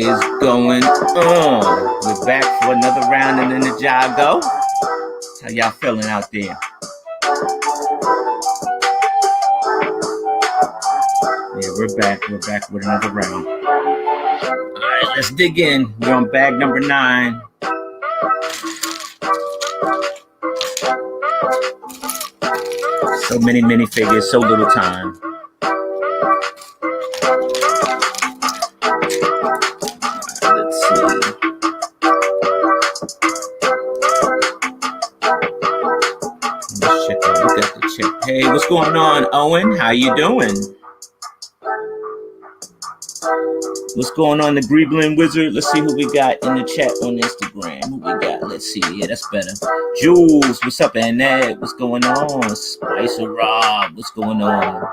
is going on? We're back for another round in the Ninjago. How y'all feeling out there? Yeah, we're back. We're back with another round. All right, let's dig in. We're on bag number 9. So many minifigures, so little time. Let's see. Let's check out. We got the check. Hey, what's going on, Owen? How you doing? What's going on, the Greeblin Wizard? Let's see who we got in the chat on Instagram. Who we got? Let's see. Yeah, that's better. Jules, what's up, Annette? What's going on? Spicer Rob, what's going on?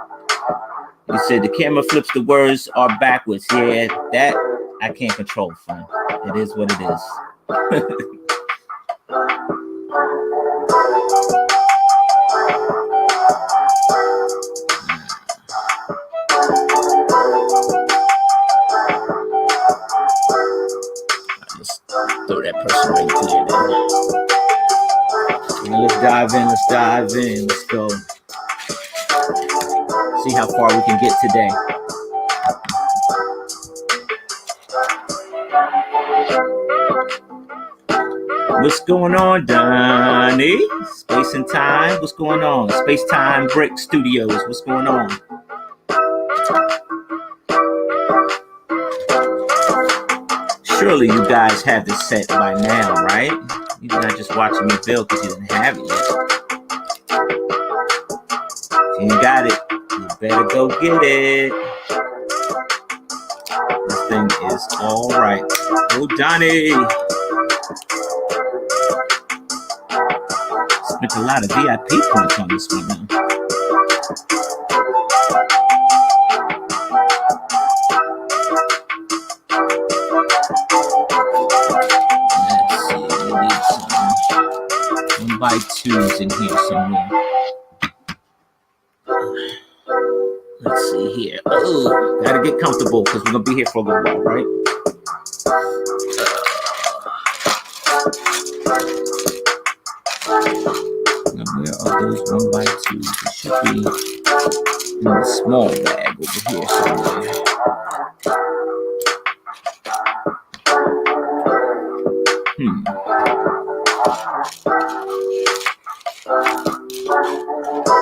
He said the camera flips, the words are backwards. Yeah, that I can't control, friend. It is what it is. Throw that person right there. Now let's dive in. Let's dive in. Let's go. See how far we can get today. What's going on, Donnie? Space and Time. What's going on? Space Time Brick Studios. What's going on? Surely you guys have this set by now, right? You're not just watching me build because you didn't have it yet. If you ain't got it, you better go get it. This thing is all right. Oh, Donnie. Spent a lot of VIP points on this one now. By 2s in here somewhere. Let's see here. Oh, gotta get comfortable because we're gonna be here for a little while, right? Now, where are those 1x2s? It should be in the small bag over here somewhere.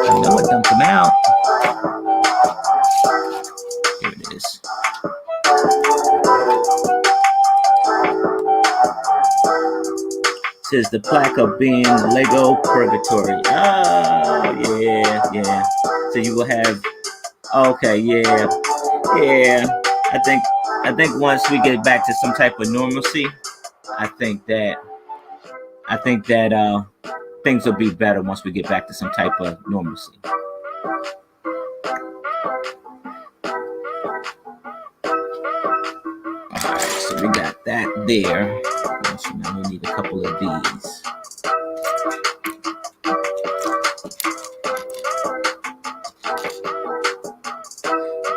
I know I dumped them out. Here it is. It says the plaque of being Lego Purgatory. Oh, yeah. So you will have. Okay, yeah. I think once we get back to some type of normalcy, I think that things will be better once we get back to some type of normalcy. All right, so we got that there. So now we need a couple of these.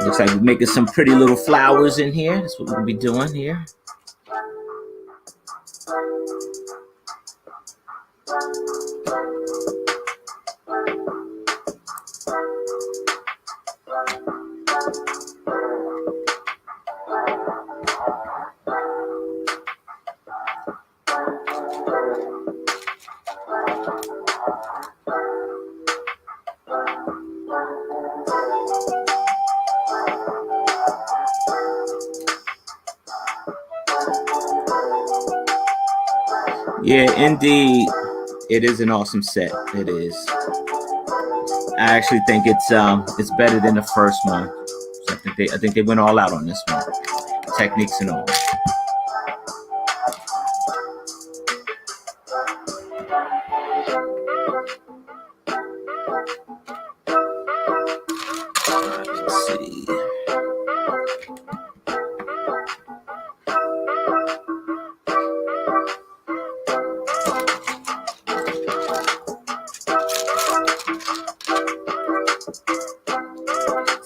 Looks like we're making some pretty little flowers in here. That's what we'll be doing here. Yeah, indeed, it is an awesome set. It is. I actually think it's better than the first one. So I think they went all out on this one, techniques and all. Let's see.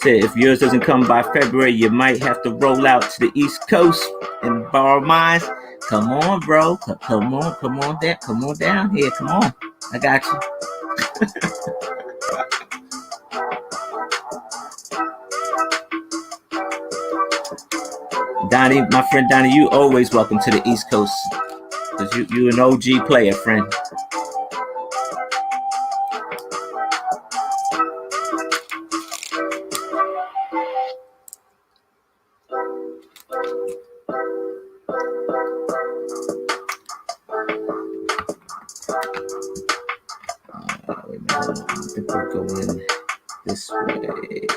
If yours doesn't come by February, you might have to roll out to the East Coast and borrow mine? Come on, bro. Come on down here. Come on. I got you. Donnie, my friend Donnie, you always welcome to the East Coast. Because you an OG player, friend. Wait a minute. I think we're going this way.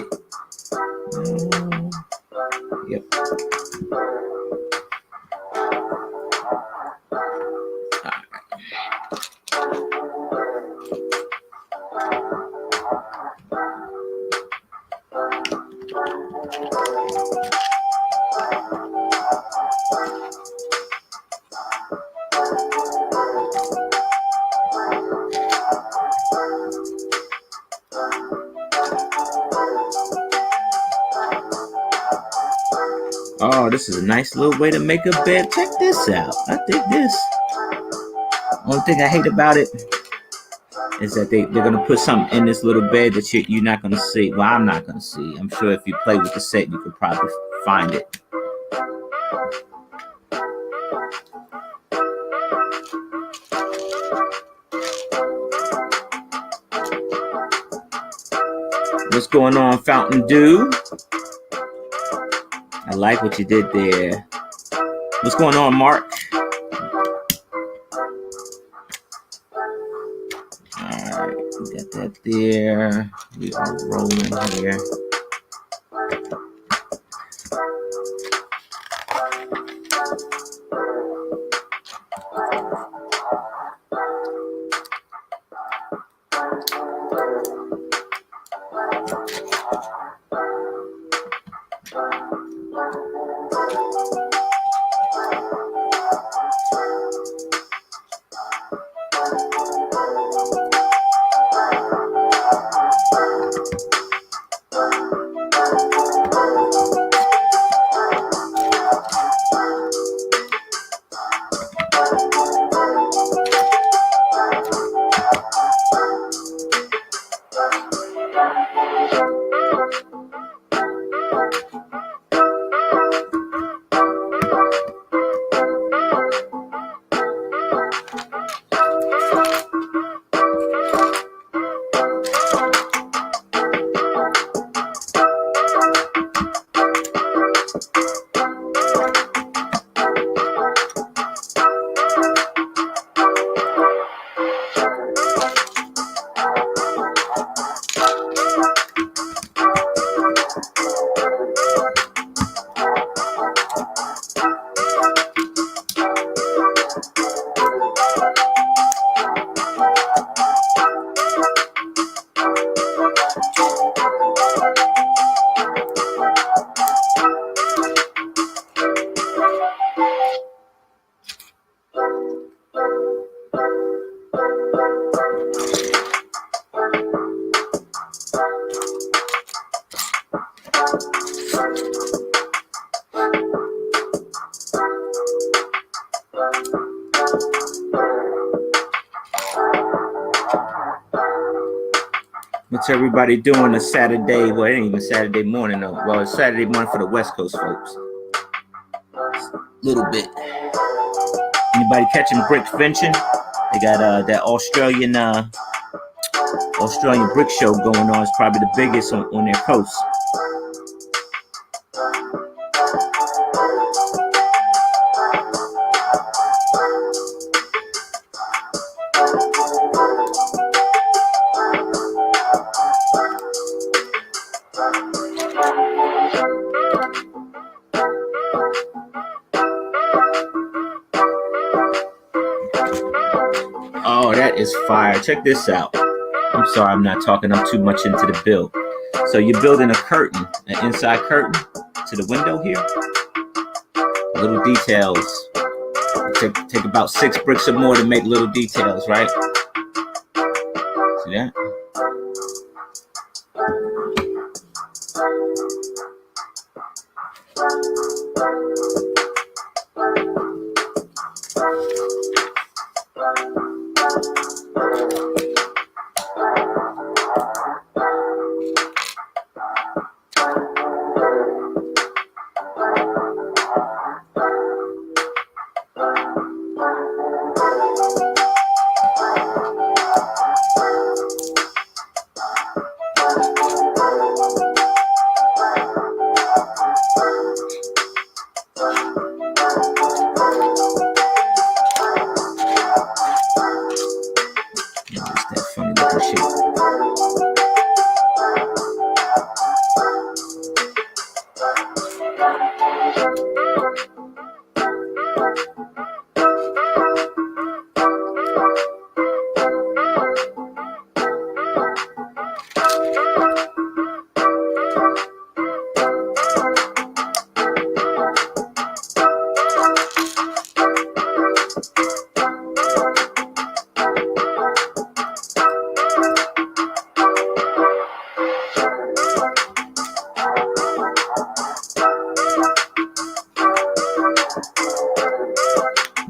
Yep. Oh, this is a nice little way to make a bed. Check this out. I dig this. Only thing I hate about it is that they're going to put something in this little bed that you're not going to see. Well, I'm not going to see. I'm sure if you play with the set, you could probably find it. What's going on, Fountain Dew? I like what you did there. What's going on, Mark? Alright, we got that there. We are rolling here. What's everybody doing a Saturday? Well, it ain't even Saturday morning though. Well, it's Saturday morning for the West Coast folks. Little bit. Anybody catching bricks benching? They got that Australian brick show going on. It's probably the biggest on their coast. Oh, that is fire. Check this out. I'm sorry, I'm not talking up too much into the build. So you're building a curtain, an inside curtain to the window here. Little details. Take about 6 bricks or more to make little details, right? See that?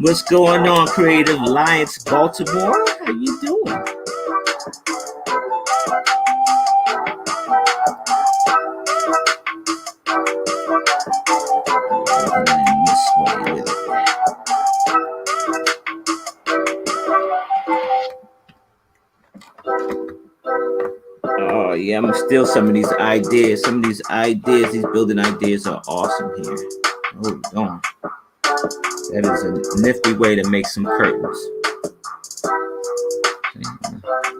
What's going on, Creative Alliance Baltimore? How you doing? This way with it. Oh yeah, I'm gonna steal some of these ideas. Some of these ideas, these building ideas are awesome here. Hold on. That is a nifty way to make some curtains.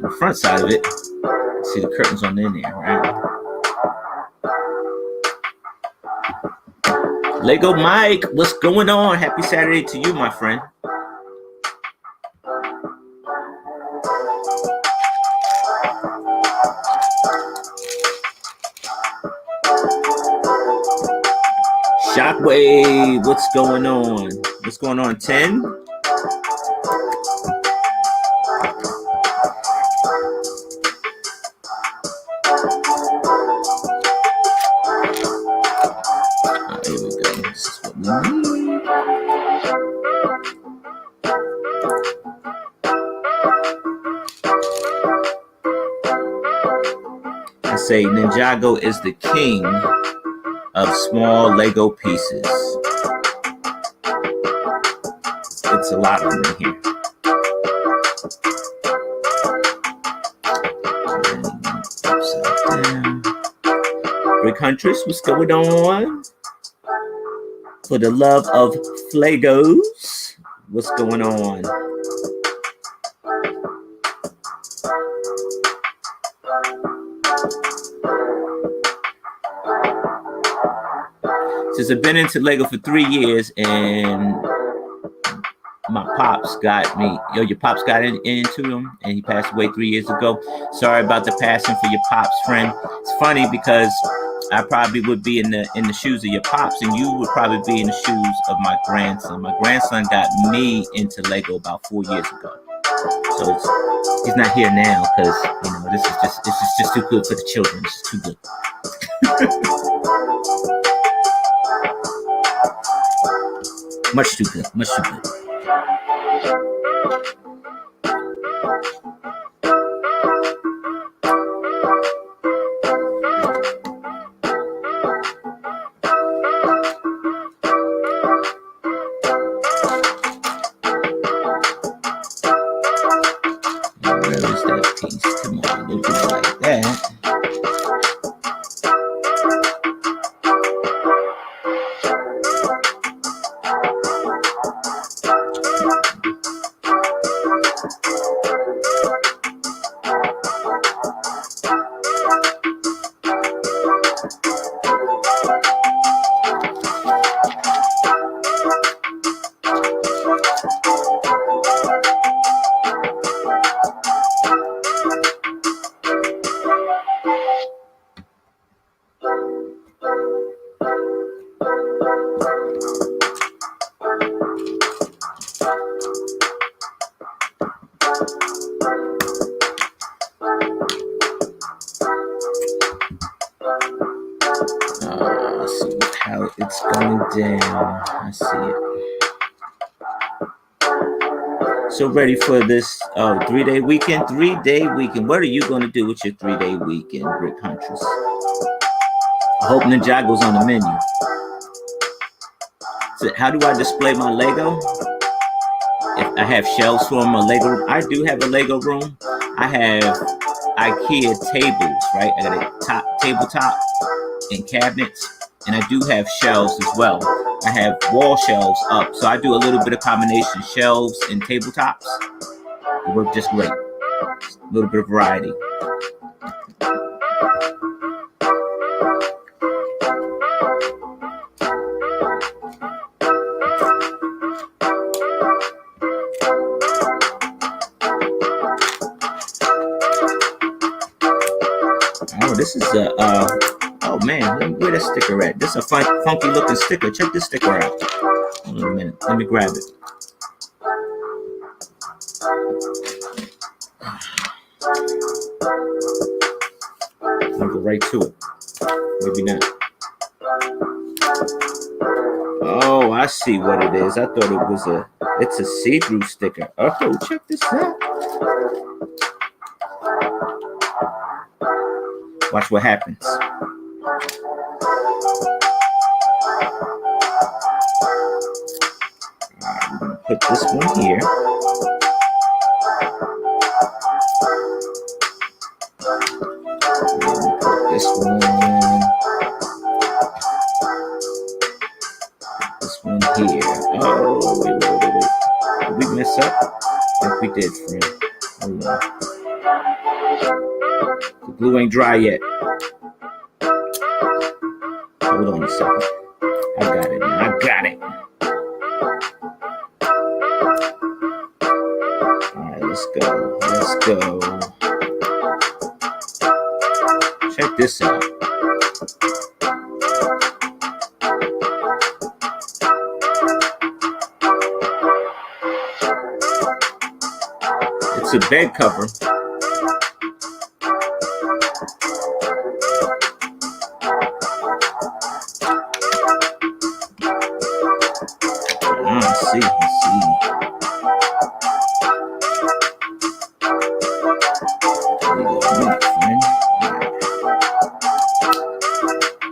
The front side of it, see the curtains on in there, right? Lego Mike, what's going on? Happy Saturday to you, my friend. Shockwave, what's going on? What's going on, 10? Here we go. This is what we need. I say Ninjago is the king of small Lego pieces. It's a lot of them in here. Upside down. Brick Huntress, what's going on? For the love of Flegos, what's going on? Since I've been into Lego for 3 years, and my pops got me. Your pops got into them, and he passed away 3 years ago. Sorry about the passing for your pops, friend. It's funny because I probably would be in the shoes of your pops, and you would probably be in the shoes of my grandson. My grandson got me into Lego about 4 years ago. So he's not here now because this is just too good for the children. It's just too good. Much too good. Much too good. Where is that piece? Come on, we'll do it like that. Let's see how it's going down. I see it. So ready for this 3-day weekend? 3-day weekend. What are you going to do with your 3-day weekend, Brick Huntress? I hope Ninjago's on the menu. So how do I display my Lego? If I have shelves for my Lego. I do have a Lego room. I have IKEA tables, right? I got a tabletop and cabinets, and I do have shelves as well. I have wall shelves up, so I do a little bit of combination shelves and tabletops. They work just great. A little bit of variety. Oh, this is a, oh man, where that sticker at? This is a funky looking sticker. Check this sticker out. Hold on a minute, let me grab it. I'll go right to it. Maybe not. Oh, I see what it is. I thought it was it's a see-through sticker. Oh, check this out. Watch what happens. We're gonna put this one here. Put this one here. Oh, wait. Did we mess up? I think we did, friend. Hold on. The glue ain't dry yet. Hold on a second. I got it, man. I got it. Alright, let's go. Let's go. Check this out. It's a bed cover. Let's see.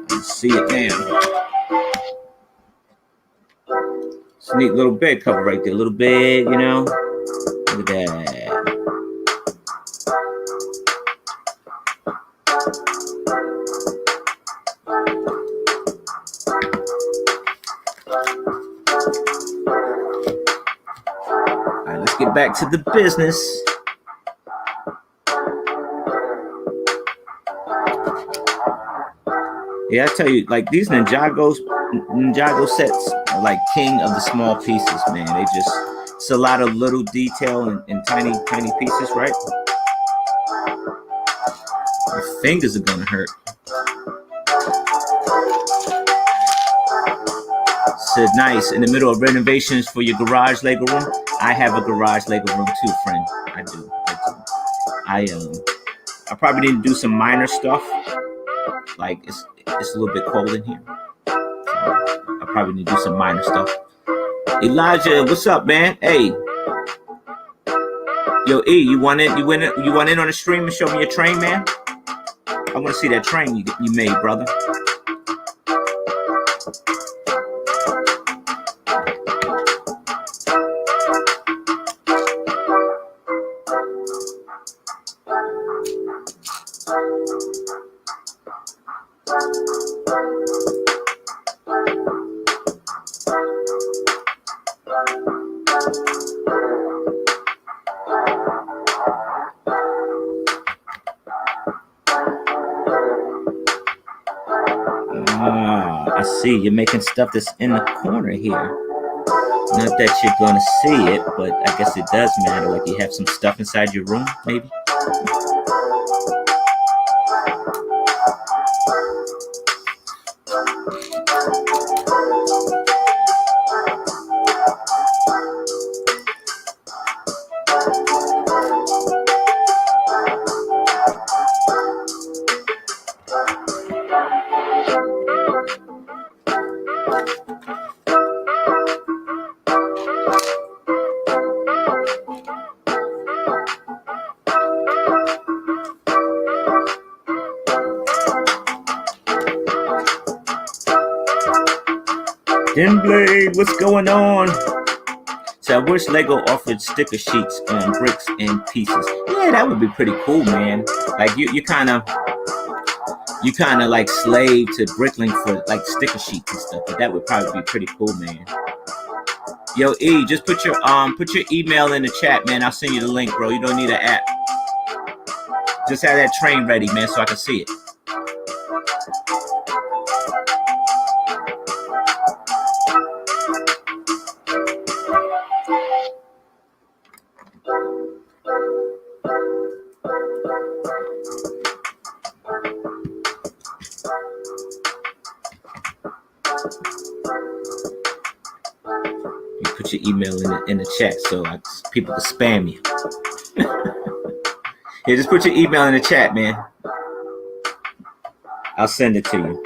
Let's see it now. It's a neat little bed cover right there. A little bed, you know. Look at that. Alright, let's get back to the business. Yeah, I tell you, like these Ninjago sets are like king of the small pieces, man. They just, it's a lot of little detail and tiny pieces, right? Your fingers are gonna hurt. Said nice. In the middle of renovations for your garage Lego room. I have a garage Lego room too, friend. I do. I probably need to do some minor stuff. Like it's a little bit cold in here. So I probably need to do some minor stuff. Elijah, what's up, man? Hey. Yo, E, you want in on the stream and show me your train, man? I want to see that train you made, brother. I see you're making stuff that's in the corner here. Not that you're gonna see it, but I guess it does matter. Like you have some stuff inside your room, maybe. Blade, what's going on? So I wish Lego offered sticker sheets on bricks and pieces. Yeah, that would be pretty cool, man. Like you kind of like slave to Bricklink for like sticker sheets and stuff. But that would probably be pretty cool, man. Yo, E, just put your email in the chat, man. I'll send you the link, bro. You don't need an app. Just have that train ready, man, so I can see it. You put your email in the chat so people can spam you. Yeah, just put your email in the chat, man. I'll send it to you.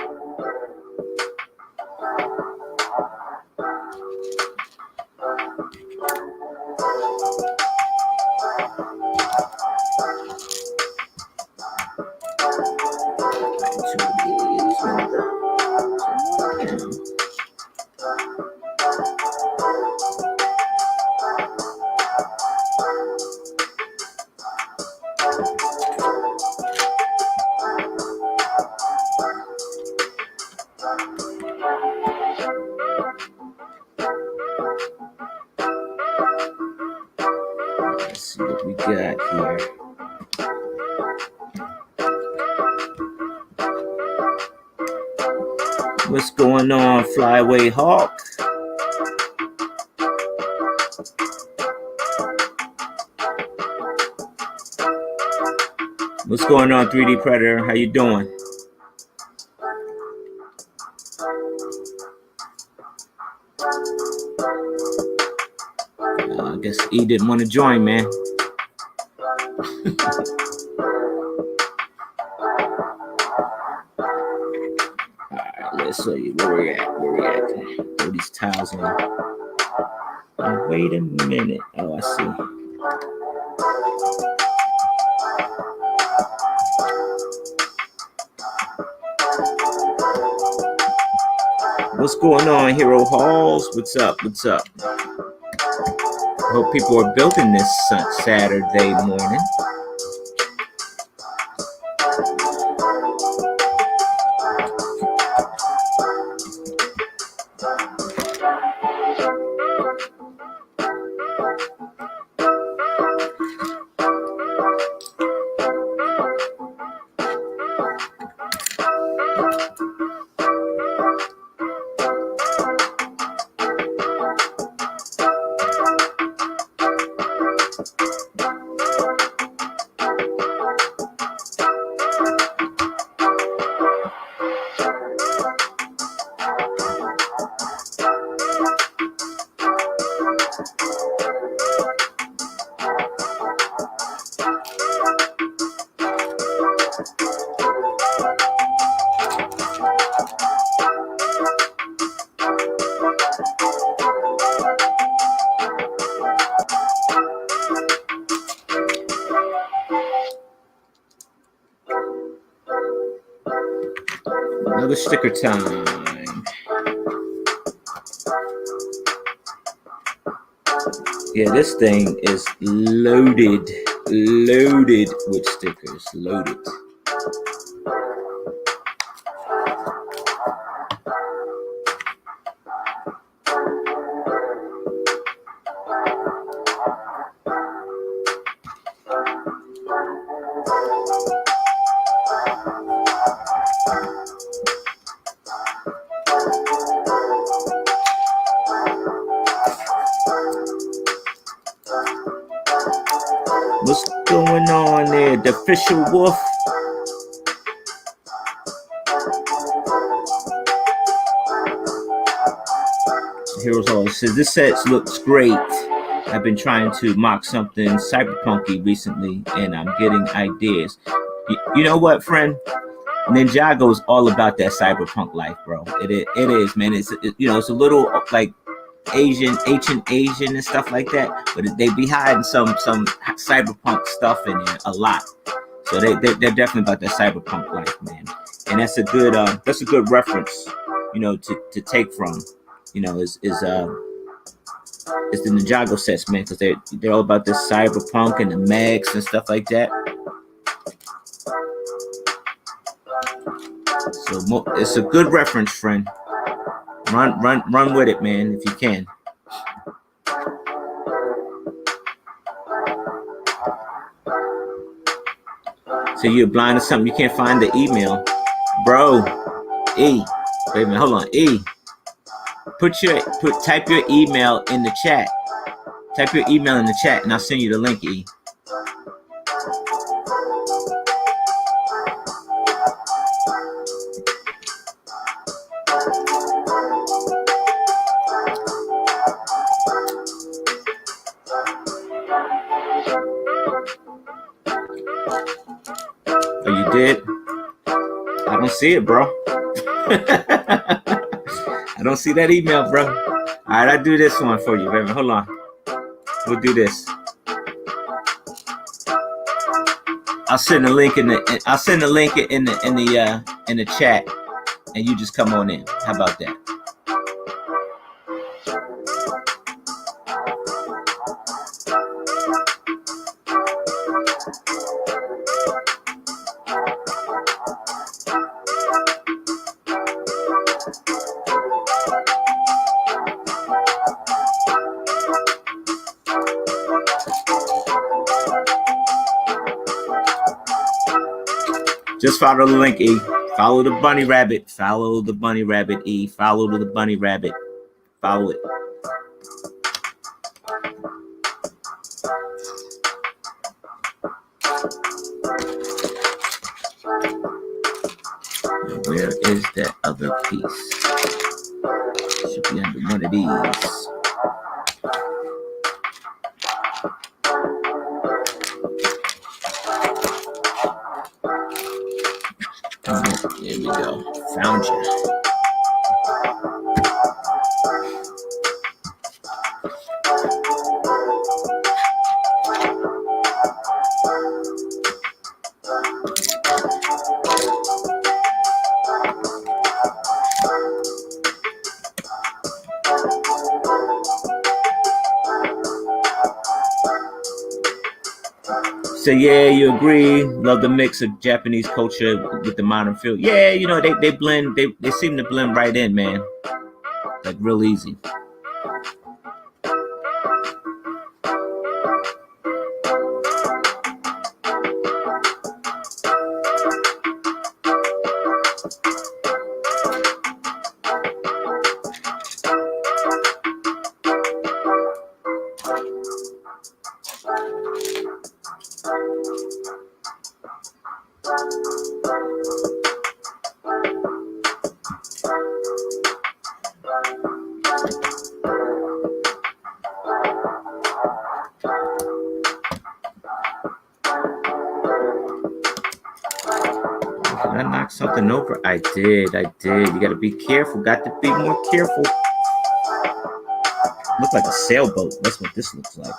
Let's see what we got here. What's going on, Flyway Hawk? What's going on, 3D Predator? How you doing? I guess E didn't want to join, man. Alright, let's see where we at. Throw these tiles in. Oh, wait a minute. Oh, I see. What's going on, Hero Halls? What's up? What's up? Hope people are building this Saturday morning. Another sticker time. Yeah, this thing is loaded with stickers, loaded. What's going on there? The official wolf. Heroes Hall says this set looks great. I've been trying to mock something cyberpunky recently, and I'm getting ideas. You know what, friend? Ninjago's all about that cyberpunk life, bro. It is, man. It's it's a little like ancient Asian and stuff like that, but they be hiding some cyberpunk stuff in there a lot. So they're definitely about that cyberpunk life, man. And that's a good reference, to take from, is the Ninjago sets, man, because they're all about this cyberpunk and the mechs and stuff like that. So it's a good reference, friend. Run with it, man, if you can. So you're blind or something? You can't find the email, bro. E, wait a minute, hold on. E, type your email in the chat. Type your email in the chat, and I'll send you the link. E. Oh, you did? I don't see it, bro. I don't see that email, bro. All right, I'll do this one for you, baby. Hold on. We'll do this. I'll send the link in the chat, and you just come on in. How about that? Just follow the link, E. Follow the bunny rabbit. Follow the bunny rabbit, E. Follow the bunny rabbit. Follow it. Where is that other piece? Should be under one of these. There we go. Found you. So yeah, you agree. Love the mix of Japanese culture with the modern feel. Yeah, you know, they blend, they seem to blend right in, man. Like real easy. Did I knock something over? I did. You gotta be careful. Got to be more careful. Look like a sailboat. That's what this looks like.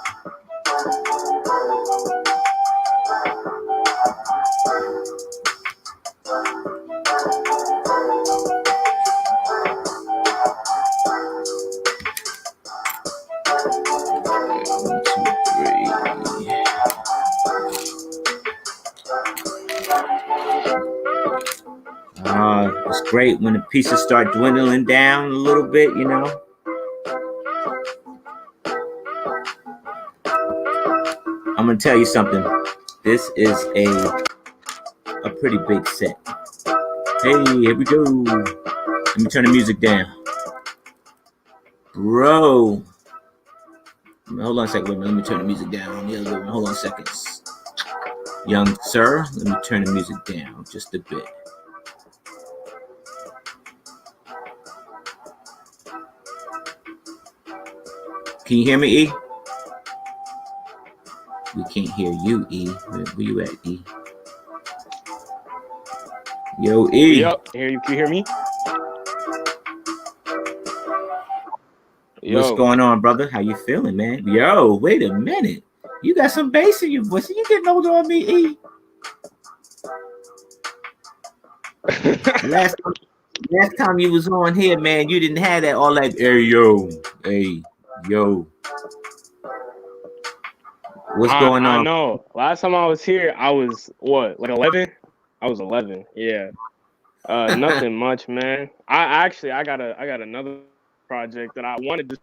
It's great when the pieces start dwindling down a little bit, you know. I'm gonna tell you something. This is a pretty big set. Hey, here we go. Let me turn the music down. Bro. Hold on a second. Let me turn the music down. Hold on a second. Young sir, let me turn the music down just a bit. Can you hear me, E? We can't hear you, E. Where you at, E? Yo, E. Yep, here you can hear me. Yo. What's going on, brother? How you feeling, man? Yo, wait a minute. You got some bass in your voice. You getting older on me, E? Last time you was on here, man, you didn't have that all that. Hey, yo. What's going on? I know. Last time I was here, I was what, like 11? I was 11. Yeah. Nothing much, man. I got another project that I wanted to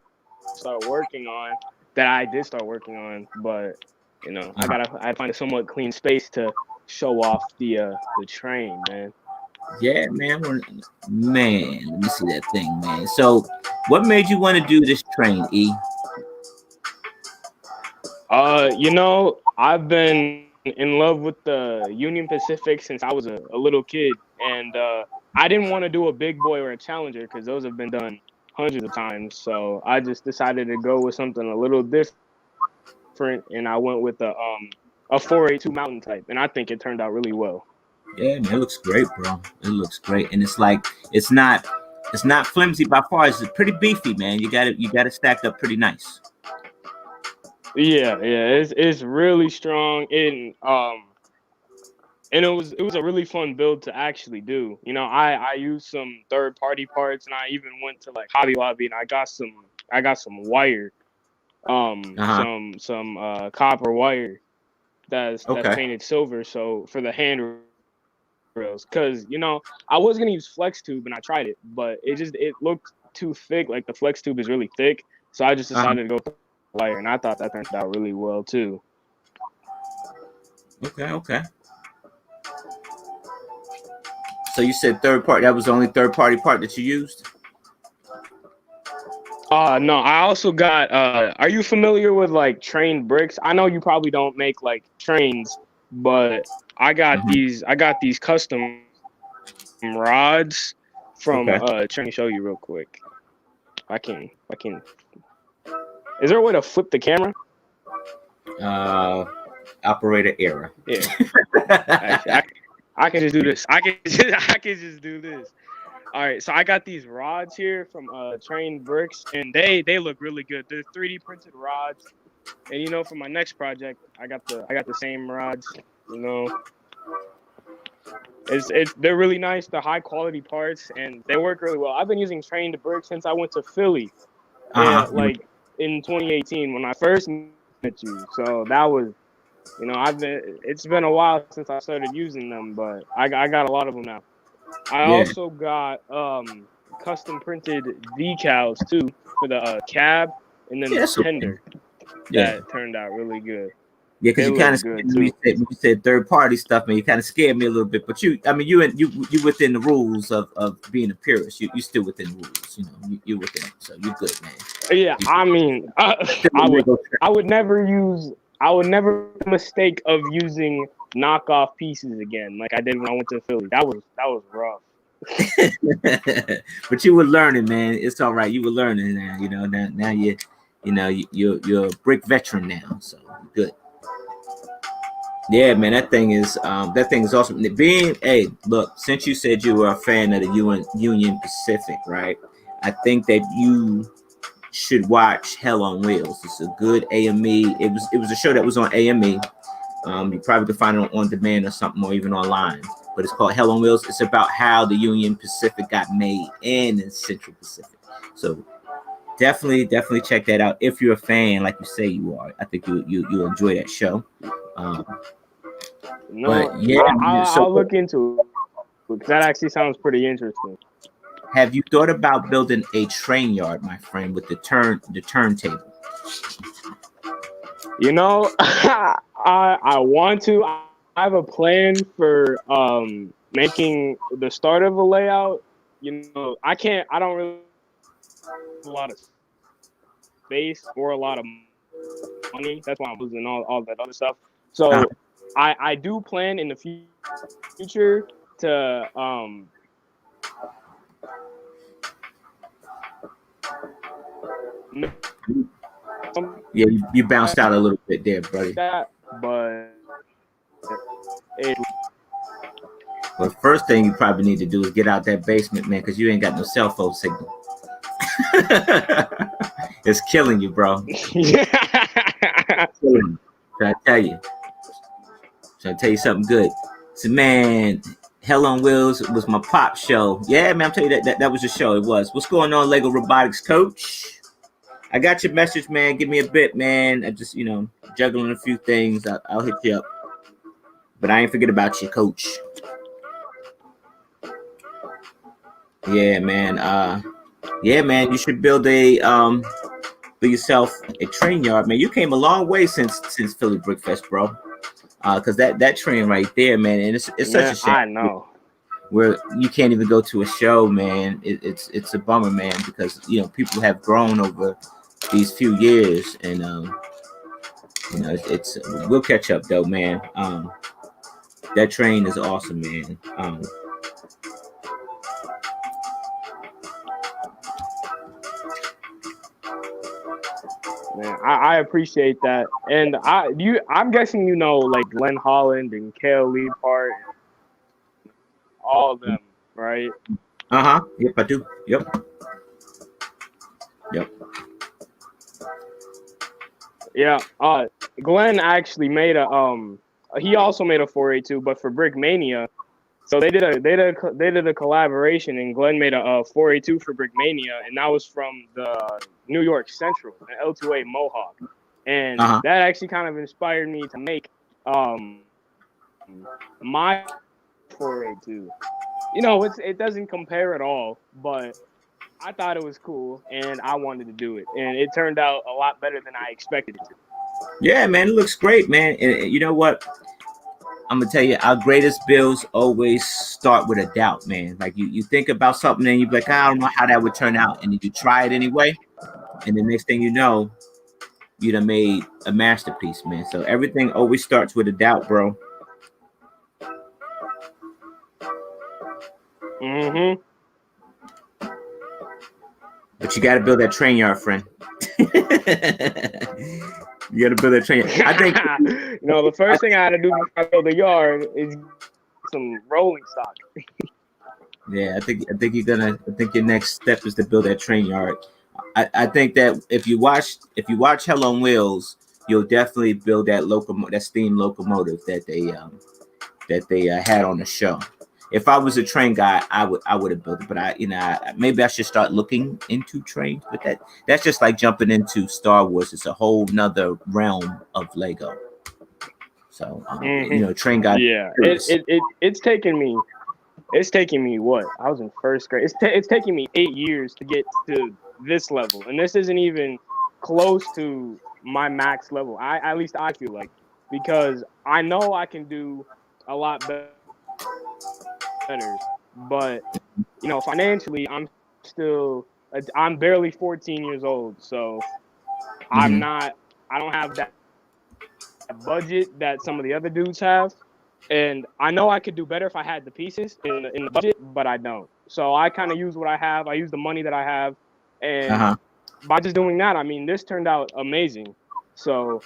start working on, that I did start working on, but I find a somewhat clean space to show off the train, man. Yeah, man. Man, let me see that thing, man. So, what made you want to do this train, E? I've been in love with the Union Pacific since I was a little kid, and I didn't want to do a big boy or a Challenger because those have been done hundreds of times. So I just decided to go with something a little different, and I went with a 482 Mountain Type, and I think it turned out really well. Yeah, man, it looks great, bro. It looks great, and it's like it's not flimsy by far. It's pretty beefy, man. You got it stacked up pretty nice. Yeah, it's really strong, and it was a really fun build to actually do. I used some third party parts, and I even went to like Hobby Lobby, and I got some wire, Uh huh. some copper wire that's Okay. painted silver. So for the handrails, because I was gonna use flex tube, and I tried it, but it looked too thick. Like the flex tube is really thick, so I just Uh huh. decided to go with wire, and I thought that turned out really well too. Okay. Okay. So you said third party. That was the only third party part that you used. No, I also got are you familiar with like train bricks? I know you probably don't make like trains, but Hmm. I got these custom rods from Okay. trying to show you real quick. I can Is there a way to flip the camera? Uh, Operator error. Yeah. Actually, I can just do this. I can just do this. All right, so I got these rods here from Train Bricks, and they look really good. They're 3D printed rods, and for my next project, I got the same rods. You know, it's they're really nice. They're high quality parts, and they work really well. I've been using Train Bricks since I went to Philly, Uh huh. like in 2018 when I first met you. So that was, it's been a while since I started using them, but I got a lot of them now. I Yeah. also got custom printed decals too for the cab and then Yeah. the That's okay. tender Yeah. that turned out really good. Yeah, because They you kind of look scared good me too. when you said third party stuff, man. You kind of scared me a little bit, but I mean, you within the rules of being a purist. You still within the rules, you within it, so you're good, man. Yeah, You I mean, still I a would Lego I would never use I would never mistake of using knockoff pieces again like I did when I went to Philly. That was rough. but you were learning, man. It's all right. You were learning now. Now you're a brick veteran now, so you're good. Yeah, man, that thing is awesome. Being, hey, look, since you said you were a fan of the Union Pacific, right? I think that you should watch Hell on Wheels. It's a good AME. It was a show that was on AME. You probably could find it on demand or something, or even online. But it's called Hell on Wheels. It's about how the Union Pacific got made and the Central Pacific. So definitely check that out if you're a fan, like you say you are. I think you'll enjoy that show. Um, but No, yeah, so I'll look into it because that actually sounds pretty interesting. have you thought about building a train yard, my friend, with the turntable? I want to. I have a plan for making the start of a layout. I can't. I don't really have a lot of space or a lot of money. That's why I'm losing all that other stuff. Uh, So I do plan in the future to make something yeah, you bounced like out a little bit there, buddy. that, but it But first thing you probably need to do is get out that basement, man, because you ain't got no cell phone signal. It's killing you, bro. Killing you. Trying to tell you. Trying to tell you something good. So, man, Hell on Wheels was my pop show. Yeah, man, I'm telling you that was the show. It was. What's going on, Lego Robotics Coach? I got your message, man. Give me a bit, man. I just, juggling a few things. I'll hit you up. But I ain't forget about you, Coach. Yeah, man. Yeah, man. You should build a build yourself a train yard, man. You came a long way since Philly Brickfest, bro. Because that train right there, man, and it's such Yeah, a shame I know. where you can't even go to a show, man. It's a bummer, man, because people have grown over these few years, and it's we'll catch up though, man. That train is awesome, man. Man, I appreciate that. And I'm guessing like Glenn Holland and Kale Leapart, all of them, right? Yep, I do. Yep. Yep. Yeah. Glenn actually made a he also made a 482, but for Brickmania. So they did a collaboration, and Glenn made a 482 for Brickmania, and that was from the New York Central, the L2A Mohawk, and that actually kind of inspired me to make my 482. It doesn't compare at all, but I thought it was cool, and I wanted to do it, and it turned out a lot better than I expected it to. Yeah, man, it looks great, man. And you know what? I'm gonna tell you, our greatest builds always start with a doubt, man. Like you think about something and you're like, I don't know how that would turn out, and then you try it anyway, and the next thing you know, you done made a masterpiece, man. So everything always starts with a doubt, bro. Mm-hmm. But you got to build that train yard, friend. You got to build that train yard. I think the first thing I had to do before I build a yard is some rolling stock. Yeah, I think I think your next step is to build that train yard. I think that if you watch Hell on Wheels, you'll definitely build that steam locomotive that they had on the show. If I was a train guy, I would have built it, but maybe I should start looking into trains. But that's just like jumping into Star Wars. It's a whole nother realm of Lego. So train guy. Yeah, it's taken me. It's taking me what? I was in first grade. It's taking me 8 years to get to this level, and this isn't even close to my max level. At least I feel like, because I know I can do a lot better, but financially, I'm barely 14 years old, so I'm Mhm. not. I don't have that budget that some of the other dudes have. And I know I could do better if I had the pieces in the budget, but I don't. So I kind of use what I have. I use the money that I have, and Uh-huh. by just doing that, I mean, this turned out amazing. So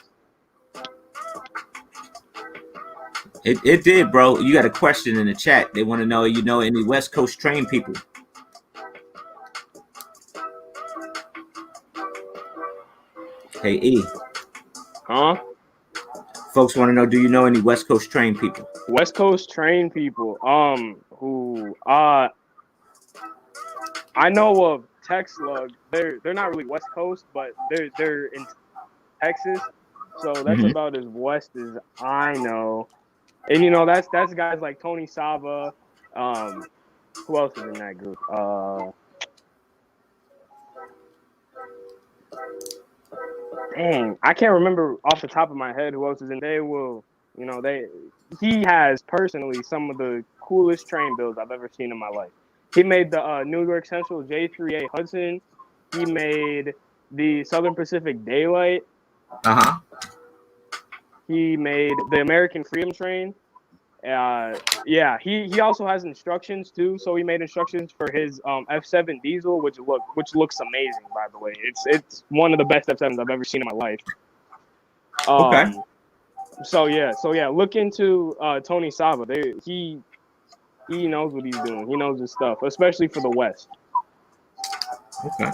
It did, bro. You got a question in the chat. They want to know any West Coast train people. Hey E. huh? Folks want to know, do you know any West Coast train people? West Coast train people. Who I know of Slug. They're not really West Coast, but they're in Texas. So that's Mm-hmm. about as west as I know. And that's guys like Tony Sava. Who else is in that group? Dang, I can't remember off the top of my head who else is in. They will, he has personally some of the coolest train builds I've ever seen in my life. He made the New York Central J3A Hudson. He made the Southern Pacific Daylight. Uh-huh. He made the American Freedom Train. Yeah, he also has instructions too. So he made instructions for his F7 diesel, which looks amazing. By the way, it's one of the best F7s I've ever seen in my life. Okay. So yeah, look into Tony Sava. He knows what he's doing. He knows his stuff, especially for the West. Okay.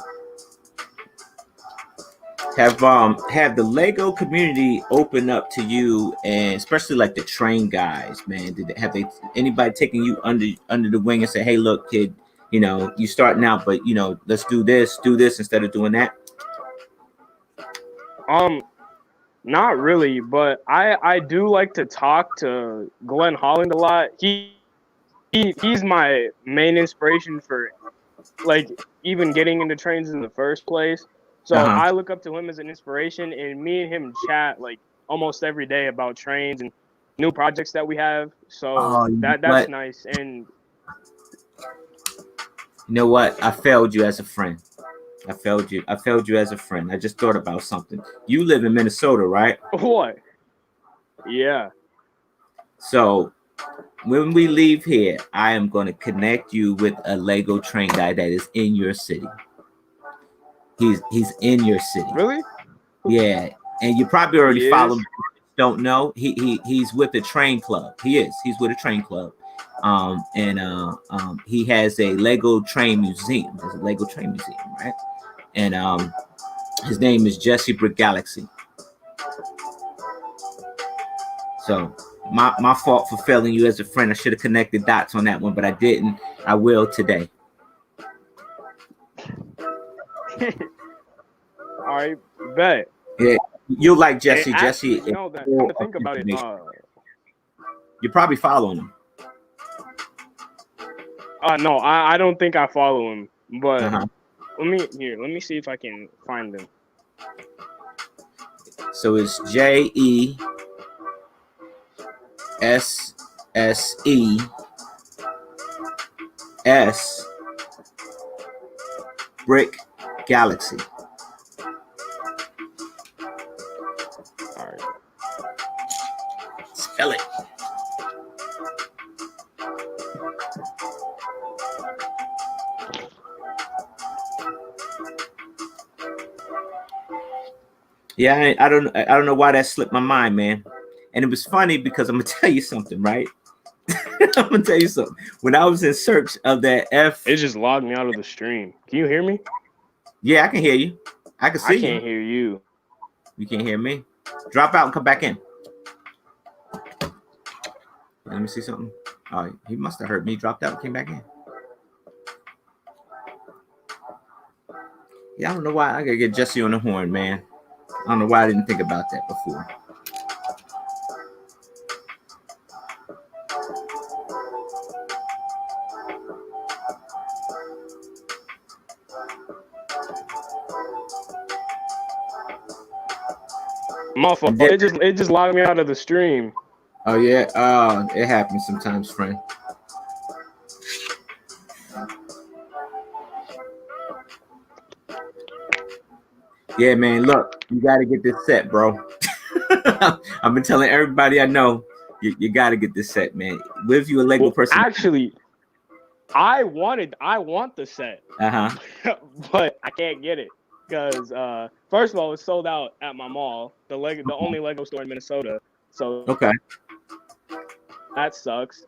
Have the Lego community open up to you, and especially like the train guys, man? Have anybody taking you under the wing and say, hey, look, kid, you starting out, but let's do this instead of doing that? Not really, but I do like to talk to Glenn Holland a lot. He's my main inspiration for like even getting into trains in the first place. So Uh-huh. I look up to him as an inspiration, and me and him chat like almost every day about trains and new projects that we have. So Oh, you know that's what? nice. And You know what? I failed you as a friend. I failed you. I failed you as a friend. I just thought about something. You live in Minnesota, right? what? Yeah. So when we leave here, I am going to connect you with a Lego train guy that is in your city. He's in your city. Really? Yeah, and you probably already He follow him. is. Don't know. He's with the train club. He is. He's with a train club. He has a Lego train museum. There's a Lego train museum, right? And his name is Jesse Brick Galaxy. So my fault for failing you as a friend. I should have connected dots on that one, but I didn't. I will today. All right, bet. Yeah, you like And Jesse. actually, Jesse you is know that. Come full to of think about it, information. You're probably following him. no, I don't think I follow him, but Uh-huh. let me see if I can find him. So it's JESSES Brick Galaxy. All right. Spell it. Yeah, I don't know why that slipped my mind, man. And it was funny because I'm gonna tell you something, right? I'm gonna tell you something. When I was in search of that It just logged me out of the stream. Can you hear me? yeah, I can hear you. I can I see you. can't hear you. You can't hear me. Drop out and come back in. Let me see something. Oh, he must have heard me. Dropped out and came back in. Yeah, I don't know why. I gotta get Jesse on the horn, man. I don't know why I didn't think about that before. My fault. Then, It just logged me out of the stream. oh yeah, it happens sometimes, friend. Yeah, man. Look, you got to get this set, bro. I've been telling everybody I know, you got to get this set, man. With you a Lego Well, person. actually, I want the set, Uh huh. but I can't get it because first of all, it's sold out at my mall, the only Lego store in Minnesota. So Okay. that sucks.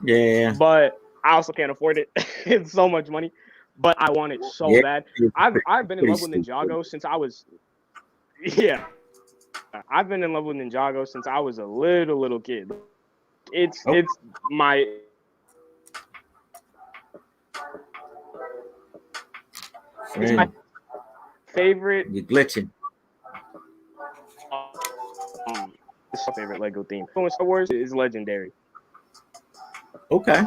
Yeah. But I also can't afford it. It's so much money. But I want it so Yeah. bad. It's I've been in pretty love with stupid. Ninjago since I was yeah. I've been in love with Ninjago since I was a little kid. It's Oh, my it's my friend, favorite you're glitching. it's my favorite Lego theme. Star Wars is legendary. Okay.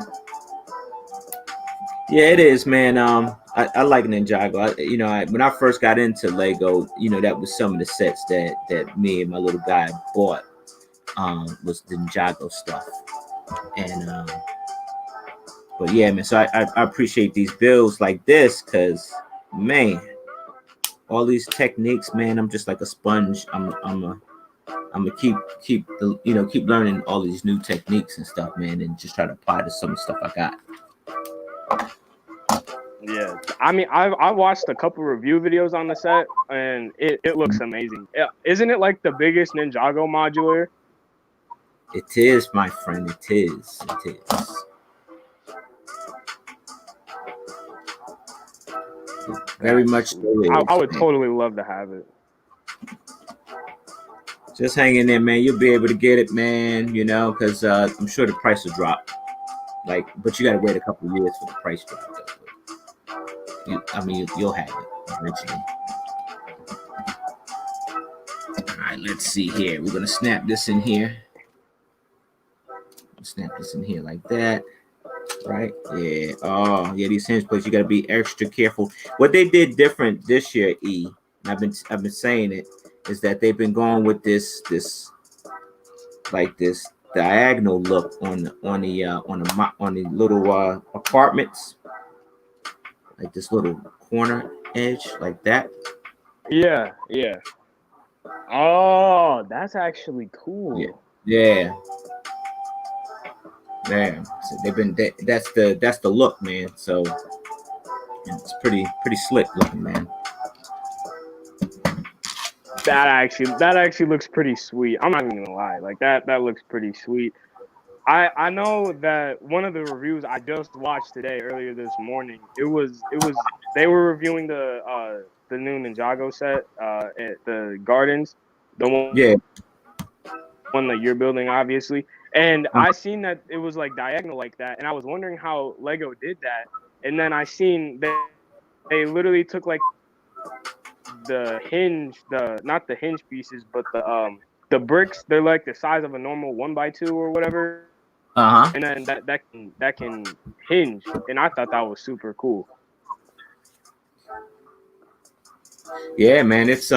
Yeah, it is, man. I like Ninjago. When I first got into Lego, that was some of the sets that me and my little guy bought. Was the Ninjago stuff, and but yeah, man. So I appreciate these builds like this, cause man, all these techniques, man. I'm just like a sponge. I'm gonna keep learning all these new techniques and stuff, man, and just try to apply to some of the stuff I got. Yeah, I mean, I watched a couple review videos on the set, and it looks amazing. Yeah, isn't it like the biggest Ninjago modular? It is, my friend. It is. It is. Very much so I is, would man. totally love to have it. Just hang in there, man. You'll be able to get it, man. Because I'm sure the price will drop. But you got to wait a couple of years for the price drop. You'll have it eventually. All right, let's see here. We're gonna snap this in here. Snap this in here like that. right? Yeah. Oh, yeah. These hinge plates, you got to be extra careful. What they did different this year, and I've been saying it, is that they've been going with this like this diagonal look on the little apartments, like this little corner edge, like that. Yeah, yeah. Oh, that's actually Yeah. cool. Yeah. Yeah. So that's the look, man. So it's pretty slick looking, man. That actually looks pretty sweet. I'm not even gonna lie. Like that looks pretty sweet. I know that one of the reviews I just watched today earlier this morning. It was they were reviewing the new Ninjago set at the Gardens, the Yeah. one that you're building, obviously. And Uh, I seen that it was like diagonal like that, and I was wondering how Lego did that. And then I seen they literally took like the hinge, the not the hinge pieces, but the bricks. They're like the size of a normal 1x2 or whatever, uh-huh. and then that can hinge. And I thought that was super cool. Yeah, man. It's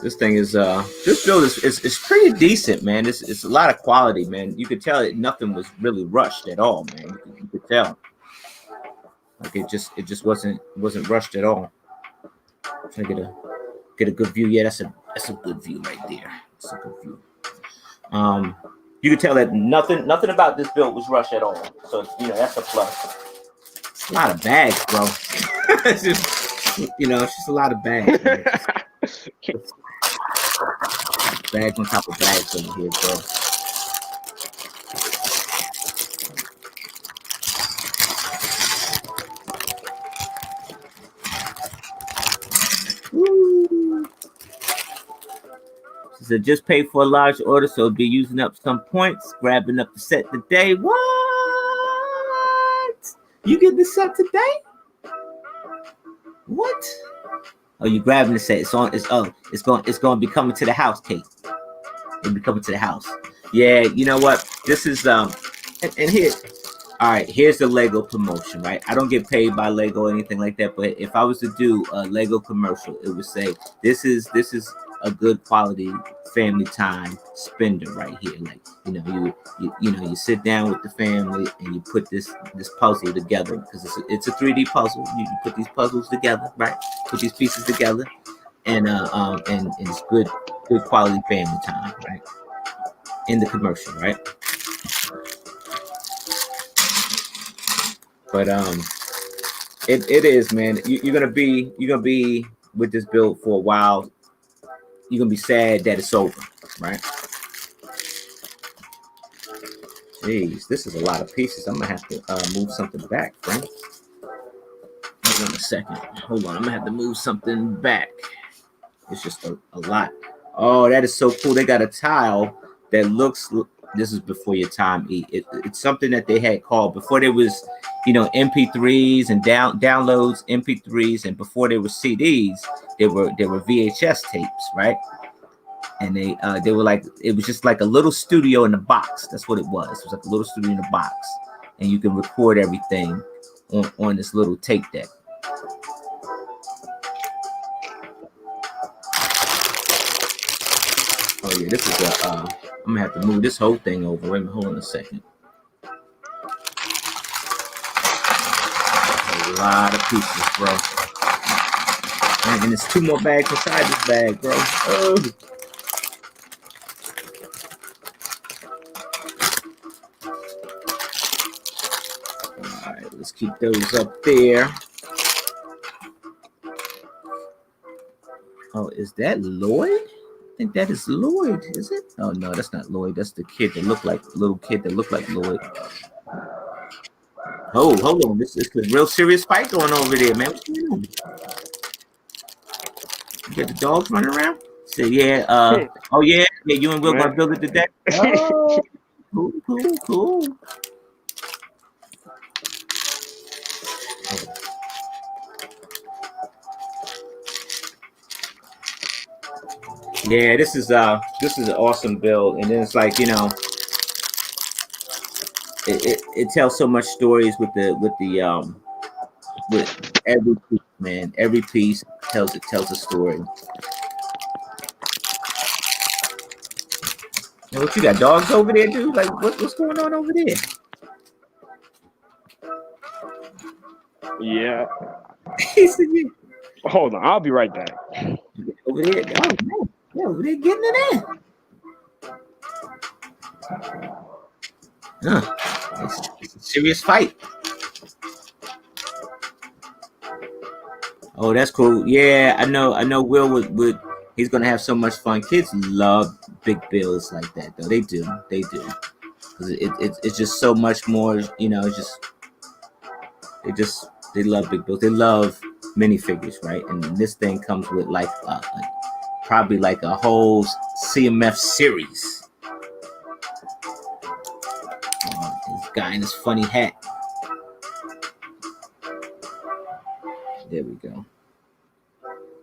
this thing is this build is pretty decent, man. It's a lot of quality, man. You could tell that nothing was really rushed at all, man. You could tell. Like it just wasn't rushed at all. Try to get a good view. Yeah, that's a good view right there. That's a good view. Um, you could tell that nothing about this build was rushed at all. So that's a plus. It's a lot of bags, bro. It's just it's just a lot of bags, man. Just bags on top of bags over here, bro. Woo. She said, just paid for a large order, so be using up some points, grabbing up the set today. What? You get the set today? What? Oh, you grabbing the set? It's going to be coming to the house, Kate. It'll be coming to the house. Yeah, you know what? This is and here. All right, here's the Lego promotion, right? I don't get paid by Lego or anything like that, but if I was to do a Lego commercial, it would say this is a good quality family time spender right here. Like you sit down with the family and you put this puzzle together because it's a 3D puzzle. You put these puzzles together, right? Put these pieces together, and it's good quality family time, right? In the commercial, right? But it is, man. You're gonna be with this build for a while. You're gonna be sad that it's over, right? Jeez, this is a lot of pieces. I'm gonna have to move something back, friends. Hold on a second. Hold on, I'm gonna have to move something back. It's just a lot. Oh, that is so cool. They got a tile that looks. This is before your time. It's something that they had called before there was, MP3s and downloads MP3s, and before there were CDs, there were VHS tapes, right? And they were like, it was just like a little studio in a box. That's what it was. It was like a little studio in a box, and you can record everything on this little tape deck. Oh yeah, this is I'm gonna have to move this whole thing over. Wait a minute, hold on a second. A lot of pieces, bro. And there's two more bags inside this bag, bro. Oh. All right, let's keep those up there. Oh, is that Lloyd? I think that is Lloyd, is it? Oh no, that's not Lloyd. That's the kid that looked like little kid that looked like Lloyd. Oh, hold on. This is a real serious fight going on over there, man. What's going on? You got the dogs running around? So yeah, oh yeah, you and Will gonna build it today? Oh, cool. Yeah, this is an awesome build, and then it's like it tells so much stories with every piece, man. Every piece tells a story. And what you got? Dogs over there, dude? Like what's going on over there? Yeah. He said, yeah. Hold on, I'll be right back. Over there. Oh man, yeah, over there getting it in. It's a serious fight. Oh, that's cool. Yeah, I know. Will would he's gonna have so much fun. Kids love big bills like that, though. They do. Because it's just so much more. You know, it's just they love big bills. They love minifigures, right? And this thing comes with like probably like a whole CMF series. This guy in this funny hat. There we go.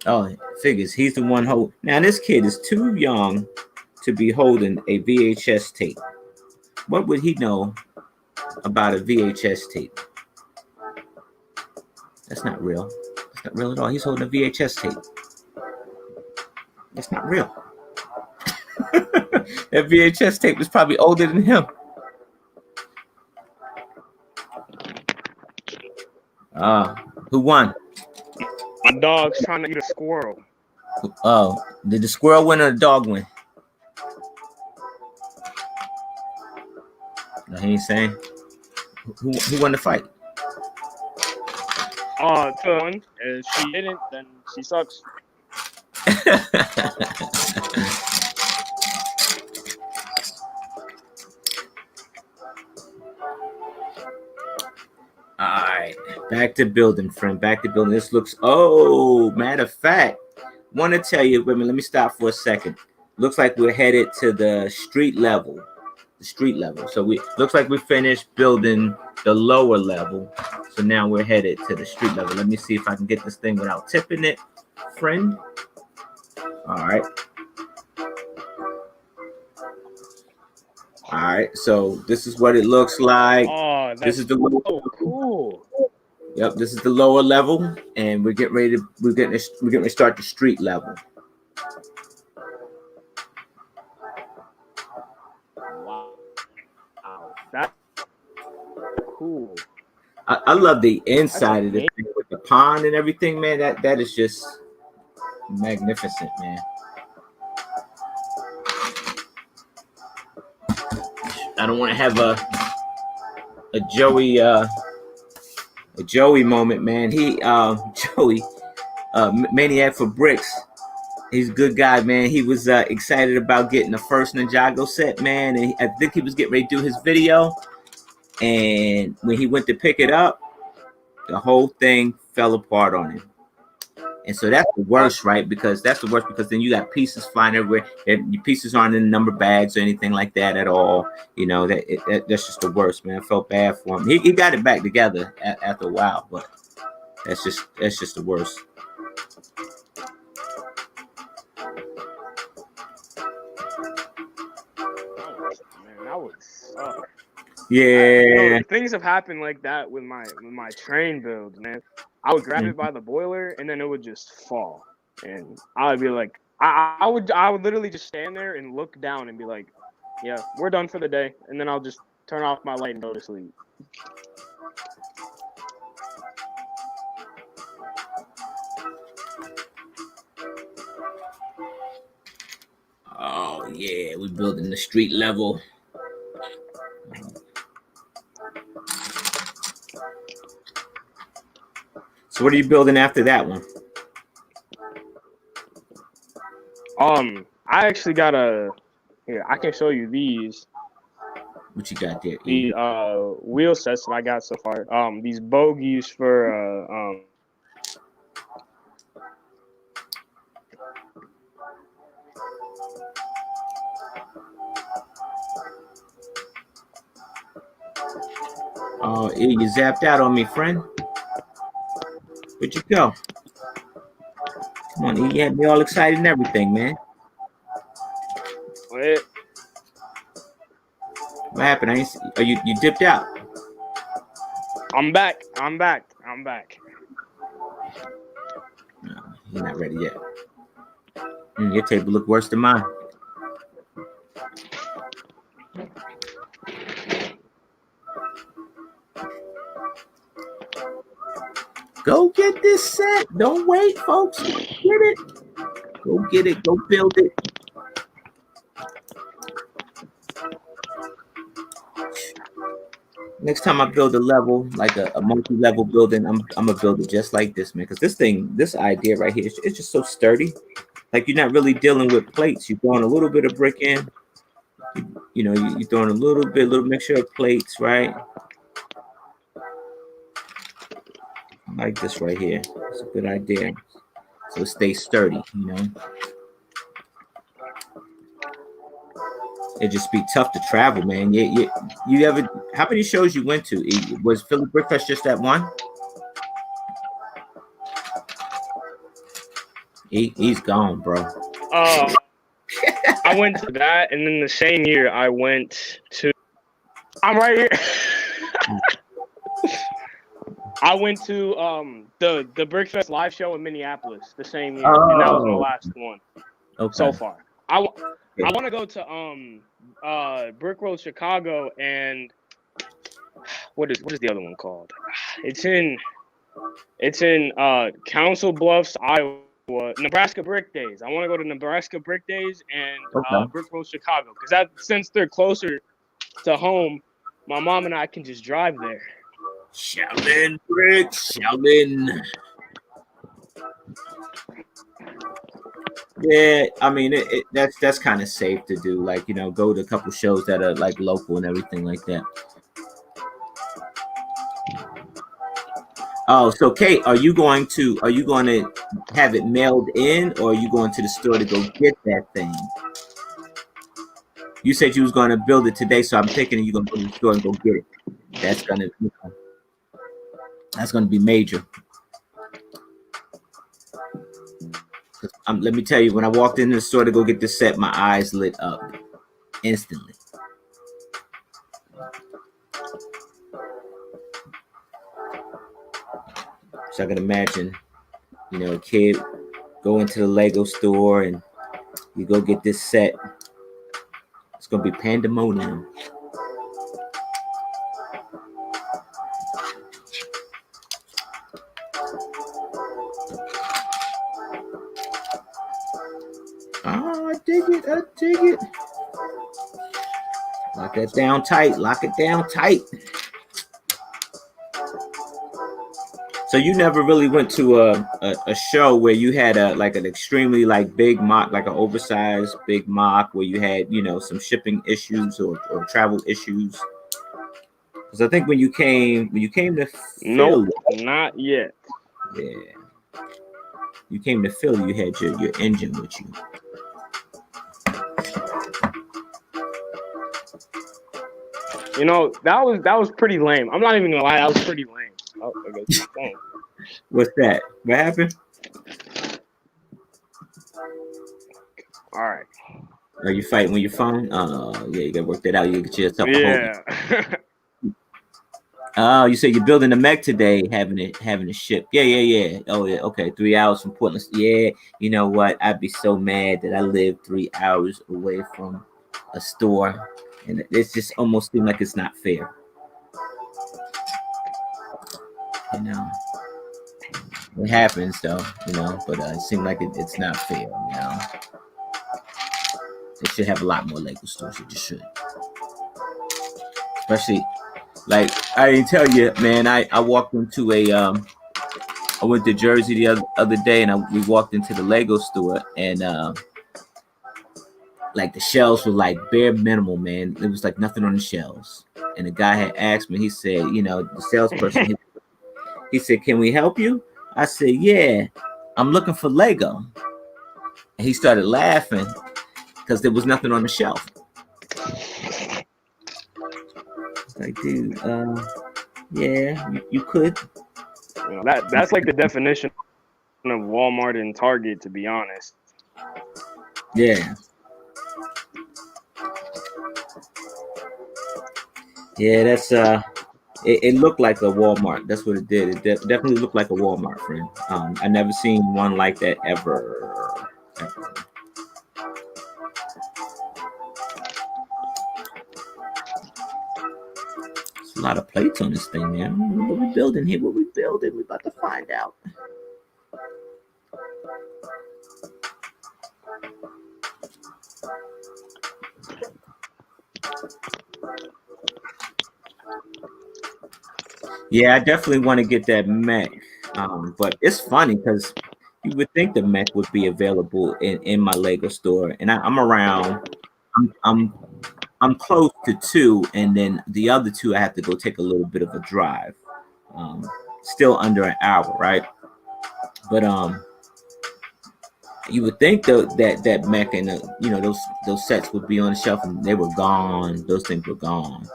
Oh, figures. He's the one hold. Now this kid is too young to be holding a VHS tape. What would he know about a VHS tape? That's not real. That's not real at all. He's holding a VHS tape. That's not real. That VHS tape was probably older than him. Who won? My dog's trying to eat a squirrel. Oh, did the squirrel win or the dog win? No, he ain't saying. Who won the fight? Ton. If she didn't, then she sucks. All right, back to building, friend. Back to building. This looks. Oh, matter of fact, want to tell you, women. Let me stop for a second. Looks like we're headed to the street level. The street level. So we looks like we finished building the lower level. So now we're headed to the street level. Let me see if I can get this thing without tipping it, friend. All right. All right. So this is what it looks like. Oh, that's this is the so cool. Yep, this is the lower level, and we're getting ready to start the street level. Wow, that's cool. I love the inside of the thing with the pond and everything, man. That is just magnificent, man. I don't want to have a Joey moment, man. He Joey Maniac for Bricks. He's a good guy, man. He was excited about getting the first Ninjago set, man. And I think he was getting ready to do his video. And when he went to pick it up, the whole thing fell apart on him. And so that's the worst, right? Because then you got pieces flying everywhere. And your pieces aren't in number bags or anything like that at all. You know, that's just the worst, man. I felt bad for him. He got it back together after a while, but that's just the worst. Man, that would suck. Yeah. Things have happened like that with my train builds, man. I would grab it by the boiler and then it would just fall, and I would be like, I would literally just stand there and look down and be like, yeah, we're done for the day, and then I'll just turn off my light and go to sleep. Oh yeah, we're building the street level. So what are you building after that one? I actually got here. I can show you these. What you got there? The wheel sets that I got so far. These bogies for Oh, you zapped out on me, friend. Where'd you go? Come on, you had me all excited and everything, man. Wait. What happened? I ain't see, are you dipped out? I'm back. I'm back. I'm back. No, you're not ready yet. Your table look worse than mine. Go get this set. Don't wait, folks. Get it. Go get it. Go build it. Next time I build a level, like a multi-level building, I'm gonna build it just like this, man. Because this idea right here, it's just so sturdy. Like you're not really dealing with plates. You're throwing a little bit of brick in. You're throwing a little mixture of plates, right? I like this right here. It's a good idea. So it stays sturdy, It just be tough to travel, man. You ever? How many shows you went to? Was Philly Brickfest just that one? He's gone, bro. I went to that, and then the same year I went to. I'm right here. I went to the Brickfest live show in Minneapolis the same year, and that was my last one so far. I want to go to Brick Road Chicago, and what is the other one called? It's in Council Bluffs, Iowa. Nebraska Brick Days. I want to go to Nebraska Brick Days and Brick Road Chicago, because since they're closer to home, my mom and I can just drive there. Shaolin Brick, Shaolin. Yeah, I mean that's kind of safe to do. Like go to a couple shows that are like local and everything like that. Oh, so Kate, are you going to have it mailed in, or are you going to the store to go get that thing? You said you was going to build it today, so I'm thinking you're going to go to the store and go get it. That's going to be major. Let me tell you, when I walked into the store to go get this set, my eyes lit up instantly. So I can imagine, a kid go into the Lego store and you go get this set. It's gonna be pandemonium. Oh, I dig it. Lock that down tight. Lock it down tight. So you never really went to a show where you had an extremely big mock, like an oversized big mock, where you had some shipping issues or travel issues. Because I think when you came to Philly, nope, not yet. Yeah, you came to Philly, you had your engine with you. That was pretty lame. I'm not even gonna lie, that was pretty lame. Oh, I guess. What's that? What happened? All right. Are you fighting with your phone? Oh, yeah, you gotta work that out. You get yourself a hold. Oh, you said you're building a mech today, having it shipped. Yeah. Oh, yeah. Okay, 3 hours from Portland. Yeah, you know what? I'd be so mad that I live 3 hours away from a store, and it's just almost seems like it's not fair. It happens though, but it seems like it's not fair, They should have a lot more Lego stores. It just should. Especially, like, I didn't tell you, man, I walked into I went to Jersey the other day, and we walked into the Lego store, and the shelves were bare minimal, man. It was nothing on the shelves. And the guy had asked me, he said, the salesperson, he said, "Can we help you?" I said, "Yeah, I'm looking for Lego." And he started laughing because there was nothing on the shelf. Like, dude, yeah, you could. That's like the definition of Walmart and Target, to be honest. Yeah. Yeah, that's it looked like a Walmart. That's what it did. It definitely looked like a Walmart, friend. I never seen one like that ever. Ever. There's a lot of plates on this thing, man. What we building here? What we building? We about to find out. Yeah, I definitely want to get that mech. But it's funny because you would think the mech would be available in my Lego store, and I'm around. I'm I'm I'm close to two, and then the other two I have to go take a little bit of a drive. Um, Still under an hour, right? But you would think though that mech and those sets would be on the shelf, and they were gone. Those things were gone.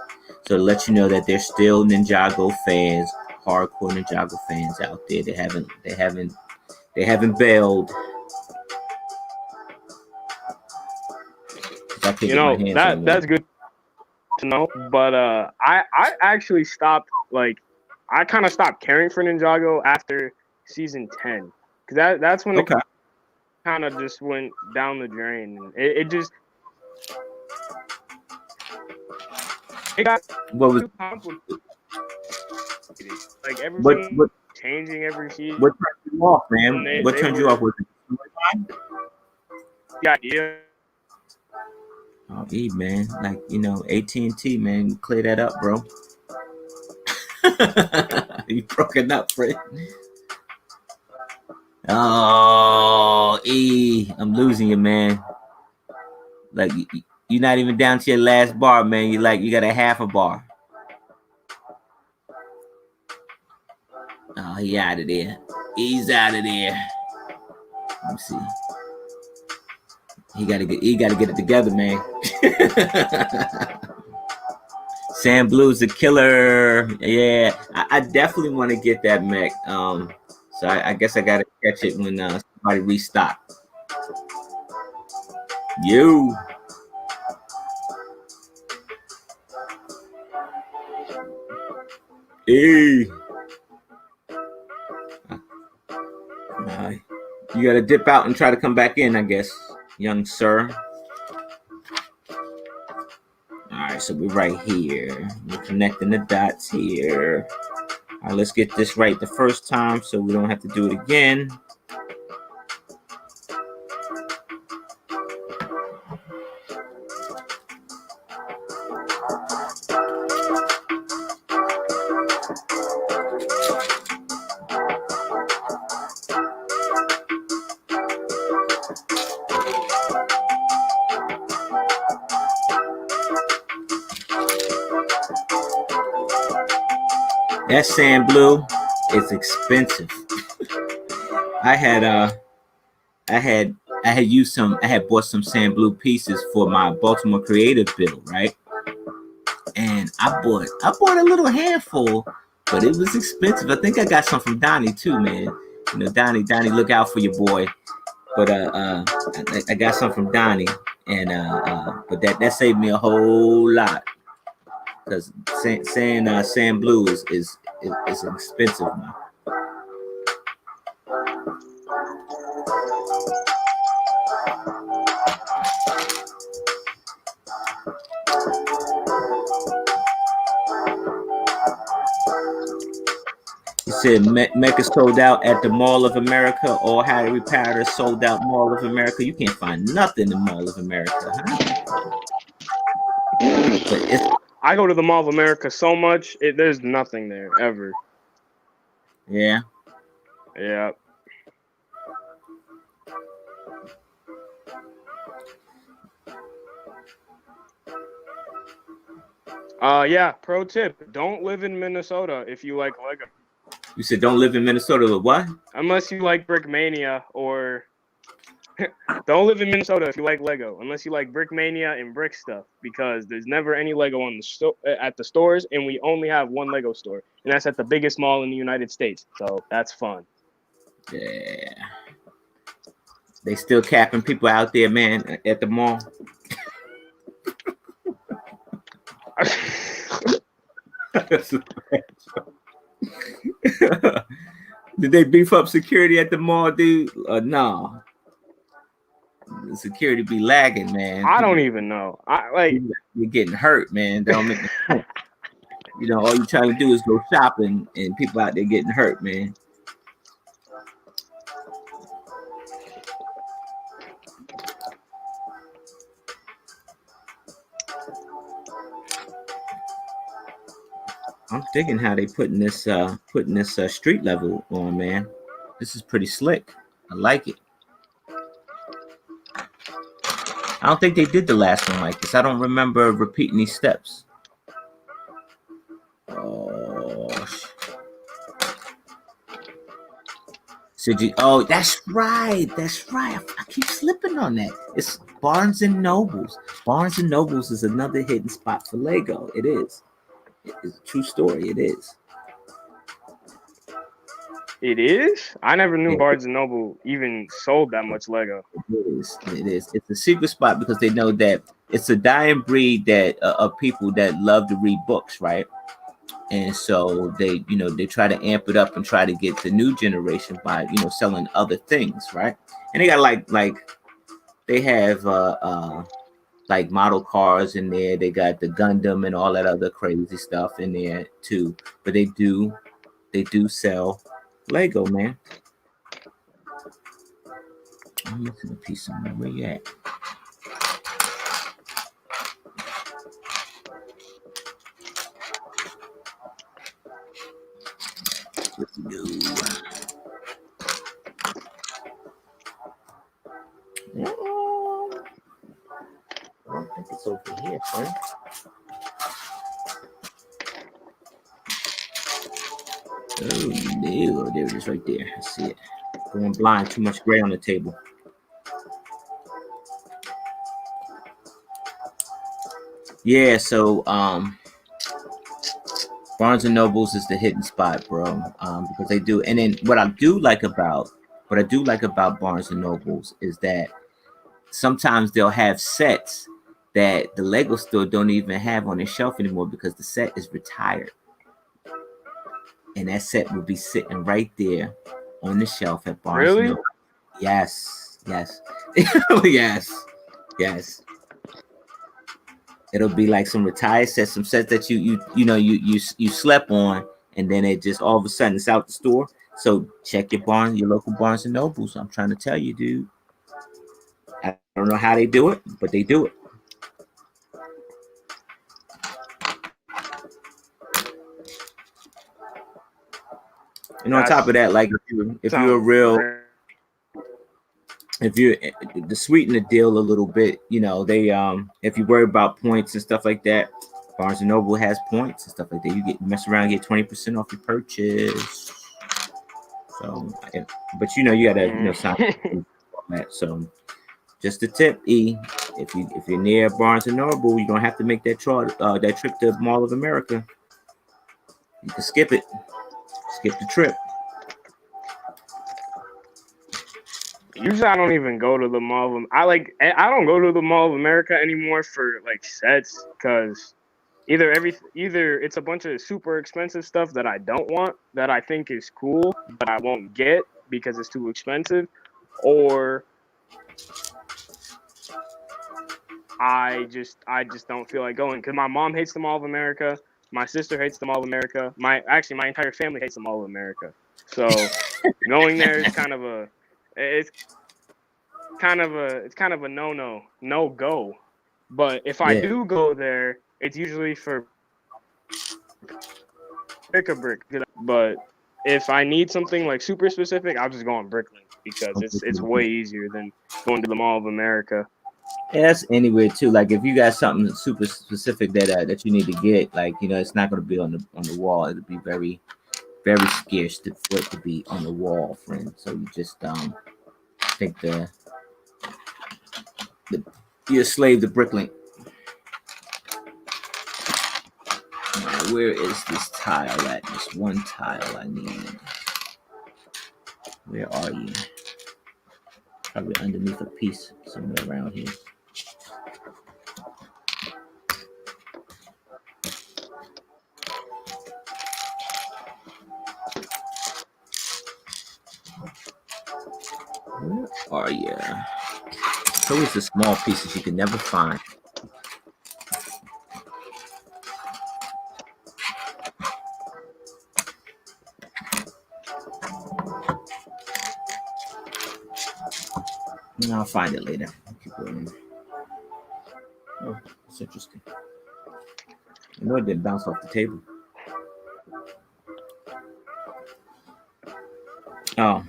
So to let you know that there's still Ninjago fans, hardcore Ninjago fans out there. They haven't bailed. I can't You get my know, hands on that one. that's good to know. But I actually stopped, like, I kind of stopped caring for Ninjago after season 10, because that's when it Okay. kind of just went down the drain. And it got What was too complicated. Like, what everything what changing every season. what turned you off, man? What They turned you off? were Was it the storyline? the idea. Oh, man, like AT&T, man, clear that up, bro. You broken up, friend. Oh, I'm losing you, man. Like you're not even down to your last bar, man. You got a half a bar. Oh, he out of there. He's out of there. Let me see. He gotta get it together, man. Sam Blue's a killer. Yeah, I definitely want to get that mech. So I guess I gotta catch it when somebody restock. You, hey, uh, you gotta dip out and try to come back in, I guess, young sir. All right, so we're right here. We're connecting the dots here. All right, let's get this right the first time so we don't have to do it again. That sand blue is expensive. I had I had I had used some. I had bought some sand blue pieces for my Baltimore Creative build, right? And I bought a little handful, but it was expensive. I think I got some from Donnie too, man. Donnie, look out for your boy. But I got some from Donnie, and but that saved me a whole lot because sand blue is expensive now. He said Mecca sold out at the Mall of America, or Harry Potter sold out Mall of America. You can't find nothing in Mall of America, huh? But it's I go to the Mall of America so much, there's nothing there ever. yeah. Yeah. Yeah. Pro tip: don't live in Minnesota if you like Lego. You said don't live in Minnesota, but what? Unless you like Brickmania, or don't live in Minnesota if you like Lego. Unless you like Brickmania and brick stuff, because there's never any Lego on the at the stores, and we only have one Lego store, and that's at the biggest mall in the United States. So that's fun. Yeah. They still capping people out there, man, at the mall. That's a bad joke. Did they beef up security at the mall, dude? Nah, the security be lagging, man. I don't People, even know. I like. people be getting hurt, man. That don't make no sense. You know, all you trying to do is go shopping, and people out there getting hurt, man. I'm thinking how they putting this street level on, man. This is pretty slick. I like it. I don't think they did the last one like this. I don't remember repeating these steps. Oh, oh, that's right. That's right. I keep slipping on that. It's Barnes and Nobles. Barnes and Nobles is another hidden spot for Lego. It is. It's a true story. It is. It is. I never knew Yeah, Barnes and Noble even sold that much Lego. it is. It is. It's a secret spot because they know that it's a dying breed that of people that love to read books, right? And so they try to amp it up and try to get the new generation by selling other things, right? And they got like they have like model cars in there. They got the Gundam and all that other crazy stuff in there too. But they do sell Lego, man. I'm missing a piece somewhere. Where you at? Let's go. I don't think it's over here, friend. Oh no, there it is right there. I see it. Going blind, too much gray on the table. Yeah, so Barnes and Nobles is the hidden spot, bro. Because they do, and then what I do like about Barnes and Nobles is that sometimes they'll have sets that the Lego store don't even have on their shelf anymore because the set is retired, and that set will be sitting right there on the shelf at Barnes and Really? Nobles. Yes, yes, yes, yes. It'll be like some retired sets, some sets that you slept on, and then it just all of a sudden it's out the store. So check your local Barnes and Nobles. I'm trying to tell you, dude. I don't know how they do it, but they do it. And on top of That's that, like if you're a sounds real great. if you to sweeten the deal a little bit, they if you worry about points and stuff like that, Barnes and Noble has points and stuff like that. You get mess around and get 20% off your purchase. So, but you gotta sign Mm. all that. So, just a tip, E. If you're near Barnes and Noble, you don't have to make that trip to Mall of America. You can skip it. Skip the trip. Usually, I don't even go to the Mall of. I don't go to the Mall of America anymore for like sets because either it's a bunch of super expensive stuff that I don't want that I think is cool but I won't get because it's too expensive, or I just don't feel like going because my mom hates the Mall of America, my sister hates the Mall of America, my entire family hates the Mall of America. So going there is it's it's kind of a no go. But if I Yeah. do go there, it's usually for pick a brick. But if I need something like super specific, I'll just go on Bricklink because it's way easier than going to the Mall of America. Yeah, that's anywhere too. Like if you got something super specific that you need to get, like it's not going to be on the wall. It'll be very very scarce for it to be on the wall, friend. So you just take the you slave the Bricklink. Now, where is this tile at? This one tile I need. Where are you? Probably underneath a piece somewhere around here. Oh yeah. It's always the small pieces you can never find. I'll find it later. Keep going. Oh, that's interesting. I know it didn't bounce off the table. Oh,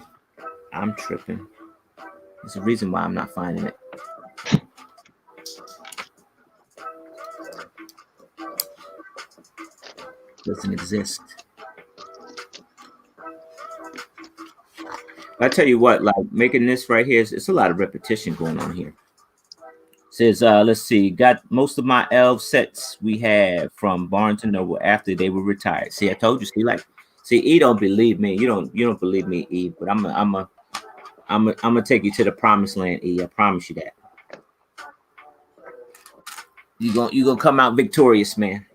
I'm tripping. There's a reason why I'm not finding it. Doesn't exist. I tell you what, like making this right here, it's a lot of repetition going on here. Says, let's see, got most of my elf sets we had from Barnes and Noble after they were retired. See, I told you. See, E don't believe me. You don't believe me, E. But I'm gonna take you to the promised land, E. I promise you that. You gonna come out victorious, man.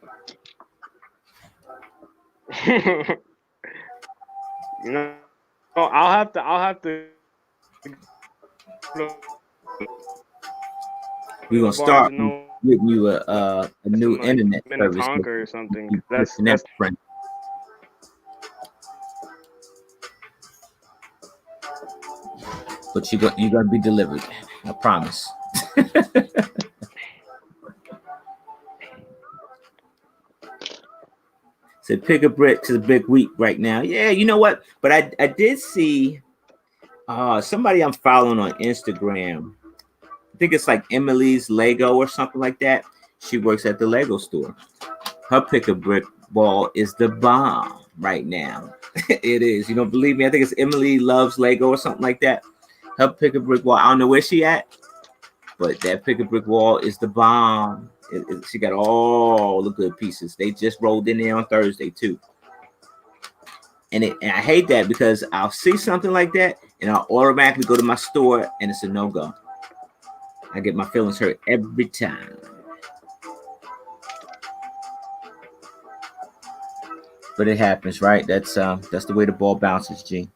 You know, I'll have to We're gonna Barnes start and Noble getting you a new in like internet service with Minnetonka or something. your That's connect friend. But you're gonna be delivered. I promise. So pick a brick to the big week right now. Yeah, you know what? But I did see somebody I'm following on Instagram. I think it's like Emily's Lego or something like that. She works at the Lego store. Her pick a brick wall is the bomb right now. It is. You don't believe me? I think it's Emily Loves Lego or something like that. Her pick a brick wall. I don't know where she at, but that pick a brick wall is the bomb. She got all the good pieces. They just rolled in there on Thursday too. And I hate that because I'll see something like that and I'll automatically go to my store and it's a no go. I get my feelings hurt every time. But it happens, right? That's the way the ball bounces, G.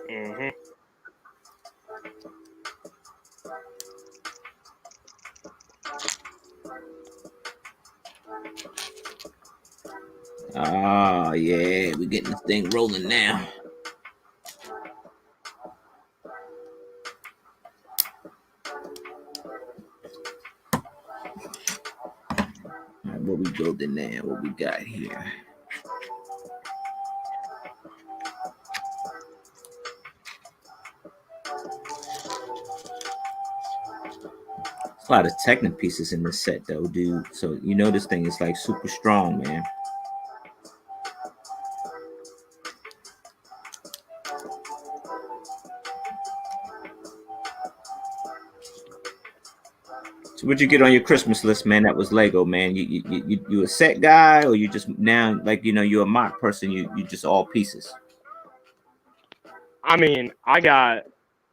mm-hmm. Oh yeah, we're getting this thing rolling now. All right, what we building now? What we got here? There's a lot of Technic pieces in this set, though, dude. So you know this thing is like super strong, man. So what'd you get on your Christmas list, man? That was Lego, man. You a set guy, or you just now like you're a mock person. You just all pieces. I mean, I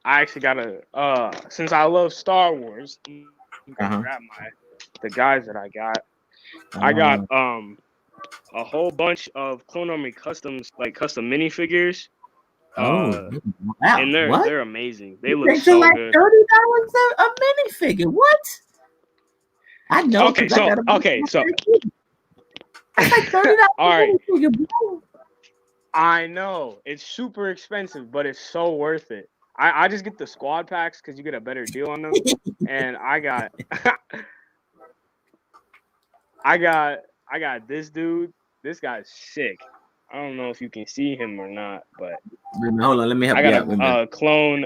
actually got a since I love Star Wars, I'm Uh gonna huh. grab the guys that I got. I got a whole bunch of Clone Army customs, like custom minifigures. Oh, Uh wow! and What? they're amazing. They You look think for so like good. $30 a minifigure? What? I know Okay, because I got a bunch okay, of so them. That's like $30 all right. a minifigure, bro. I know it's super expensive, but it's so worth it. I just get the squad packs because you get a better deal on them. And I got I got I got this dude. This guy's sick. I don't know if you can see him or not, but Hold on, let me help I you got out. Wait a minute. a clone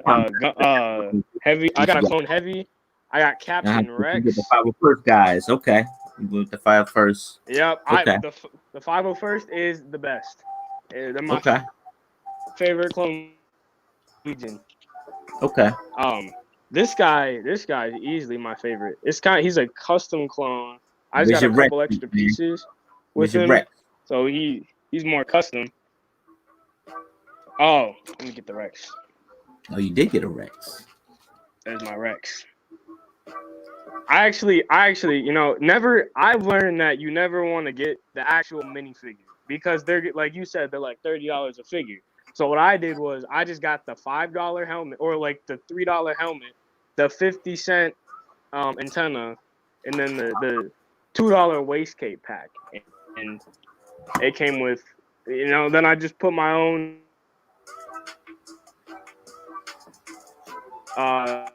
heavy. I What got you a got? clone heavy. I got Captain You get the Rex. 501st guys. Okay. You go with the 51st. Yep. Okay. The 501st is the best. They're my Okay. favorite clone legion. Okay. Um, this guy is easily my favorite. He's a custom clone. I just Where's got a your Rex, couple extra man? pieces with Where's your him, Rex? so he's more custom. Oh, let me get the Rex. Oh, you did get a Rex. There's my Rex. I actually, never. I've learned that you never want to get the actual minifigure because they're like you said, they're like $30 a figure. So what I did was I just got the $5 helmet, or like the $3 helmet, the 50 cent antenna, and then the $2 waistcape pack, and it came with, Then I just put my own uh,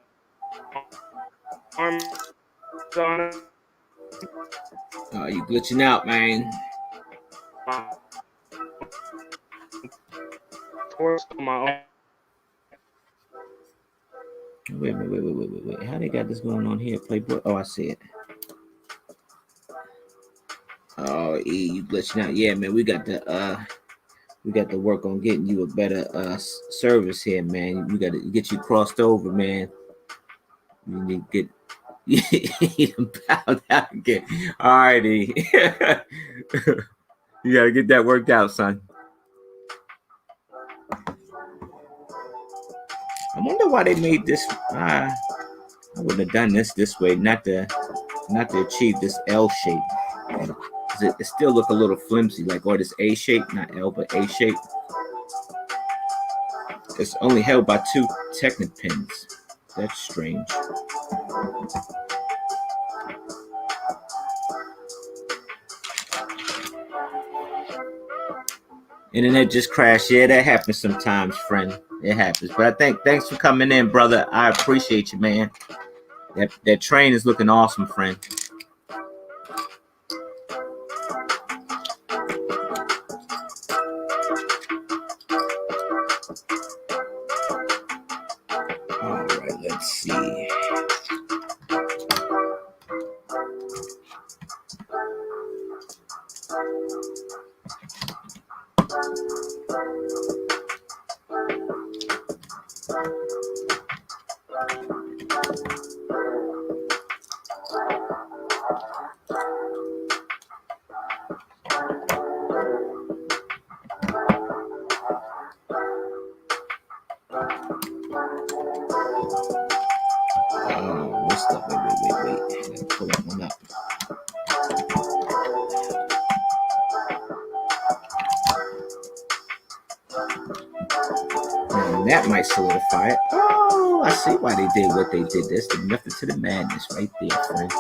arms on it, Oh, you glitching out, man. my torso, my own. Wait. How they got this going on here, Playboy? Oh, I see it. Oh, E, you glitching out. Yeah, man, we got to work on getting you a better service here, man. We got to get you crossed over, man. You need to get bow down again. All righty. You got to get that worked out, son. I wonder why they made this. I wouldn't have done this way, not to achieve this L shape. It still look a little flimsy, like, or this A shape, not L, but A shape. It's only held by 2 Technic pins. That's strange. Internet just crashed. Yeah, that happens sometimes, friend. It happens. But thanks for coming in, brother. I appreciate you, man. That train is looking awesome, friend. All right, let's see. What's up? Wait. I gotta pull that one up. And that might solidify it. Oh, I see why they did what they did. That's the method to the madness right there, friend.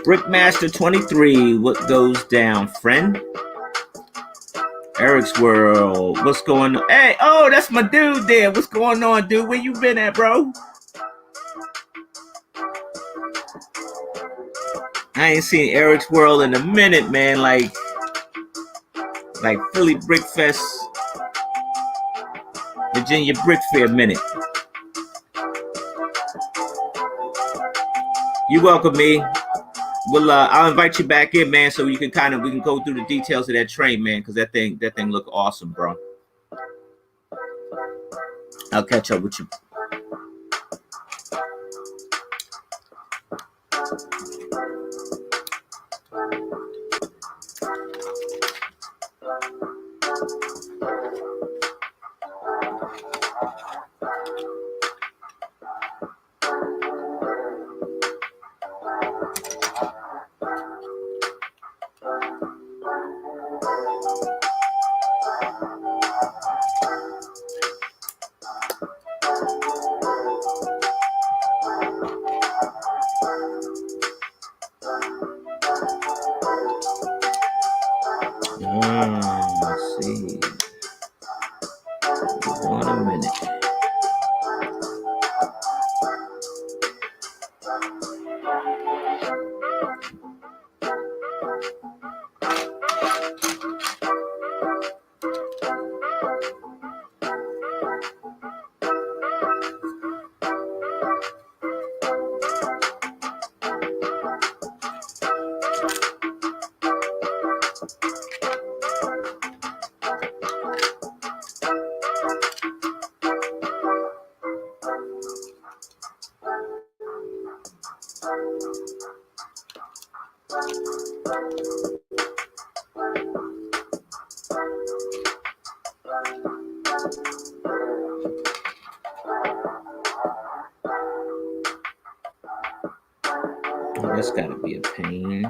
Brickmaster 23, what goes down, friend? Eric's World, what's going on? Hey, oh, that's my dude there. What's going on, dude? Where you been at, bro? I ain't seen Eric's World in a minute, man. Like Philly Brick Fest, Virginia Brick Fair minute. You welcome me. Well, I'll invite you back in, man, so we can go through the details of that train, man, because that thing look awesome, bro. I'll catch up with you. Let's see. Hold on a minute. That's gotta be a pain.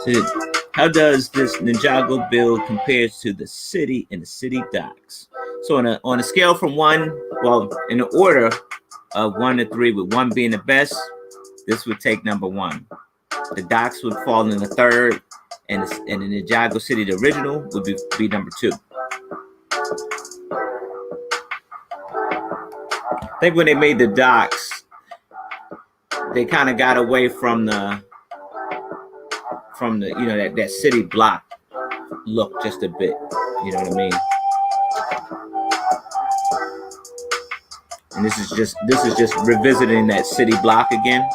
So how does this Ninjago build compares to the city and the city docks? So on a scale from one, well, in the order of 1 to 3, with 1 being the best, this would take number 1. The docks would fall in the third, and the Ninjago City, the original, would be number 2. I think when they made the docks, they kind of got away from the that city block look just a bit. You know what I mean? And this is just revisiting that city block again.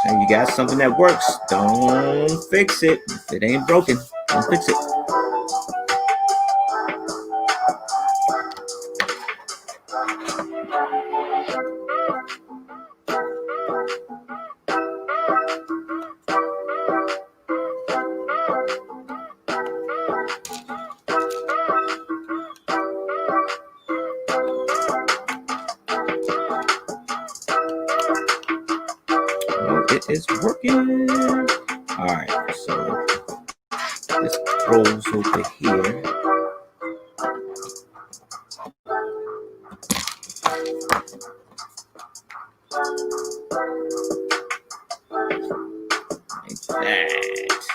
So you got something that works. Don't fix it. If it ain't broken, don't fix it. Oh, it is working. All right, so this rolls over here. Like that.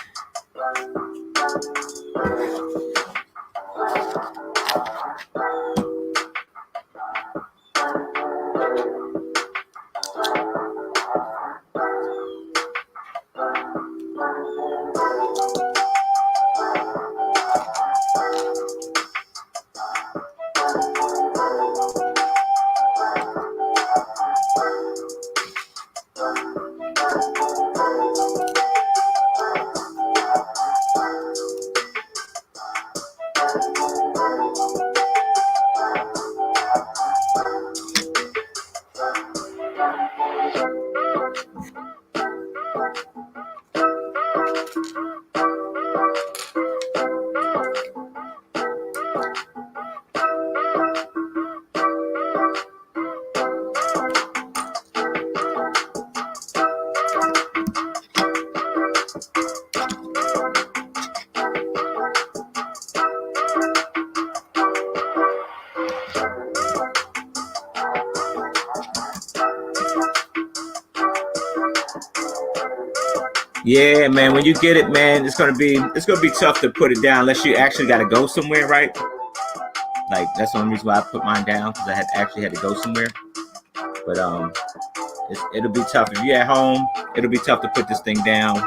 Yeah, man. When you get it, man, it's gonna be tough to put it down unless you actually got to go somewhere, right? Like that's the only reason why I put mine down because I had to go somewhere. But it'll be tough if you're at home. It'll be tough to put this thing down.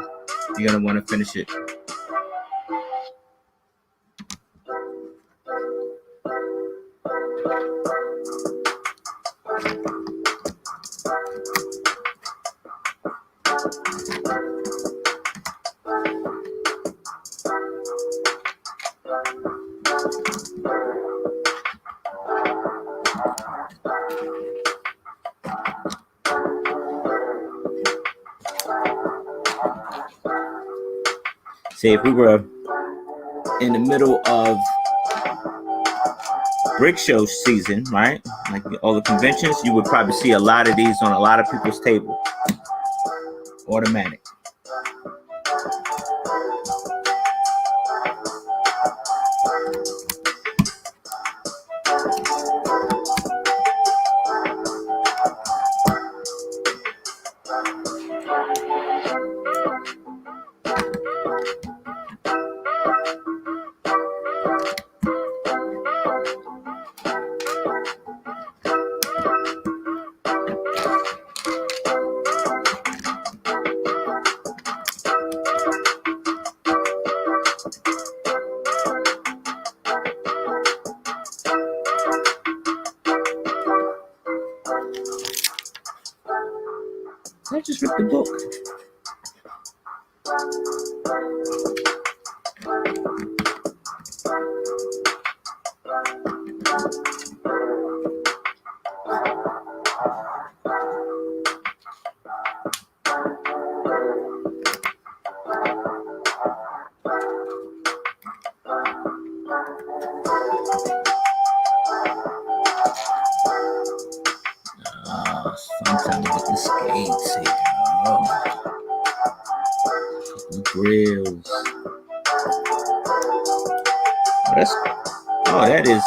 You're gonna want to finish it. See, if we were in the middle of brick show season, right? Like all the conventions, you would probably see a lot of these on a lot of people's table. Automatic. I just ripped the book. Sometimes with the skates here. The grills. That is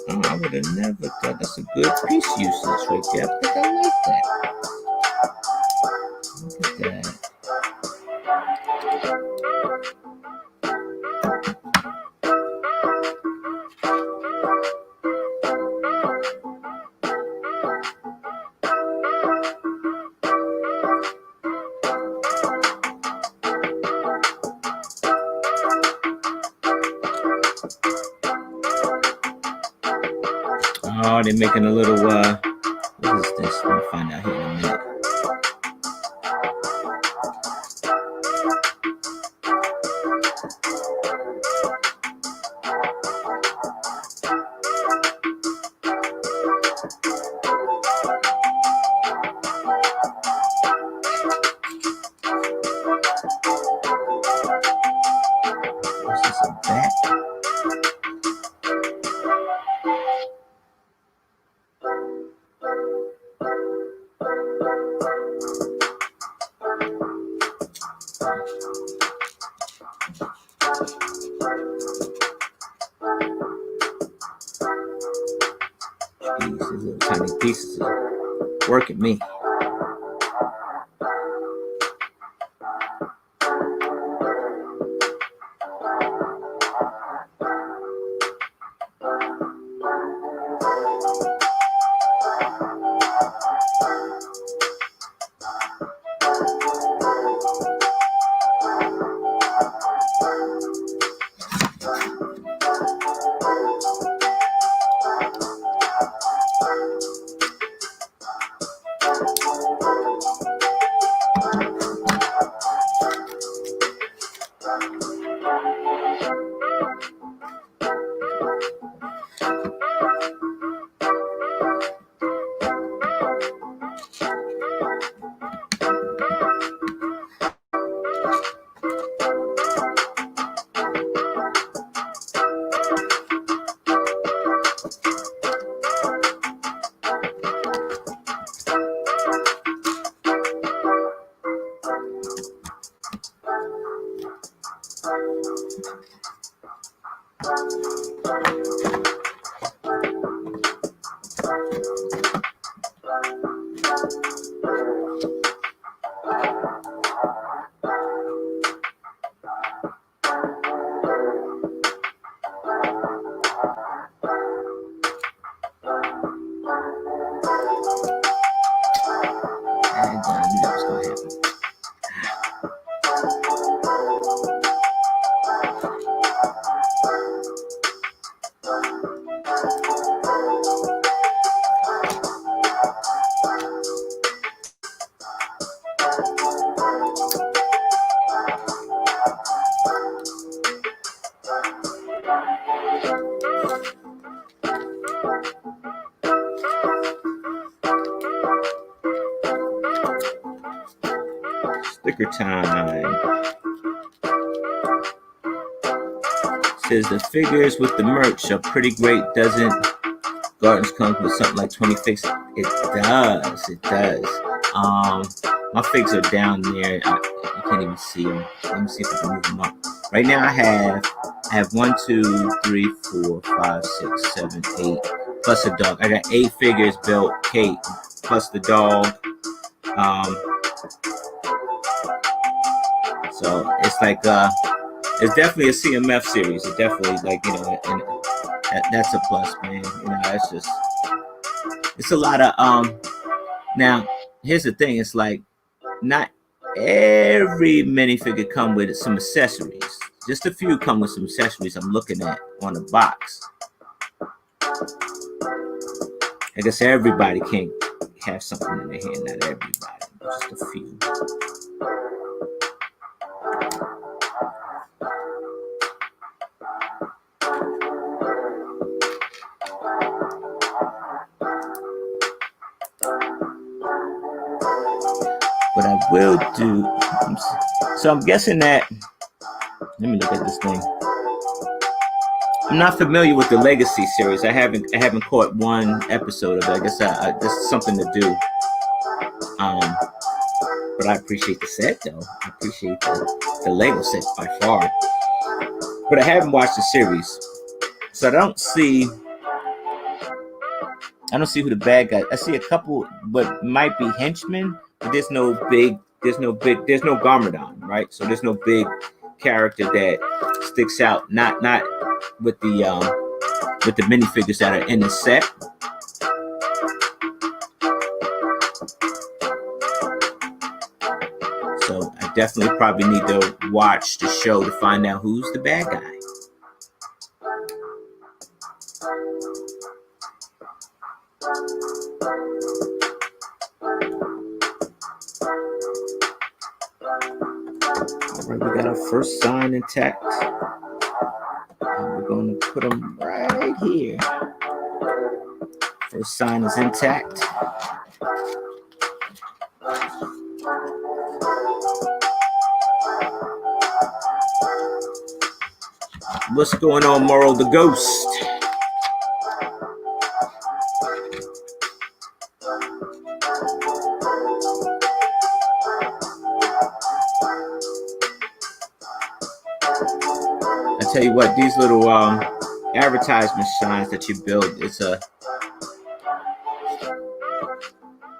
I would have never thought that's a good piece usage right there. I think I like that. Look at that. are they making a little what is this? We'll find out here in a minute. Is this a bat? Jeez, these little tiny pieces are working me. And I knew that was gonna happen. Sticker time. Says the figures with the merch are pretty great. Doesn't Gardens come with something like 20 figs? It does. It does. My figs are down there. You can't even see them. Let me see if I can move them up. Right now I have 1, 2, 3, 4, 5, 6, 7, 8 plus a dog. I got 8 figures built. Kate plus the dog. So it's like it's definitely a CMF series. It definitely, like, you know, and that's a plus, man. You know, it's a lot of now here's the thing, it's like not every minifigure come with some accessories. Just a few come with some accessories I'm looking at on the box. I guess everybody can't have something in their hand, not everybody, just a few. What I will do, so I'm guessing that, let me look at this thing. I'm not familiar with the Legacy series. I haven't caught one episode of it. I guess this is something to do. But I appreciate the set, though. I appreciate the Lego set by far. But I haven't watched the series, so I don't see who the bad guy. I see a couple what might be henchmen, but there's no Garmadon, right? So there's no big character that sticks out. Not with the minifigures that are in the set. So I definitely probably need to watch the show to find out who's the bad guy. right, we got our first sign intact. And we're going to put them right here. First sign is intact. What's going on, Moral the Ghost? I tell you what, these little advertisement signs that you build, it's a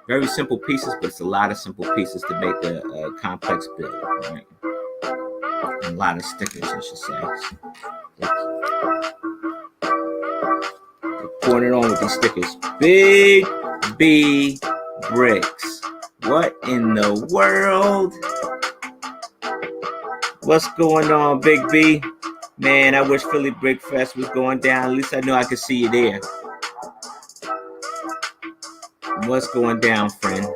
very simple pieces, but it's a lot of simple pieces to make a complex build, right? And a lot of stickers, I should say. They're pouring it on with these stickers. Big B bricks. What in the world? What's going on, Big B? Man, I wish Philly Brick Fest was going down. At least I know I could see you there. What's going down, friend?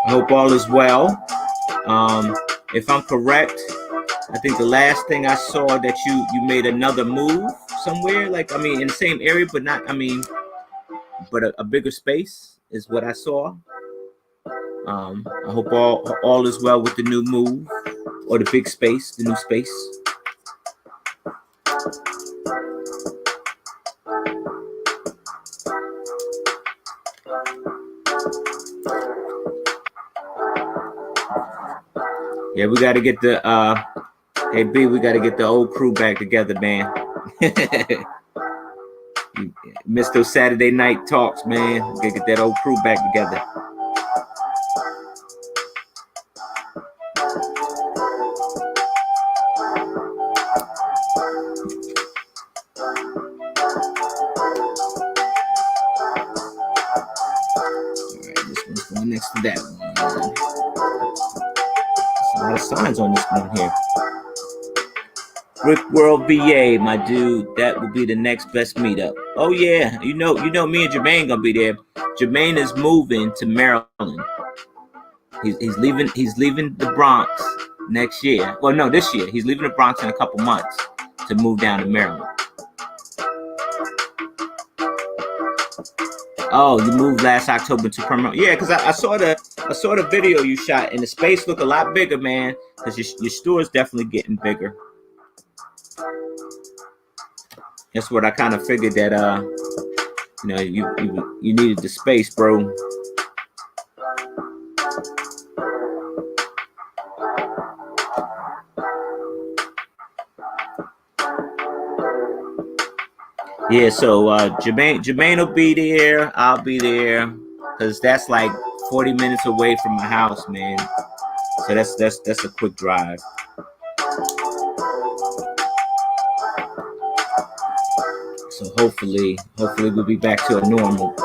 I hope all is well. If I'm correct, I think the last thing I saw that you made another move somewhere. Like, I mean, in the same area, but not, I mean, but a bigger space is what I saw. I hope all is well with the new move or the big space, the new space. Yeah, we got to get the hey B, we got to get the old crew back together, man. You missed those Saturday night talks, man. We got to get that old crew back together. Next to that one. There's a lot of signs on this one here. Brick World VA, my dude. That will be the next best meetup. Oh yeah, you know me and Jermaine gonna be there. Jermaine is moving to Maryland. He's leaving the Bronx next year. Well, no, this year. He's leaving the Bronx in a couple months to move down to Maryland. Oh, you moved last October to Permanent. Yeah, because I saw the video you shot, and the space looked a lot bigger, man. Because your store is definitely getting bigger. That's what I kind of figured that you know, you needed the space, bro. Yeah, so Jermaine will be there. I'll be there, because that's like 40 minutes away from my house, man. So that's a quick drive. So hopefully we'll be back to a normal.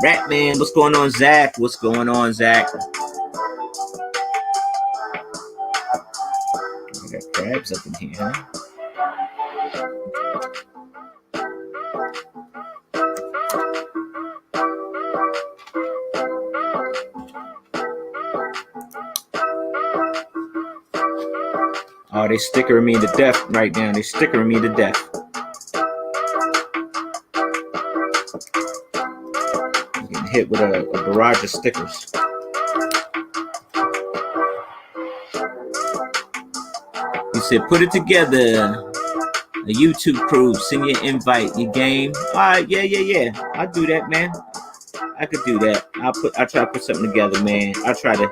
Ratman, what's going on, Zach? What's going on, Zach? I got crabs up in here, huh? Oh, they stickering me to death right now. They stickering me to death. I'm getting hit with a barrage of stickers. You said, put it together. A YouTube crew, send your invite, your game. All right, yeah. I'll do that, man. I could do that. I'll try to put something together, man. I'll try to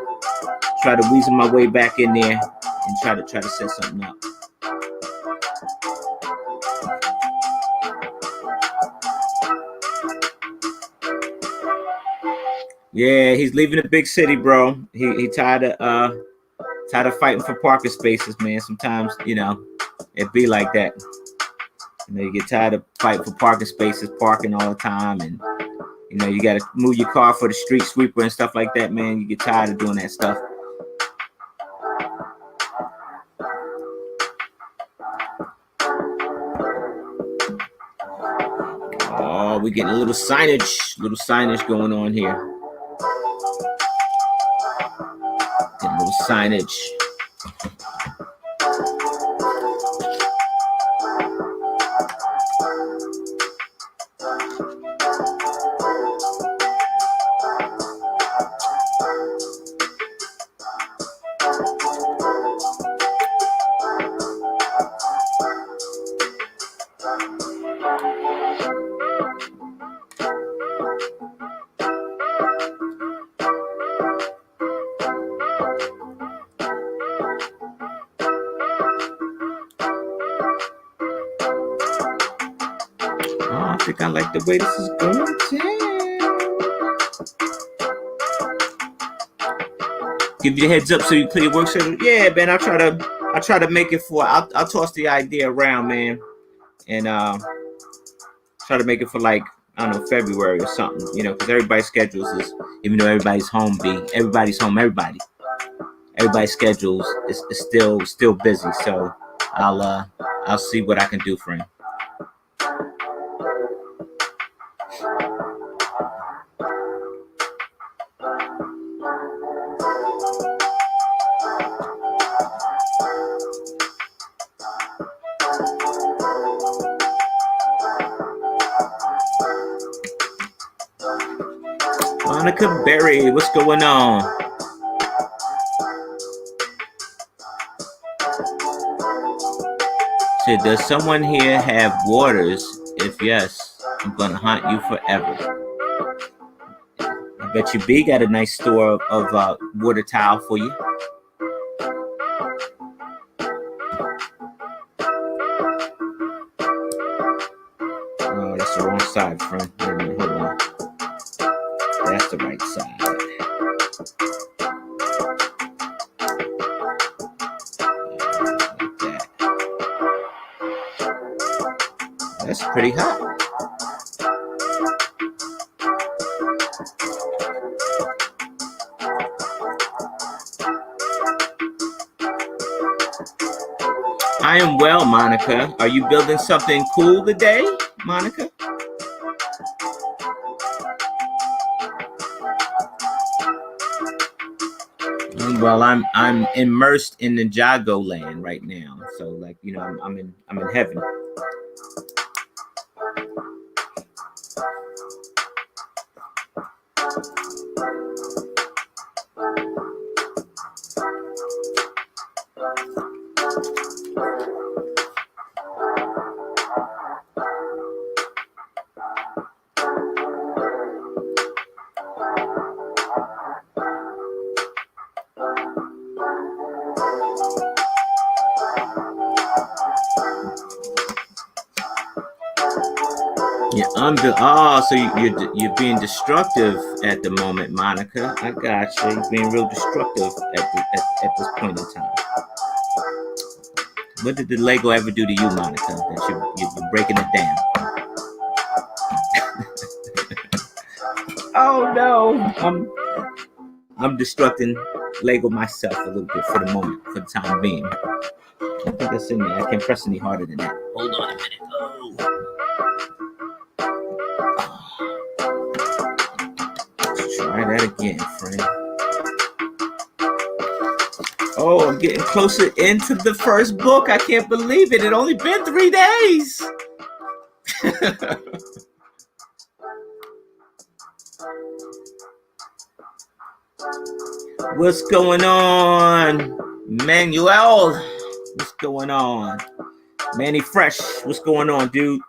weasel my way back in there and try to set something up. Yeah, he's leaving the big city, bro. He tired of fighting for parking spaces, man. Sometimes, you know, it be like that. You know, you get tired of fighting for parking spaces, parking all the time, and you know, you gotta move your car for the street sweeper and stuff like that, man. You get tired of doing that stuff. Oh, we're getting a little signage going on here. Getting a little signage. I think I like the way this is going down. Give you a heads up so you clear your work schedule. Yeah, man. I'll try to make it for. I'll toss the idea around, man, and try to make it for like I don't know February or something. You know, because everybody's schedules is even though everybody's home. Everybody's home. Everybody's schedules is still busy. So I'll see what I can do for him. Monica Berry, what's going on? So does someone here have waters? If yes, I'm gonna haunt you forever. I bet you B got a nice store of water towel for you. Oh, that's the wrong side, friend. Wait a minute, hold on. That's the right side. Like that. That's pretty hot. I am well, Monica. Are you building something cool today, Monica? Well, I'm immersed in Ninjago land right now, so like you know I'm in heaven. Yeah, so you're being destructive at the moment, Monica. I got you. You're being real destructive at this point in time. What did the Lego ever do to you, Monica? That you're breaking it down? Oh no, I'm destructing Lego myself a little bit for the moment, for the time being. I think that's in there. I can't press any harder than that. Hold on a minute. Try that again, friend. Oh, I'm getting closer into the first book. I can't believe it. It only been 3 days. What's going on, Manuel? What's going on? Manny Fresh, what's going on, dude?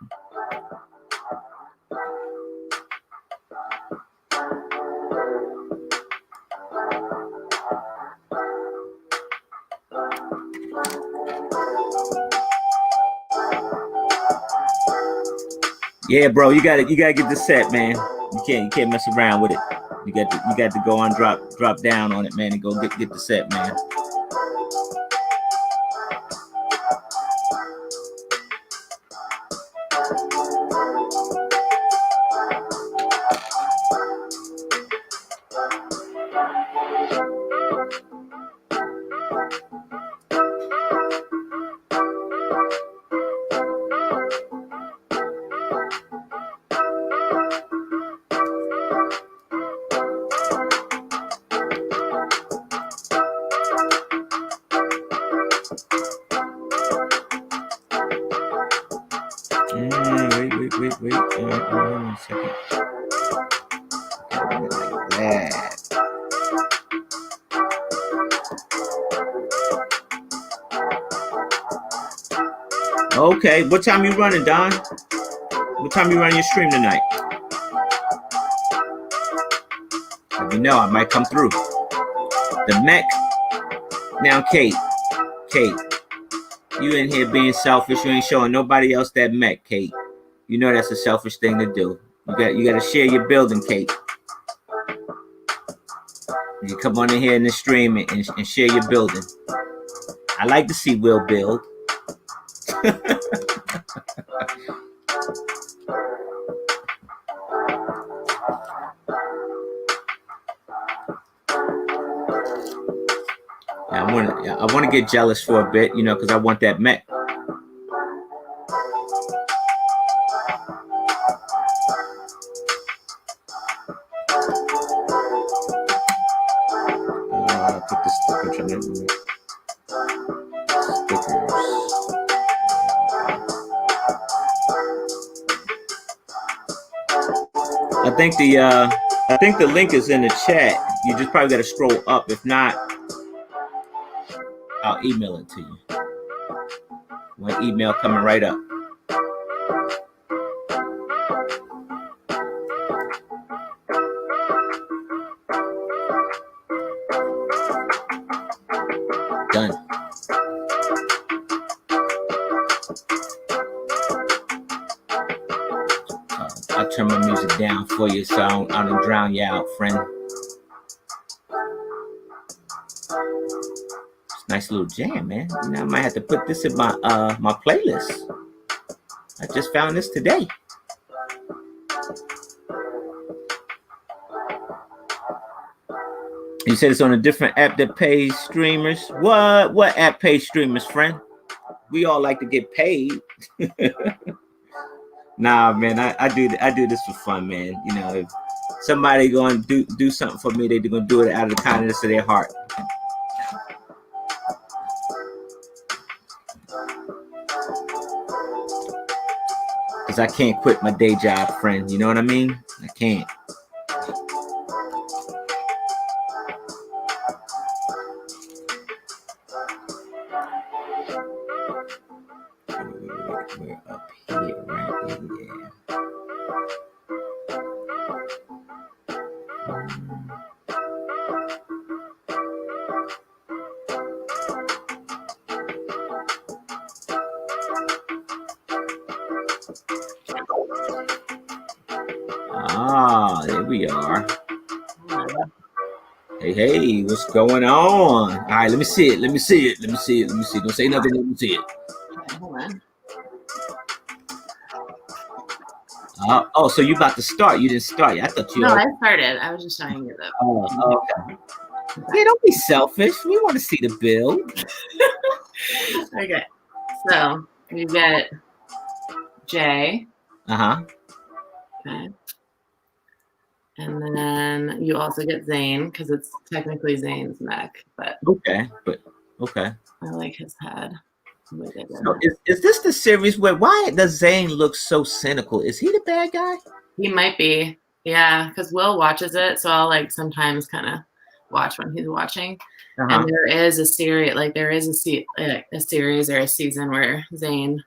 Yeah, bro, you gotta get the set, man. You can't mess around with it. You got to go on drop down on it, man, and go get the set, man. Wait. Hold on a second. Like that. Okay, what time you running, Don? What time you running your stream tonight? Let me know. I might come through. The mech. Now, Kate, you in here being selfish. You ain't showing nobody else that mech, Kate. You know that's a selfish thing to do. You got to share your building, Kate. You come on in here in the stream and share your building. I like to see Will build. I want to get jealous for a bit, because I want that mech. Put the stickers on it. Stickers. I think the link is in the chat. You just probably got to scroll up. If not, I'll email it to you. My email coming right up. Done. I'll turn my music down for you so I don't drown you out, friend. Nice little jam, man. I might have to put this in my my playlist. I just found this today. You said it's on a different app that pays streamers. What app pays streamers, friend? We all like to get paid. Nah, man, I do this for fun, man. If somebody going to do something for me, they're going to do it out of the kindness of their heart. Because I can't quit my day job, friend. You know what I mean? I can't. We're up here, right? Yeah. There we are. Hey, what's going on? All right, let me see it. Don't say nothing. Let me see it. Hold on. So you about to start? You didn't start. I thought you. No, I started. I was just showing you that. Oh, okay. Hey, don't be selfish. We want to see the build. Okay, so you get Jay. Okay. And then you also get Zane because it's technically Zane's mech, but okay. I like his head. So is this the series where why does Zane look so cynical? Is he the bad guy? He might be, yeah, because Will watches it, so I'll sometimes kind of watch when he's watching. And there is a series, a series or a season where Zane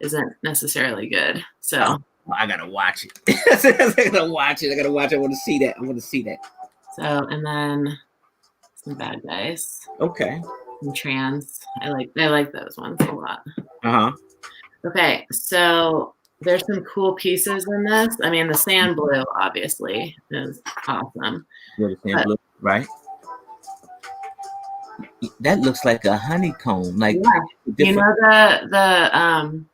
isn't necessarily good. So I gotta watch it. I gotta watch it. I want to see that. So, and then some bad guys. Okay. Some trans. I like those ones a lot. Okay, so there's some cool pieces in this. I mean, the sand blue obviously is awesome. Yeah, the sand blue, right? That looks like a honeycomb. Like you know the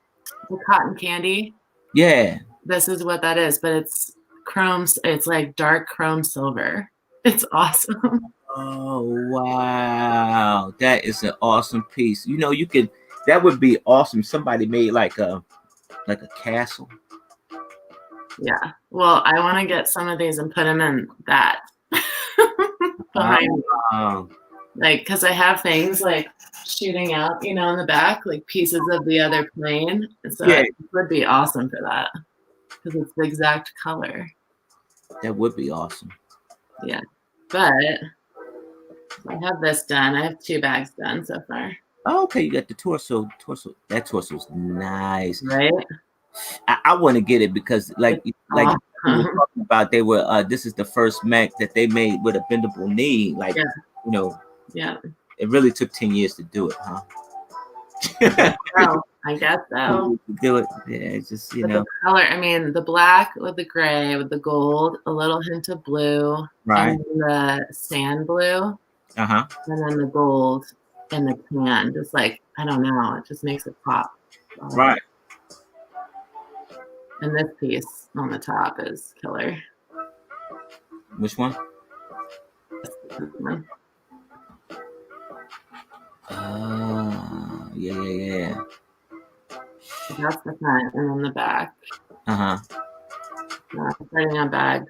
cotton candy? Yeah. This is what that is, but it's chrome. It's like dark chrome silver. It's awesome. Oh wow, that is an awesome piece. That would be awesome. Somebody made like a castle. Yeah. Well, I want to get some of these and put them in that. Because I have things shooting out, in the back, like pieces of the other plane. So it would be awesome for that. because it's the exact color. That would be awesome. Yeah, but I have this done. I have 2 bags done so far. Oh, okay, you got the torso. That torso's nice. Right? I want to get it because, like we were Awesome. talking about, they were. This is the first mech that they made with a bendable knee. Like, Yeah. you know, Yeah. it really took 10 years to do it, huh? I guess so. Do it. Yeah, it's just, But the color, I mean, the black with the gray with the gold, a little hint of blue, right? And then the sand blue, and then the gold and the tan. Just like, I don't know, it just makes it pop. Right. And this piece on the top is killer. Which one? Yeah. So that's the front, and then the back. Starting on bag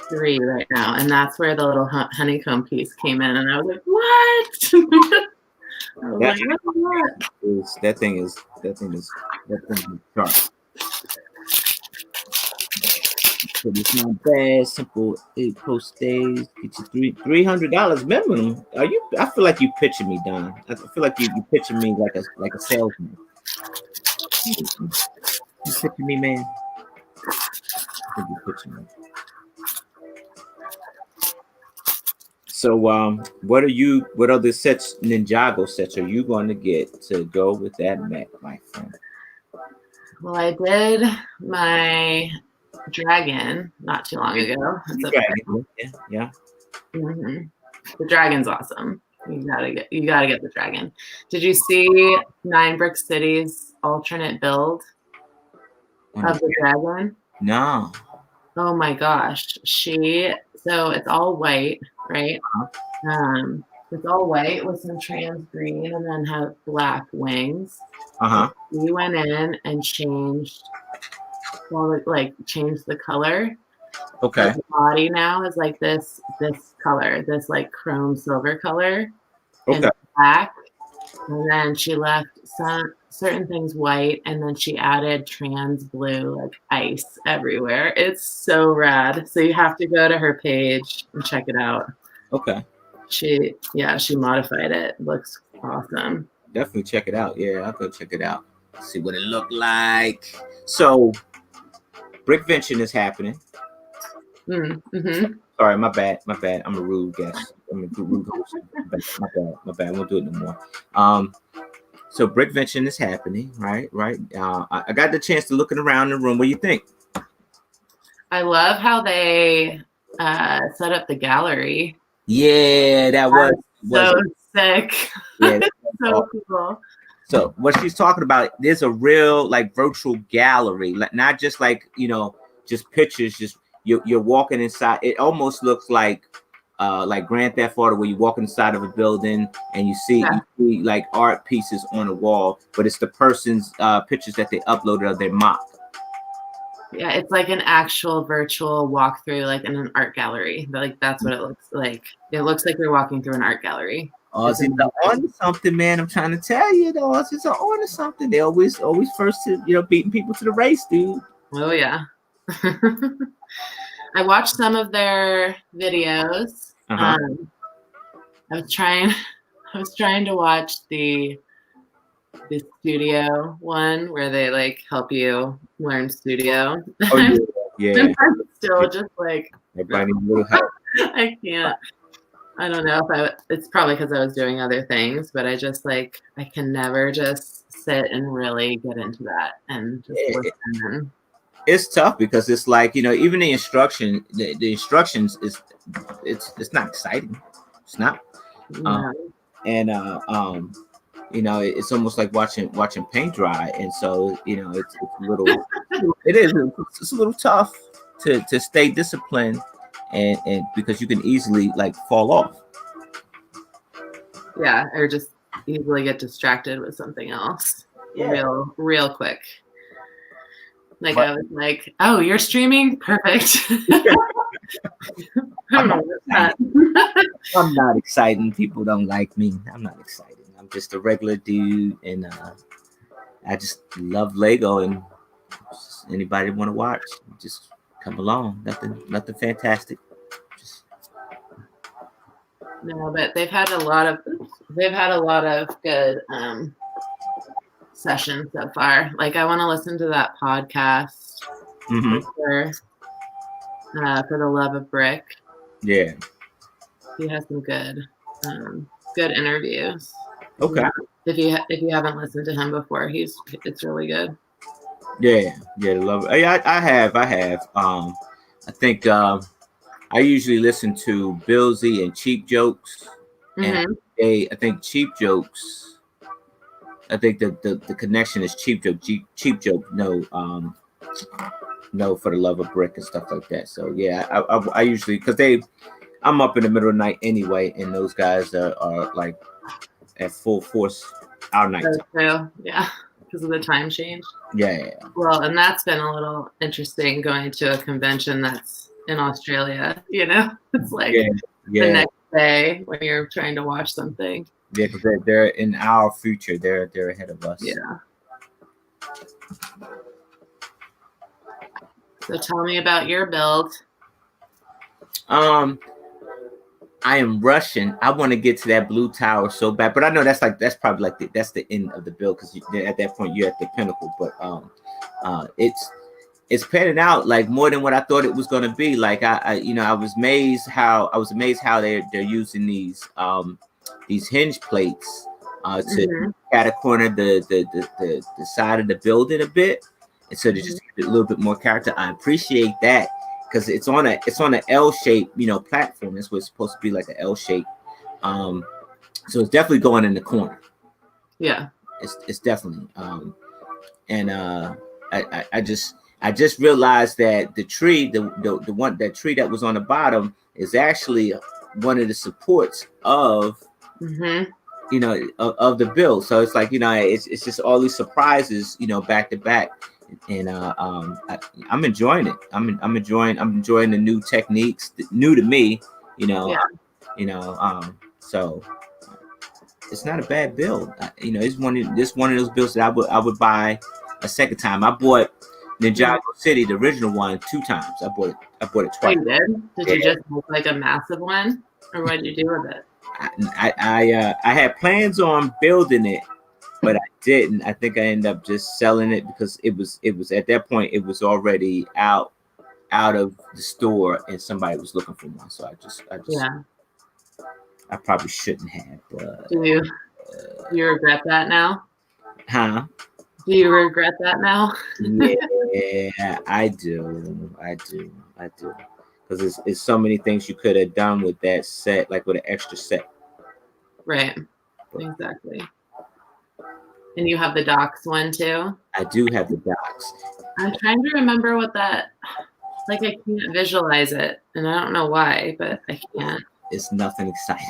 3 right now, and that's where the little honeycomb piece came in, and I was like, "What?" That thing is sharp. So it's not bad. Simple 8-post stays. Get you $300 minimum. Are you? I feel like you pitching me, Don. I feel like you pitching me like a salesman. You pitching me, man. I think you pitching me. So, what other sets, Ninjago sets, are you going to get to go with that mech, my friend? Well, I did my dragon not too long ago. Yeah. Mm-hmm. The dragon's awesome. You gotta get the dragon. Did you see 9 Brick City's alternate build of the dragon? No. Oh my gosh. So it's all white, right? It's all white with some trans green and then have black wings. We went in and changed the color. Okay. The body now is like this color, this like chrome silver color. Okay. And black. And then she left some certain things white, and then she added trans blue, like ice everywhere. It's so rad. So you have to go to her page and check it out. Okay. She modified it. Looks awesome. Definitely check it out. Yeah, I'll go check it out. See what it looked like. So, Brickvention is happening. Mm-hmm. Sorry, my bad. I'm a rude guest. I'm a rude host. My bad. I won't do it no more. So Brickvention is happening, right? I got the chance to looking around the room. What do you think? I love how they set up the gallery. Yeah, that was so sick. Yeah, so cool. So what she's talking about, there's a real like virtual gallery, not just like, just pictures, just you're walking inside. It almost looks like Grand Theft Auto, where you walk inside of a building and you see like art pieces on the wall, but it's the person's pictures that they uploaded of their mock. Yeah, it's like an actual virtual walkthrough, like in an art gallery. Like that's what it looks like. It looks like you're walking through an art gallery. It's on to something, man. I'm trying to tell you, though. It's on to something. They always first to beating people to the race, dude. Oh yeah. I watched some of their videos. I was trying to watch the studio one where they like help you learn studio. Oh, yeah. I'm still just like, everybody needs a little help. I can't. I don't know if it's probably because I was doing other things, but I just I can never just sit and really get into that and just listen. It's tough because it's like, even the instructions is it's not exciting. It's not. It's almost like watching paint dry, and so it's a little it's a little tough to stay disciplined, and because you can easily like fall off. Yeah, or just easily get distracted with something else. Yeah. Real quick. I was like, oh, you're streaming? Perfect. I'm not exciting. People don't like me. I'm not exciting. I'm just a regular dude, and I just love Lego, and anybody want to watch, just come along. Nothing fantastic. Just No, but they've had a lot of good sessions so far. Like I want to listen to that podcast for the love of Brick. Yeah, he has some good interviews. okay. If you haven't listened to him before, it's really good. Yeah, love it. Yeah, I have. I think I usually listen to Billsy and Cheap Jokes, and I think Cheap Jokes. I think the connection is Cheap Joke. Cheap Joke. No, for the love of Brick and stuff like that. So yeah, I usually because I'm up in the middle of the night anyway, and those guys are like at full force our night. True. Yeah, because of the time change. Yeah. Well, and that's been a little interesting going to a convention that's in Australia. You know, it's like the next day when you're trying to watch something. Yeah, because they're in our future. They're ahead of us. Yeah. So tell me about your build. I am rushing. I want to get to that blue tower so bad, but I know that's probably like that's the end of the build because at that point you're at the pinnacle. But it's panning out like more than what I thought it was going to be. Like I was amazed how they're using these hinge plates to cat a corner the side of the building a bit, and so to just give it a little bit more character. I appreciate that. Because it's on a L shape, platform. That's what it's supposed to be, like an L shape. So it's definitely going in the corner. Yeah, it's definitely. I just realized that the tree, that tree that was on the bottom is actually one of the supports of of the build. So it's like it's just all these surprises, back to back. And I'm enjoying it. I'm enjoying the new techniques, new to me. So it's not a bad build. It's one of those builds that I would buy a second time. I bought Ninjago City, the original one, 2 times. I bought it twice. You did? Did you just make like a massive one, or what did you do with it? I had plans on building it, but I didn't. I think I ended up just selling it because it was at that point it was already out of the store and somebody was looking for one. So I just I probably shouldn't have. But do you regret that now? Huh? Do you regret that now? Yeah, I do. Because it's so many things you could have done with that set, like with an extra set. Right. Exactly. And you have the docks one too? I do have the docks. I'm trying to remember what that, like I can't visualize it. And I don't know why, but I can't. It's nothing exciting.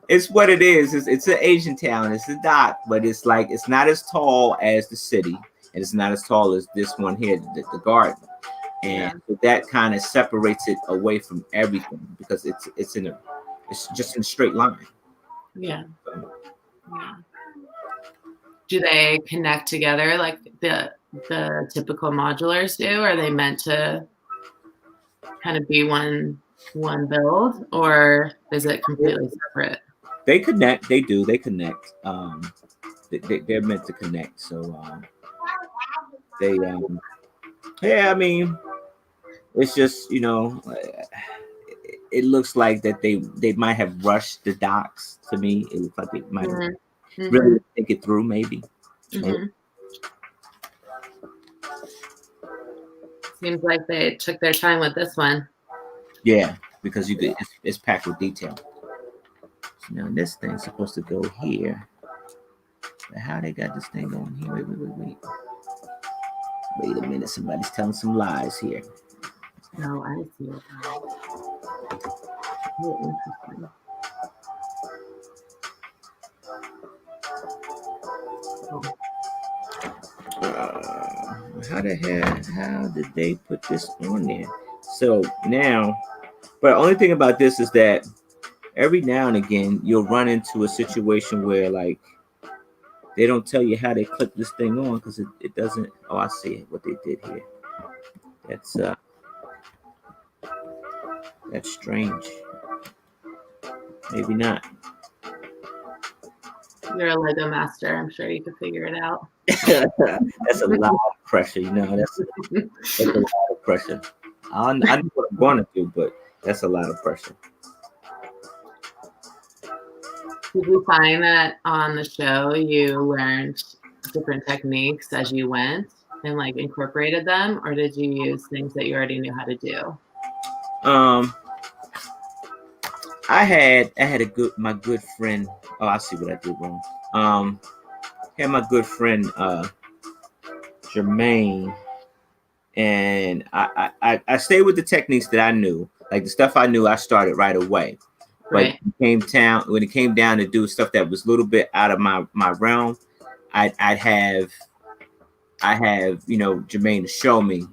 It's what it is. It's an Asian town. It's a dock, but it's not as tall as the city. And it's not as tall as this one here, the garden. And that kind of separates it away from everything because it's just in a straight line. Yeah. Do they connect together like the typical modulars do? Are they meant to kind of be one build, or is it completely separate? They connect. They do. They connect. They're meant to connect. So they I mean, it's just it looks like that they might have rushed the docks. To me, it looks like they might have really think it through, maybe. Seems like they took their time with this one. Yeah, because it's packed with detail. So now this thing's supposed to go here. But how they got this thing going here? Wait a minute, somebody's telling some lies here. No, I see it. Oh, interesting. How did they put this on there? So now, but the only thing about this is that every now and again you'll run into a situation where like they don't tell you how they click this thing on because it doesn't. Oh, I see what they did here. That's strange. Maybe not. You're a Lego master. I'm sure you could figure it out. That's a lot of pressure, you know. That's a lot of pressure. I know what I'm going to do, but that's a lot of pressure. Did you find that on the show you learned different techniques as you went and like incorporated them, or did you use things that you already knew how to do? I had my good friend. Oh, I see what I did wrong. Had my good friend Jermaine, and I stayed with the techniques that I knew, like the stuff I knew. I started right away, Right. but when it came down to do stuff that was a little bit out of my realm, I have Jermaine to show me,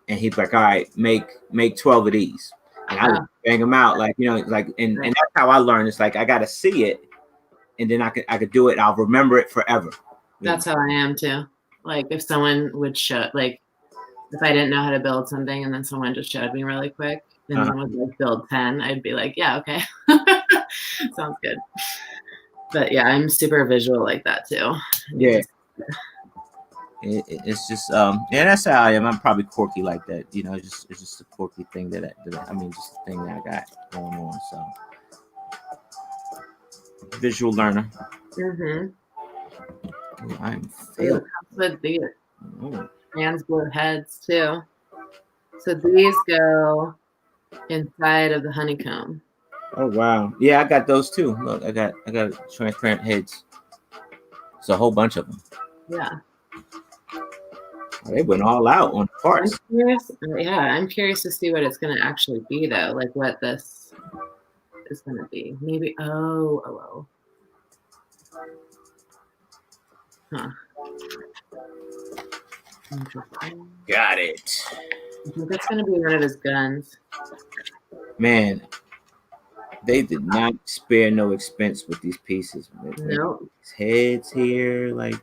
and he'd be like, all right, make 12 of these, and I would bang them out and that's how I learned. It's like I got to see it, and then I could do it, and I'll remember it forever. That's how I am too. Like if someone would show, like if I didn't know how to build something and then someone just showed me really quick and then was like build 10, I'd be like, yeah, okay. Sounds good. But yeah, I'm super visual like that too. Yeah. It's just that's how I am. I'm probably quirky like that, it's just a quirky thing just a thing that I got going on. So visual learner. I'm feeling with these hands blue heads too. So these go inside of the honeycomb. Oh wow. Yeah, I got those too. Look, I got transparent heads. It's a whole bunch of them. Yeah. They went all out on parts. I'm curious to see what it's going to actually be, though. Like what this is going to be. Maybe. Oh. Huh. Interesting. Got it. I think that's going to be one of his guns. Man, they did not spare no expense with these pieces. Nope. These heads here, like.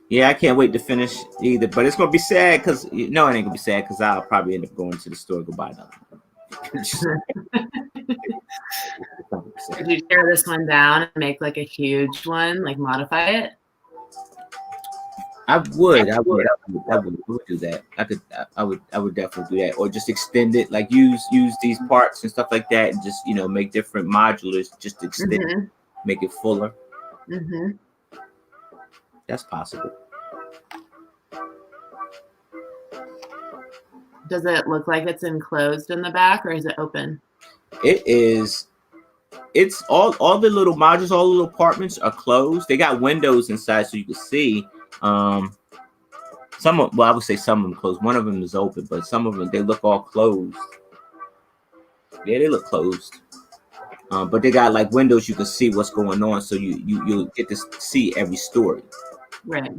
Yeah, I can't wait to finish either, but it's gonna be sad because it ain't gonna be sad because I'll probably end up going to the store to go buy another one. Could you tear this one down and make like a huge one, like modify it? I would do that. I would definitely do that, or just extend it, like use these parts and stuff like that, and just make different modulars, just extend it, make it fuller. That's possible. Does it look like it's enclosed in the back, or is it open? It is. It's all the little modules, all the little apartments are closed. They got windows inside so you can see. I would say some of them closed. One of them is open, but some of them, they look all closed. Yeah, they look closed. But they got like windows you can see what's going on, so you'll get to see every story. Right.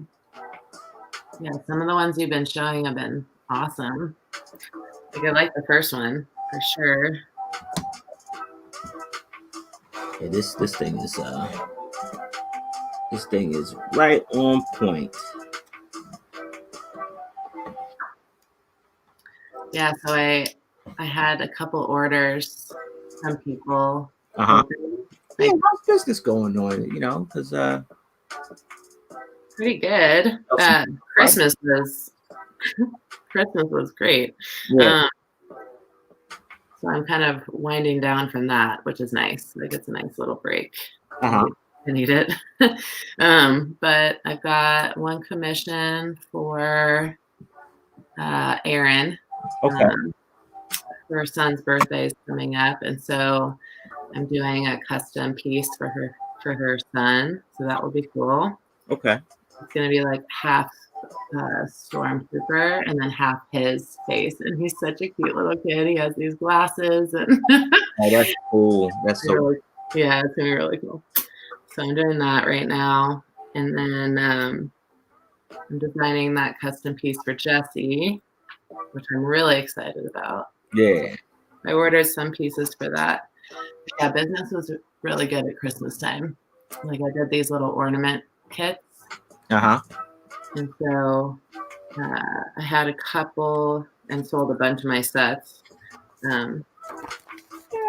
Yeah, some of the ones you've been showing have been awesome. Like I like the first one for sure. Yeah, this thing is right on point. Yeah, so I had a couple orders from people. Yeah, how's business going on? Because pretty good. Christmas was great. Yeah. So I'm kind of winding down from that, which is nice. Like it's a nice little break. I need it. But I've got one commission for Erin. Okay. Her son's birthday is coming up, and so I'm doing a custom piece for her son. So that will be cool. Okay. It's gonna be like half Stormtrooper and then half his face, and he's such a cute little kid. He has these glasses, and oh, that's cool. That's so really, yeah, it's gonna be really cool. So I'm doing that right now, and then I'm designing that custom piece for Jesse, which I'm really excited about. Yeah. I ordered some pieces for that. Yeah, business was really good at Christmas time. Like I did these little ornament kits. Uh-huh. And so I had a couple and sold a bunch of my sets. So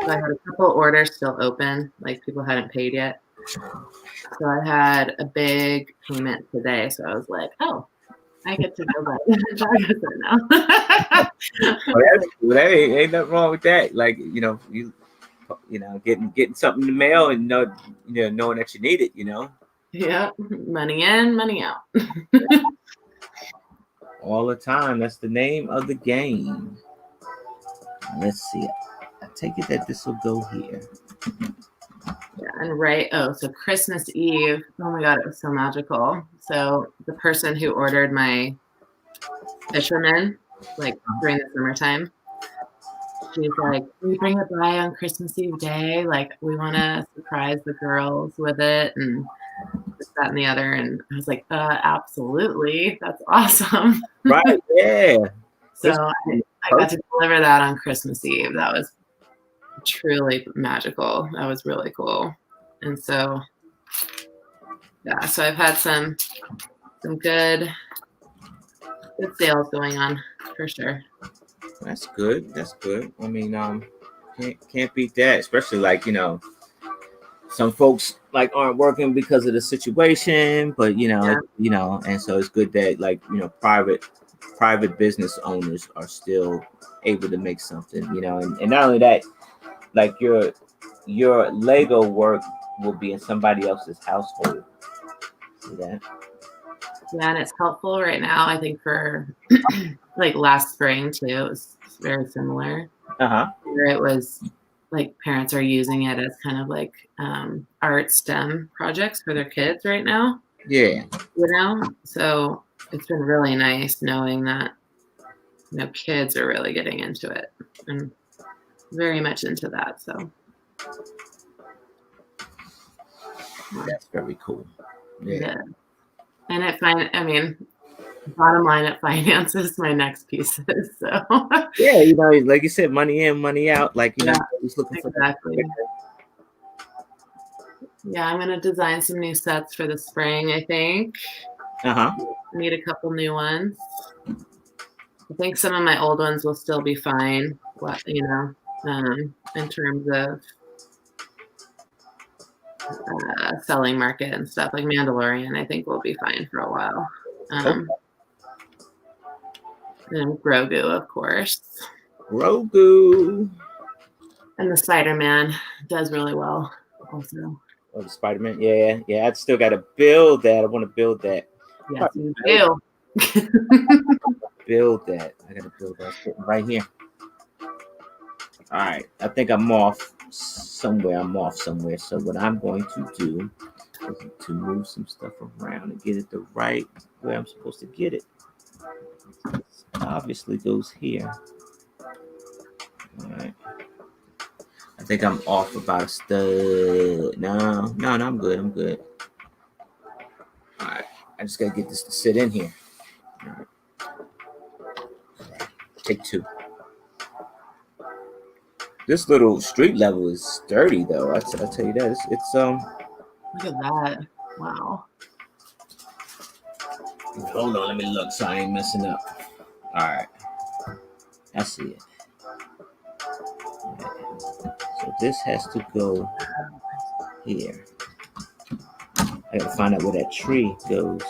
I had a couple orders still open, like people hadn't paid yet. So I had a big payment today. So I was like, oh, I get to go buy Ninjago now. Well, that's cool. That ain't nothing wrong with that. Like, you know, getting something in the mail and knowing that you need it, Yeah, money in, money out. all the time. That's the name of the game. Let's see. I take it that this will go here. Yeah, and so Christmas Eve, oh my God, it was so magical. So the person who ordered my fisherman, like during the summertime, she's like, "Can we bring it by on Christmas Eve day? Like, we want to surprise the girls with it and this, that, and the other." And I was like, absolutely. That's awesome. Right, yeah. So I got to deliver that on Christmas Eve. That was truly magical. That was really cool. And so, yeah, so I've had some good sales going on for sure. That's good. That's good. I mean, can't beat that. Especially like some folks like aren't working because of the situation, but and so it's good that like private business owners are still able to make something, and not only that, like your Lego work will be in somebody else's household. See that? Yeah, and it's helpful right now. I think for like last spring too, it was very similar. Where it was like parents are using it as kind of like art STEM projects for their kids right now. Yeah. So it's been really nice knowing that kids are really getting into it and very much into that. So that's very cool. Yeah. And bottom line, it finances my next pieces. So yeah, like you said, money in, money out. Like just looking exactly. Yeah, I'm gonna design some new sets for the spring. I think. Need a couple new ones. I think some of my old ones will still be fine. In terms of selling market and stuff, like Mandalorian, I think will be fine for a while. And Grogu, of course. Grogu. And the Spider-Man does really well also. Oh, the Spider-Man. Yeah. I'd still got to build that. I want to build that. Yes, you do. Build that. I got to build that right here. All right. I think I'm off somewhere. So what I'm going to do is to move some stuff around and get it the right way I'm supposed to get it. This obviously goes here. All right. I think I'm off about a stud. No, I'm good. All right. I just got to get this to sit in here. All right. Take two. This little street level is sturdy, though. I'll tell you that. It's Look at that! Wow. Hold on, let me look so I ain't messing up. All right, I see it. So this has to go here. I gotta find out where that tree goes.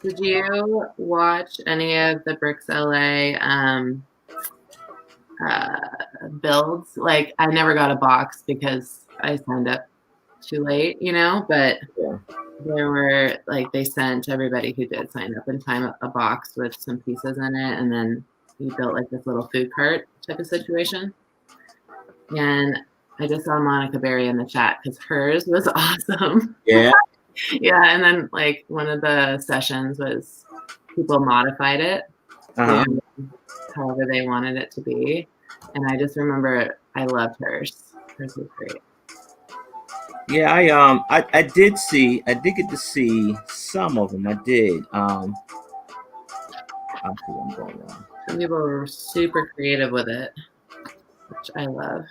Did you watch any of the Bricks LA builds? Like, I never got a box because I signed up too late, but there were they sent everybody who did sign up in time a box with some pieces in it, and then you built like this little food cart type of situation. And I just saw Monica Berry in the chat because hers was awesome. Yeah. Yeah, and then one of the sessions was people modified it however they wanted it to be, and I just remember I loved hers. Hers was great. Yeah, I did get to see some of them. I did. I see what I'm going on. Some people were super creative with it, which I love.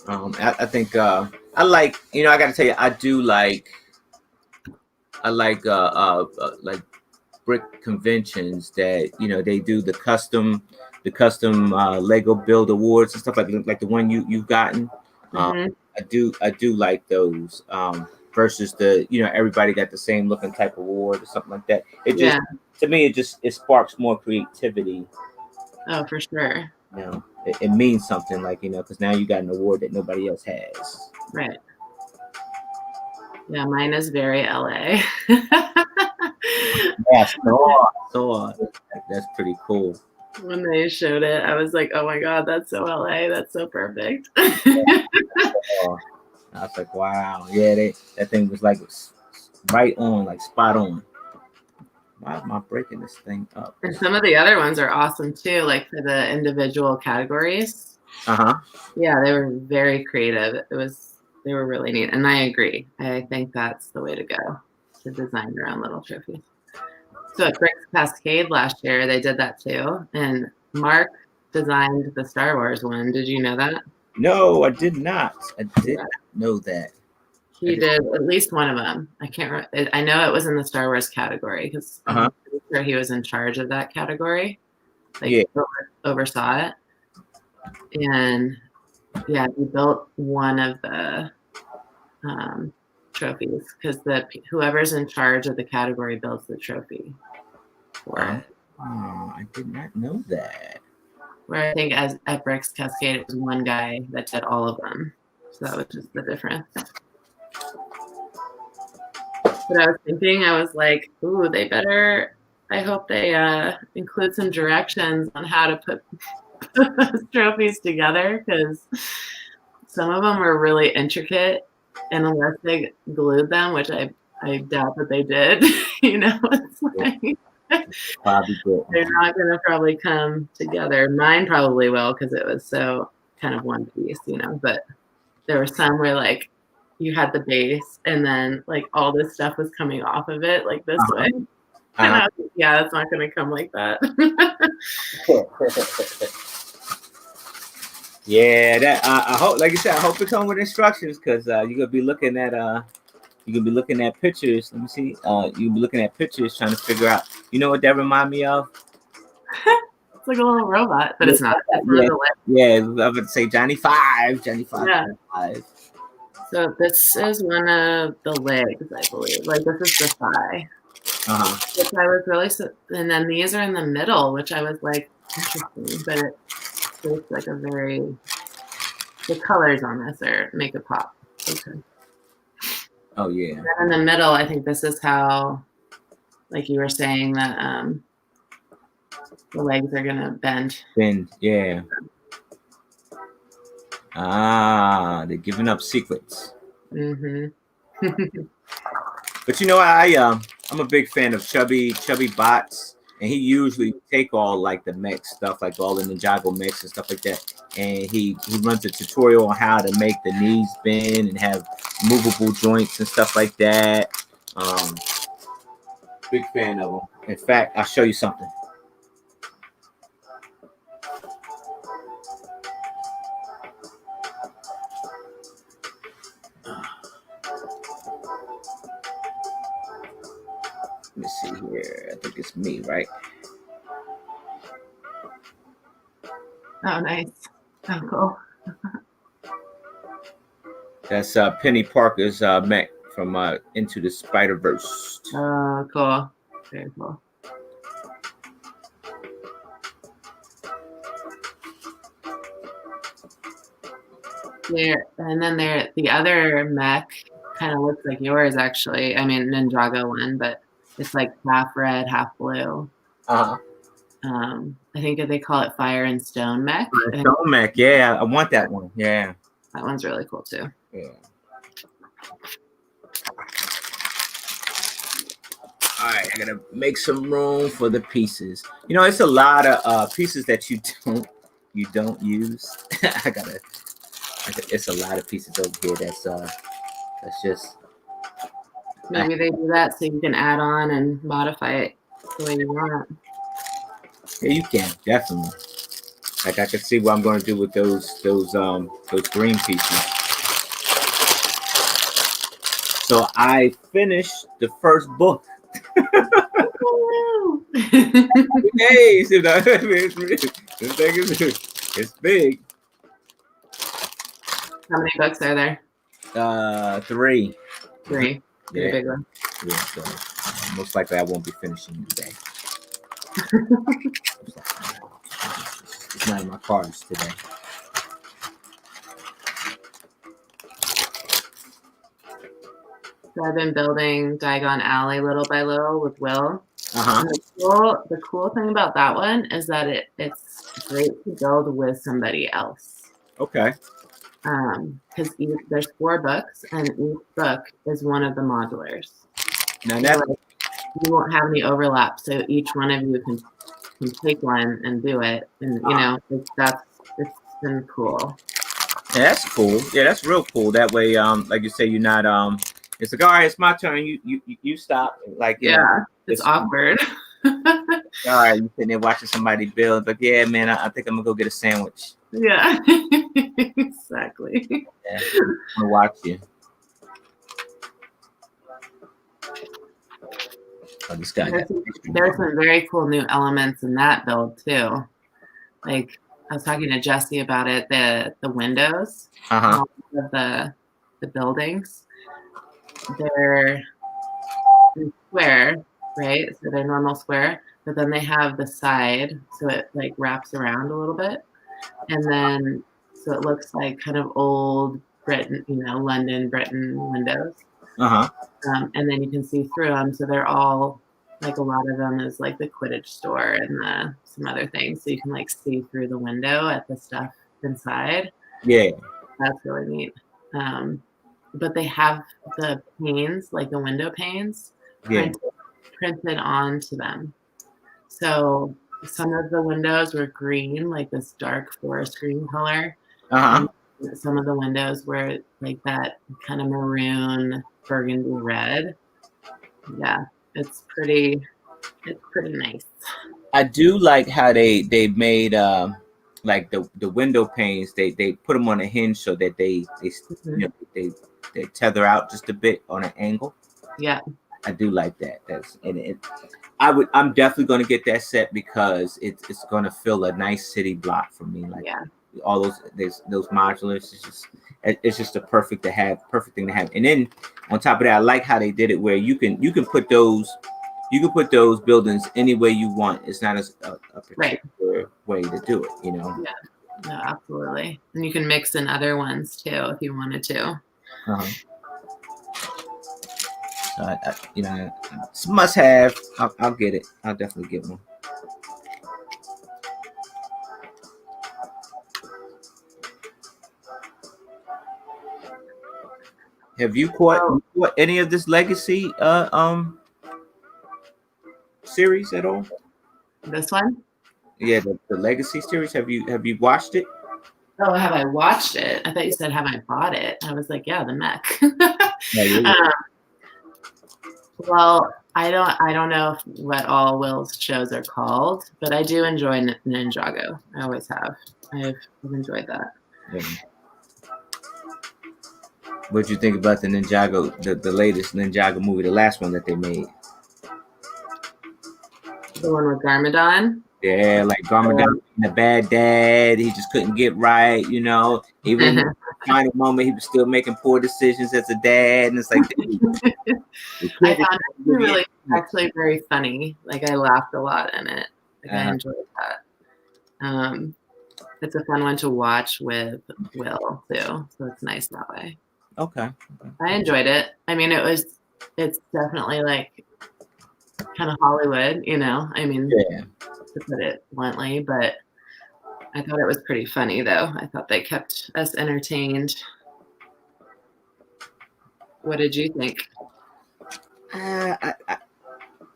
I think I like, you know, I got to tell you, I do like, like brick conventions that, you know, they do the custom Lego Build Awards and stuff like the one you've gotten. Mhm. I do like those versus the, you know, everybody got the same looking type of award or something like that. It just, Yeah. to me, it sparks more creativity. Oh, for sure. You know, it means something, like, you know, because now you got an award that nobody else has. Right. Yeah, mine is very LA. Yeah, so that's pretty cool. When they showed it, I was like, oh my God, that's so LA. That's so perfect. I was like, wow, yeah, that thing was like right on, like spot on. Why am I breaking this thing up? And some of the other ones are awesome too, like for the individual categories. Uh-huh. Yeah, they were very creative. They were really neat. And I agree. I think that's the way to go, to design your own little trophies. So at Bricks Cascade last year, they did that too. And Mark designed the Star Wars one. Did you know that? No, I did not. I did not know that. He did at least one of them. I can't remember. I know it was in the Star Wars category because I'm pretty sure he was in charge of that category. Like, yeah, oversaw it. And yeah, he built one of the trophies because whoever's in charge of the category builds the trophy for it. Oh, I did not know that. Where I think at Bricks Cascade, it was one guy that did all of them. So that was just the difference. But I was thinking, I was like, ooh, I hope they include some directions on how to put those trophies together, because some of them were really intricate, and unless they glued them, which I doubt that they did, you know, it's like they're not going to probably come together. Mine probably will, because it was so kind of one piece, you know, but there were some where like you had the base and then like all this stuff was coming off of it like this way. And I was like, yeah, that's not going to come like that. Yeah, that I hope, like you said, I hope it comes with instructions, because you're gonna be looking at pictures. Let me see. You'll be looking at pictures trying to figure out. You know what that remind me of? It's like a little robot, but it's not. Yeah, I was going to say Johnny Five. Yeah. So this is one of the legs, I believe. Like this is the thigh. Which I was really, and then these are in the middle, which I was like, interesting, but it's like the colors on this make it pop. Okay. Oh yeah. And in the middle, I think this is how, like you were saying, that the legs are gonna bend. Yeah. They're giving up secrets. Mm-hmm. But you know, I'm a big fan of Chubby Bots, and he usually take all like the mech stuff, like all the Ninjago mechs and stuff like that, and he runs a tutorial on how to make the knees bend and have movable joints and stuff like that. Big fan of him. In fact, I'll show you something. Let me see here. I think it's me, right? Oh, nice. Oh, cool. That's Penny Parker's mech from Into the Spider-Verse. Oh, cool. Very cool. There, and then the other mech kind of looks like yours, actually. I mean, Ninjago one, but it's like half red, half blue. I think they call it Fire and Stone mech. Stone mech, yeah. I want that one. Yeah. That one's really cool too. Yeah. All right, I gotta make some room for the pieces. You know, it's a lot of pieces that you don't use. It's a lot of pieces over here that's just Maybe they do that so you can add on and modify it the way you want. Yeah, you can definitely. Like I can see what I'm going to do with those green pieces. So I finished the first book. Hey, so it's big. How many books are there? 3. 3. Yeah. Big one. Yeah, so most likely I won't be finishing today. It's not in my cards today. So I've been building Diagon Alley little by little with Will. Uh-huh. And the cool thing about that one is that it's great to build with somebody else. Okay. Because there's 4 books, and each book is one of the modulars. Now So you won't have any overlap, so each one of you can take one and do it, and it's been cool. Yeah, that's cool. Yeah, that's real cool. That way, like you say, you're not it's like, all right, it's my turn. You stop. Like, yeah, it's awkward. All right, you sitting there watching somebody build, but yeah, man, I think I'm gonna go get a sandwich. Yeah, exactly. Yeah, I'm gonna watch you. Oh, this guy. There's some very cool new elements in that build too. Like I was talking to Jesse about it, the windows of the buildings. They're square, right? So they're normal square, but then they have the side, so it like wraps around a little bit, and then so it looks like kind of old Britain, London, Britain windows. And then you can see through them, so they're all like a lot of them is like the Quidditch store and some other things, so you can like see through the window at the stuff inside. Yeah, that's really neat. But they have the panes, like the window panes, printed onto them. So some of the windows were green, like this dark forest green color. And some of the windows were like that kind of maroon burgundy red. Yeah, it's pretty nice. I do like how they made like the window panes. They put them on a hinge so that they tether out just a bit on an angle. Yeah, I do like that. I'm definitely going to get that set because it's going to fill a nice city block for me. Like all those modulars. It's just a perfect thing to have. And then on top of that, I like how they did it where you can put those buildings any way you want. It's not a particular way to do it, Yeah, no, absolutely. And you can mix in other ones too if you wanted to. It's a must have. I'll get it. I'll definitely get one. Have you caught any of this Legacy series at all? This one? Yeah, the Legacy series. Have you watched it? Oh, have I watched it? I thought you said have I bought it. I was like, yeah, the mech. Well, I don't know what all Will's shows are called, but I do enjoy Ninjago. I always have. I've enjoyed that. Yeah. What do you think about the Ninjago, the latest Ninjago movie, the last one that they made? The one with Garmadon? Yeah, like Garmadon, the bad dad. He just couldn't get right, Even in the final moment, he was still making poor decisions as a dad, and it's like. I found it really actually very funny. Like I laughed a lot in it. Like I enjoyed that. It's a fun one to watch with Will too, so it's nice that way. Okay. I enjoyed it. I mean, it's definitely like kind of Hollywood, I mean, to put it bluntly, but I thought it was pretty funny though. I thought they kept us entertained. What did you think?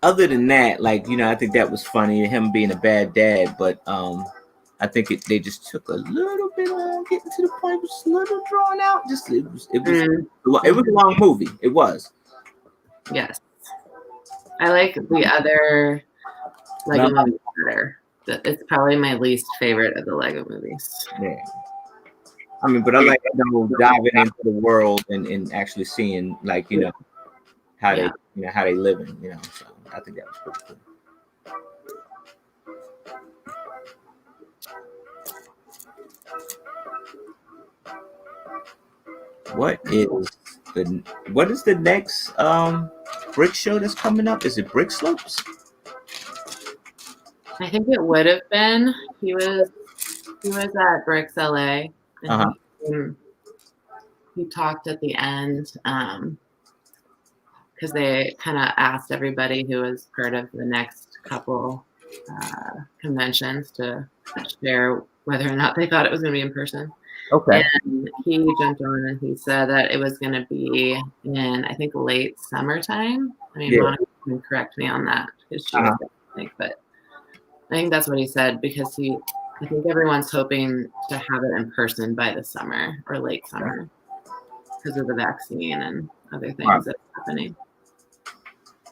Other than that, I think that was funny, him being a bad dad, but I think they just took a little bit long getting to the point. It was a little drawn out. It was a long movie. It was. Yes. I like the other Lego movies better. It's probably my least favorite of the Lego movies. Yeah. I mean, but I like diving into the world and actually seeing like how they how they living. So I think that was pretty cool. What is the next brick show that's coming up? Is it Brick Slopes? I think it would have been. He was at Bricks LA, and he talked at the end because they kind of asked everybody who was part of the next couple conventions to share whether or not they thought it was going to be in person. Okay. And he jumped on and he said that it was going to be in, I think, late summertime. I mean, Monica can correct me on that because she was, but I think that's what he said because I think everyone's hoping to have it in person by the summer or late summer because of the vaccine and other things that are happening.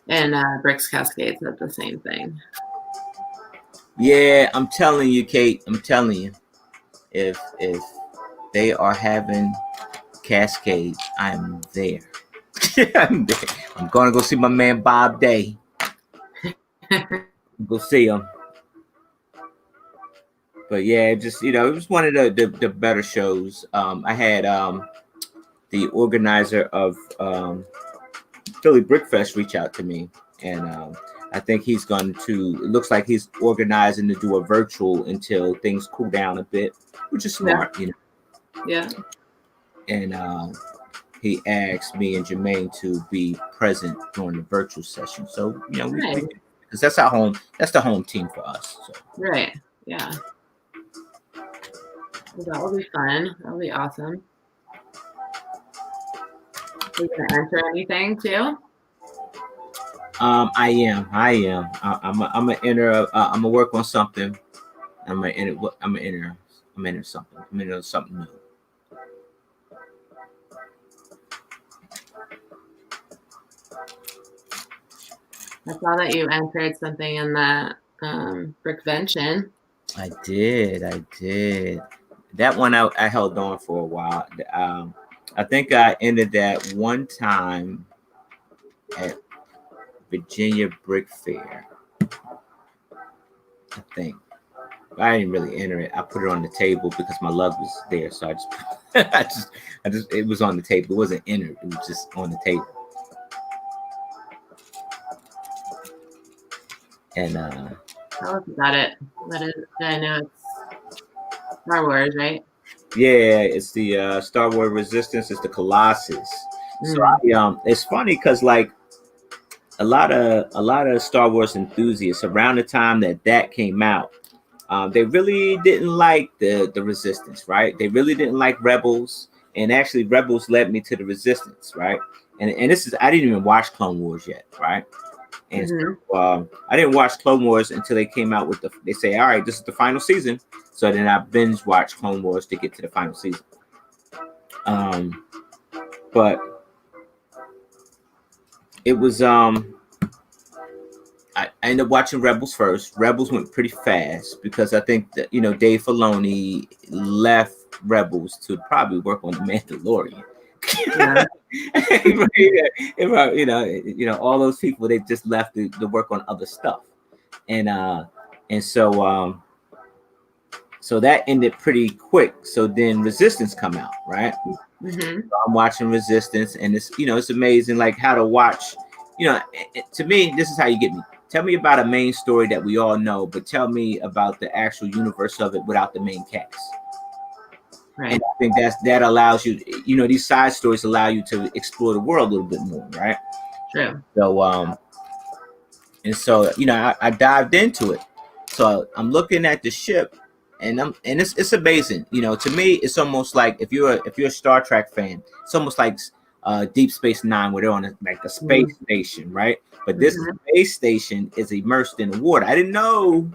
And Bricks Cascade said the same thing. Yeah, I'm telling you, Kate. I'm telling you, if they are having Cascade, I'm there. I'm gonna go see my man Bob Day. Go see him. But yeah, it was one of the better shows. I had the organizer of Philly Brick Fest reach out to me, and I think he's going to. It looks like he's organizing to do a virtual until things cool down a bit, which is smart, Yeah. And he asked me and Jermaine to be present during the virtual session. So because that's our home. That's the home team for us. So. Right. Yeah. Well, that will be fun. That'll be awesome. Are you gonna enter anything too? I am. I'm gonna enter. I'm gonna work on something. I'm gonna enter something. I'm gonna enter something new. I saw that you entered something in the Brickvention. I did. That one I held on for a while. I think I ended that one time at Virginia Brick Fair. I think I didn't really enter it. I put it on the table because my lug was there, so I just it was on the table. It wasn't entered. It was just on the table. And tell us about it. What is? I know it's Star Wars, right? Yeah, it's the Star Wars Resistance. It's the Colossus. So it's funny because like a lot of Star Wars enthusiasts around the time that came out, they really didn't like the Resistance, right? They really didn't like Rebels, and actually Rebels led me to the Resistance, right? And this is I didn't even watch Clone Wars yet, right? And so, I didn't watch Clone Wars until they came out with they say, all right, this is the final season. So then I binge watched Clone Wars to get to the final season. But it was I ended up watching Rebels first. Rebels went pretty fast because I think that Dave Filoni left Rebels to probably work on the Mandalorian. Yeah. All those people, they just left to work on other stuff, and so that ended pretty quick. So then Resistance come out, right? So I'm watching Resistance, and it's amazing, like how to watch. To me, this is how you get me. Tell me about a main story that we all know, but tell me about the actual universe of it without the main cast. Right. And I think that allows you, these side stories allow you to explore the world a little bit more, right? True. So, I dived into it. So I'm looking at the ship, and it's amazing. To me, it's almost like if you're a Star Trek fan, it's almost like Deep Space Nine, where they're on a space station, right? But this space station is immersed in the water. I didn't know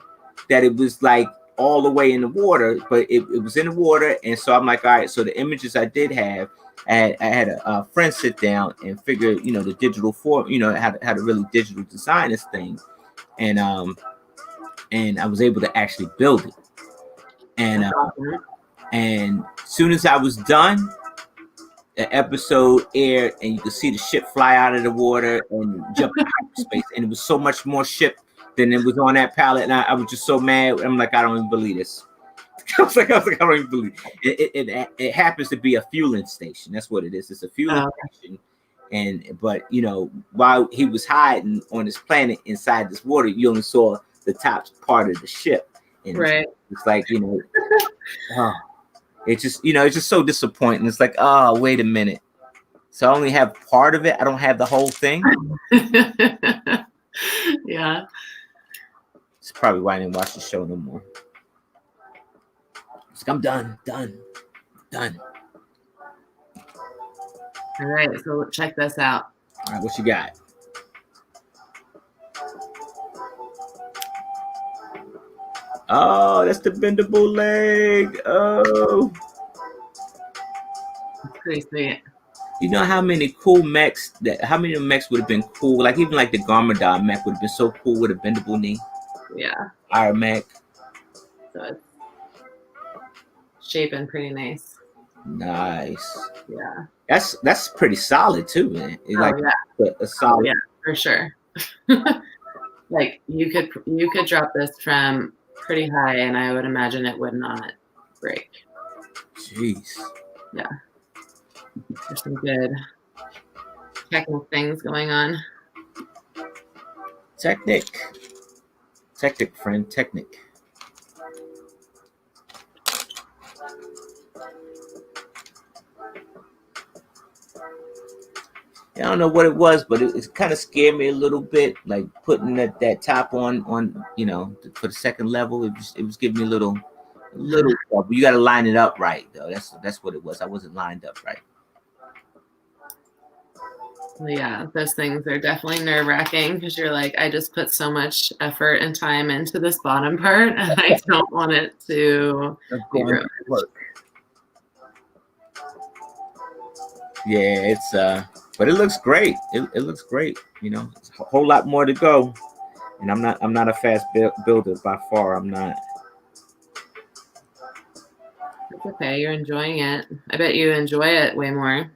that it was like all the way in the water, but it was in the water. And so I'm like, all right, so the images I did have, I had a friend sit down and figure, the digital form, how to really digital design this thing, and I was able to actually build it. And That's awesome. and as soon as I was done, the episode aired, and you could see the ship fly out of the water and jump into hyperspace, and it was so much more ship than it was on that palette, and I was just so mad. I'm like, I don't even believe this. I was like, I don't even believe it. It happens to be a fueling station. That's what it is. It's a fueling station. But while he was hiding on this planet inside this water, you only saw the top part of the ship. And right. it's like, it's just so disappointing. It's like, oh, wait a minute. So I only have part of it. I don't have the whole thing. Yeah. It's probably why I didn't watch the show no more. It's like, I'm done. All right, so check this out. All right, what you got? Oh, that's the bendable leg. Oh, That's pretty sweet. You know how many cool mechs how many mechs would have been cool? Like even like the Garmadon mech would have been so cool with a bendable knee. Yeah. Our mech. So it's shaping pretty nice. Nice. Yeah. That's pretty solid too, man. It's a solid. Yeah, for sure. Like you could drop this from pretty high, and I would imagine it would not break. Jeez. Yeah. There's some good technical things going on. Technic, friend, technic. I don't know what it was, but it kind of scared me a little bit. Like putting that top on for the second level, it was giving me a little trouble. You got to line it up right, though. That's what it was. I wasn't lined up right. Well, yeah, those things are definitely nerve-wracking because you're like, I just put so much effort and time into this bottom part, and I don't want it to be ruined. Yeah, it's but it looks great. It looks great. It's a whole lot more to go, and I'm not a fast builder by far. I'm not. It's okay. You're enjoying it. I bet you enjoy it way more.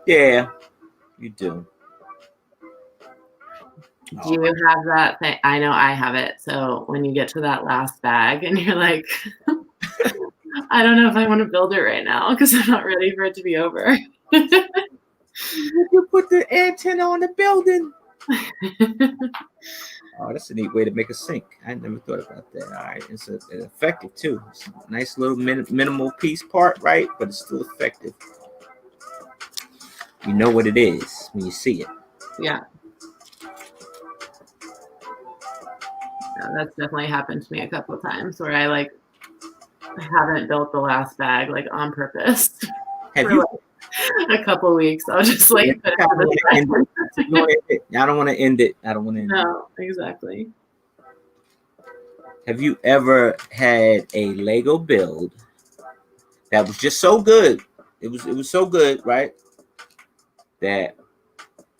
Yeah, you do. Do you have that thing? I know I have it. So when you get to that last bag and you're like, I don't know if I want to build it right now because I'm not ready for it to be over. You put the antenna on the building. Oh, that's a neat way to make a sink. I never thought about that. All right, it's effective too. It's a nice little minimal piece part, right? But it's still effective. You know what it is when you see it. Yeah. That's definitely happened to me a couple of times where I haven't built the last bag on purpose. Have you? A couple of weeks. I'll just put it to the side. I don't want to end it. No, exactly. Have you ever had a Lego build that was just so good? It was so good, right? That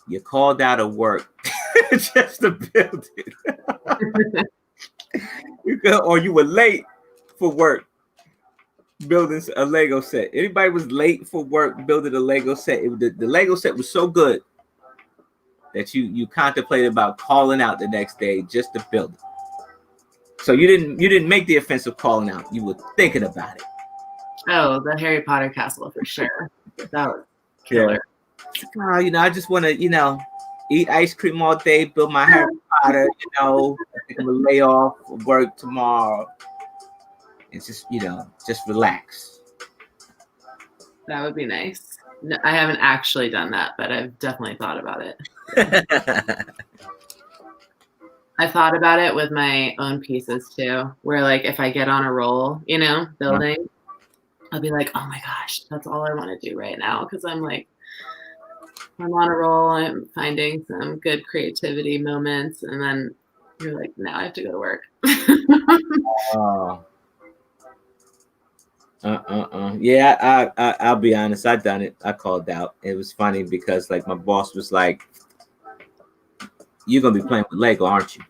you called out of work just to build it. Or you were late for work building a Lego set. Anybody was late for work building a Lego set? The Lego set was so good that you contemplated about calling out the next day just to build it. So you didn't make the offense of calling out. You were thinking about it. Oh, the Harry Potter castle for sure. That was killer. Yeah. I just want to, eat ice cream all day, build my Harry Potter, I think I'm gonna lay off work tomorrow. It's just, just relax. That would be nice. No, I haven't actually done that, but I've definitely thought about it. I thought about it with my own pieces too, where if I get on a roll, building, I'll be like, oh my gosh, that's all I want to do right now. Cause I'm on a roll. I'm finding some good creativity moments. And then you're like, now I have to go to work. Yeah, I'll be honest. I done it. I called out. It was funny because like my boss was like, "You're gonna be playing with Lego, aren't you?"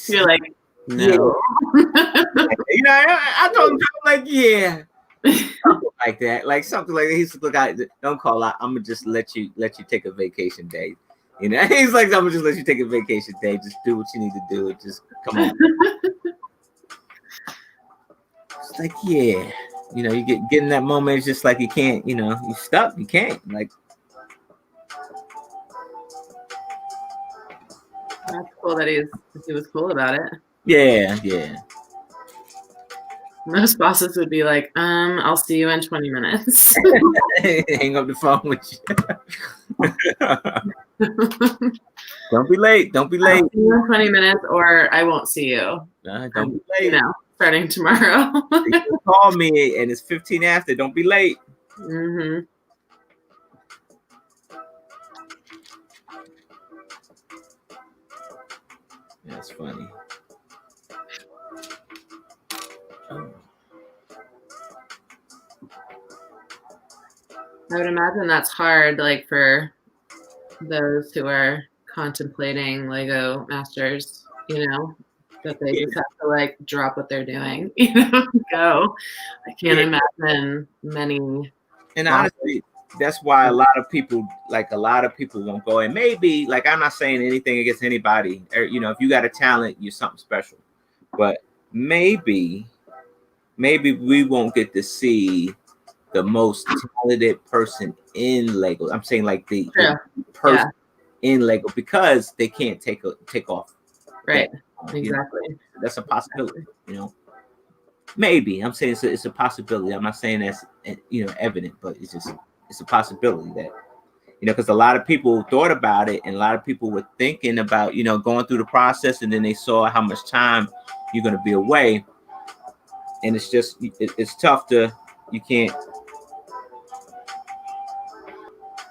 You're like, Yeah. no. I told him like, yeah, something like that, like something like that. He's like, "I don't call out. I'm gonna just let you take a vacation day." He's like, "I'm gonna just let you take a vacation day. Just do what you need to do. Just come on." It's like, yeah, you get in that moment. It's just like you can't, you stuck. You can't like. That's cool that he was cool about it. Yeah. Most bosses would be like, I'll see you in 20 minutes. Hang up the phone with you. Don't be late. Don't be late. I'll see you in 20 minutes, or I won't see you. Don't be late. Starting tomorrow. You can call me and it's 15 after. Don't be late. Mm-hmm. That's funny. I would imagine that's hard, like for those who are contemplating Lego Masters, that they just have to like drop what they're doing, go. I can't imagine many. And honestly, that's why a lot of people won't go. And maybe, like, I'm not saying anything against anybody, or, if you got a talent, you're something special. But maybe we won't get to see the most talented person in Lego. I'm saying like the person in Lego because they can't take off. Right. Exactly. That's a possibility. Maybe I'm saying it's a possibility. I'm not saying that's evident, but it's a possibility that because a lot of people thought about it and a lot of people were thinking about going through the process, and then they saw how much time you're going to be away, and it's just it's tough you can't.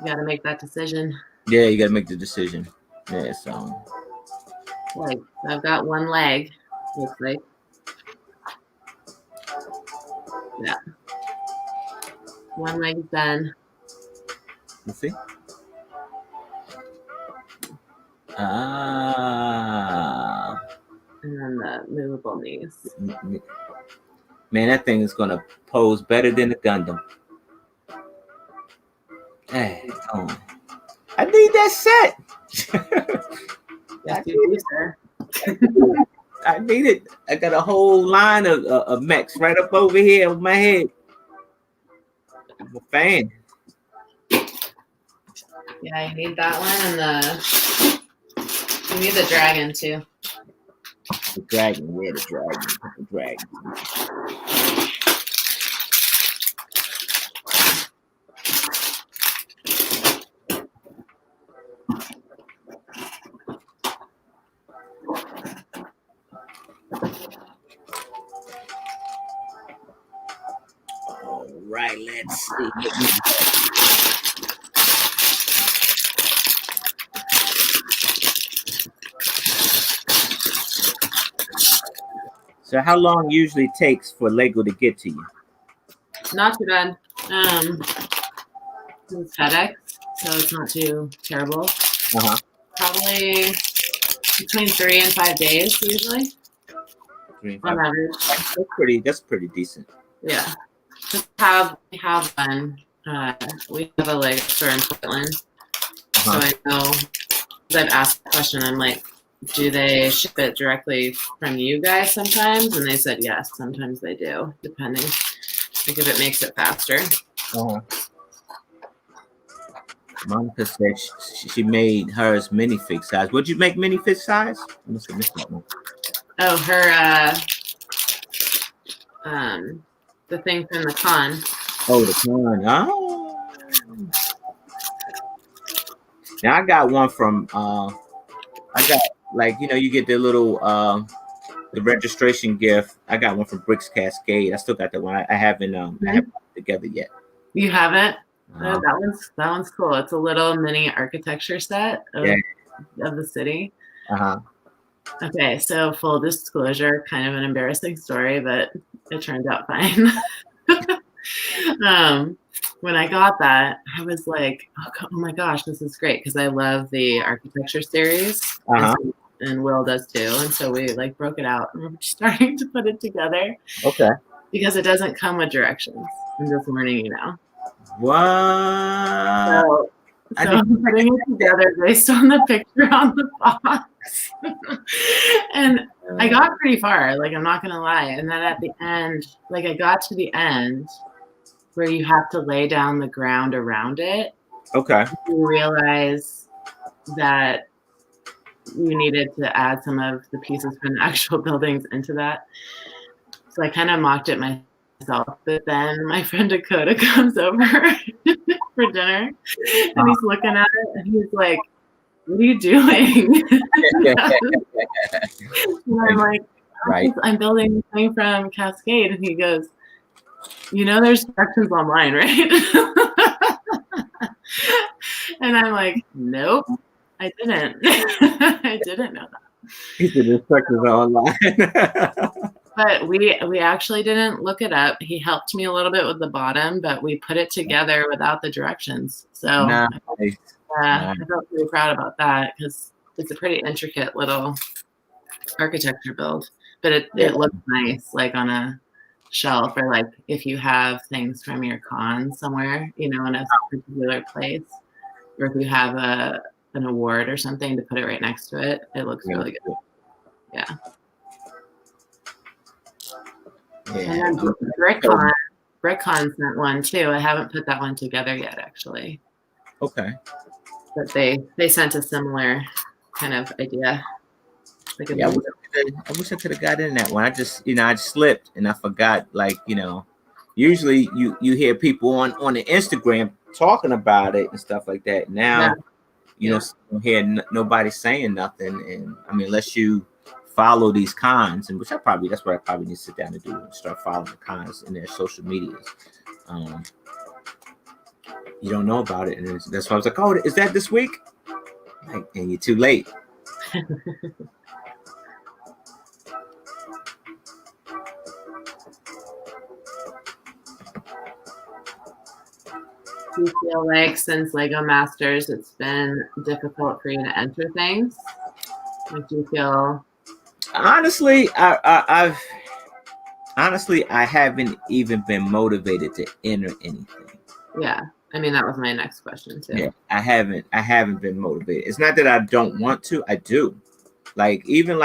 You got to make that decision. Yeah, you got to make the decision. Yeah, so like I've got one leg. Looks like. Yeah. One leg's done. Let's see. And then the movable knees. Man, that thing is gonna pose better than a Gundam. Hey, I need that set. Yes, you do, sir. I need it. I got a whole line of mechs right up over here on my head. I'm a fan. Yeah, you need that one, and you need the dragon too. The dragon, yeah, the dragon. All right, let's see. So how long usually takes for Lego to get to you? Not too bad. It's FedEx, so it's not too terrible. Probably between 3 and 5 days usually. 3 and 5 on average. That's pretty decent. Yeah. We have one. We have a Lego store in Portland. So I know, because I've asked the question, I'm like, do they ship it directly from you guys sometimes? And they said yes, sometimes they do, depending. Like if it makes it faster. Monica said she made hers minifig size. Would you make minifig size? I must have missed that one. Oh, her the thing from the con. Oh, the con. Oh. Now I got one from I got like you get the little the registration gift. I got one from Bricks Cascade. I still got that one. I haven't I haven't put it together yet. You haven't? Oh, that one's cool. It's a little mini architecture set of the city. Okay, so full disclosure, kind of an embarrassing story, but it turned out fine. When I got that, I was like, oh my gosh, this is great because I love the architecture series, and Will does too. And so we like broke it out and we're starting to put it together. Okay. Because it doesn't come with directions. I'm just warning you now. What? So I'm putting it together based on the picture on the box. And I got pretty far, like I'm not gonna lie. And then at the end, like I got to the end where you have to lay down the ground around it. Okay. You realize that you needed to add some of the pieces from the actual buildings into that. So I kind of mocked it myself. But then my friend Dakota comes over for dinner and he's looking at it and he's like, what are you doing? And I'm like, I'm building this thing from Cascade. And he goes, you know, there's directions online, right? And I'm like, nope, I didn't. I didn't know that. He said the instructions are online. But we actually didn't look it up. He helped me a little bit with the bottom, but we put it together without the directions. So nice. I felt pretty proud about that because it's a pretty intricate little architecture build. But it looks nice, like on a shelf, or like if you have things from your con somewhere, you know, in a particular place, or if you have an award or something to put it right next to it, it looks really good. Yeah. And then BrickCon sent one too. I haven't put that one together yet, actually. Okay. But they sent a similar kind of idea. Like I wish I could have got in that one. I just slipped and I forgot. Like, you know, usually you hear people on the Instagram talking about it and stuff like that. Now, you know, you hear nobody saying nothing. And I mean, unless you follow these cons, and that's what I probably need to sit down and do, and start following the cons in their social medias. You don't know about it, and that's why I was like, oh, is that this week? Like, and you're too late. Do you feel like since Lego Masters, it's been difficult for you to enter things? Like, do you feel? Honestly, I haven't even been motivated to enter anything. Yeah, I mean that was my next question too. Yeah, I haven't been motivated. It's not that I don't want to. I do. Like even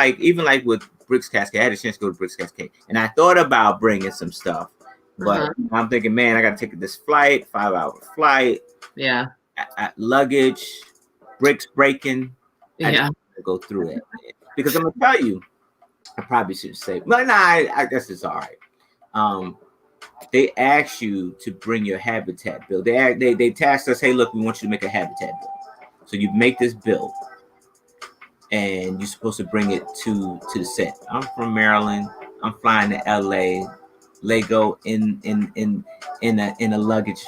with Bricks Cascade, I had a chance to go to Bricks Cascade, and I thought about bringing some stuff, but I'm thinking, man, I got to take this flight, 5-hour flight. Yeah. Luggage, bricks breaking. Yeah. To go through it because I'm gonna tell you. I probably should say, but nah, I guess it's all right. They ask you to bring your habitat build. They tasked us, hey, look, we want you to make a habitat build. So you make this build, and you're supposed to bring it to the set. I'm from Maryland. I'm flying to LA. Lego in a luggage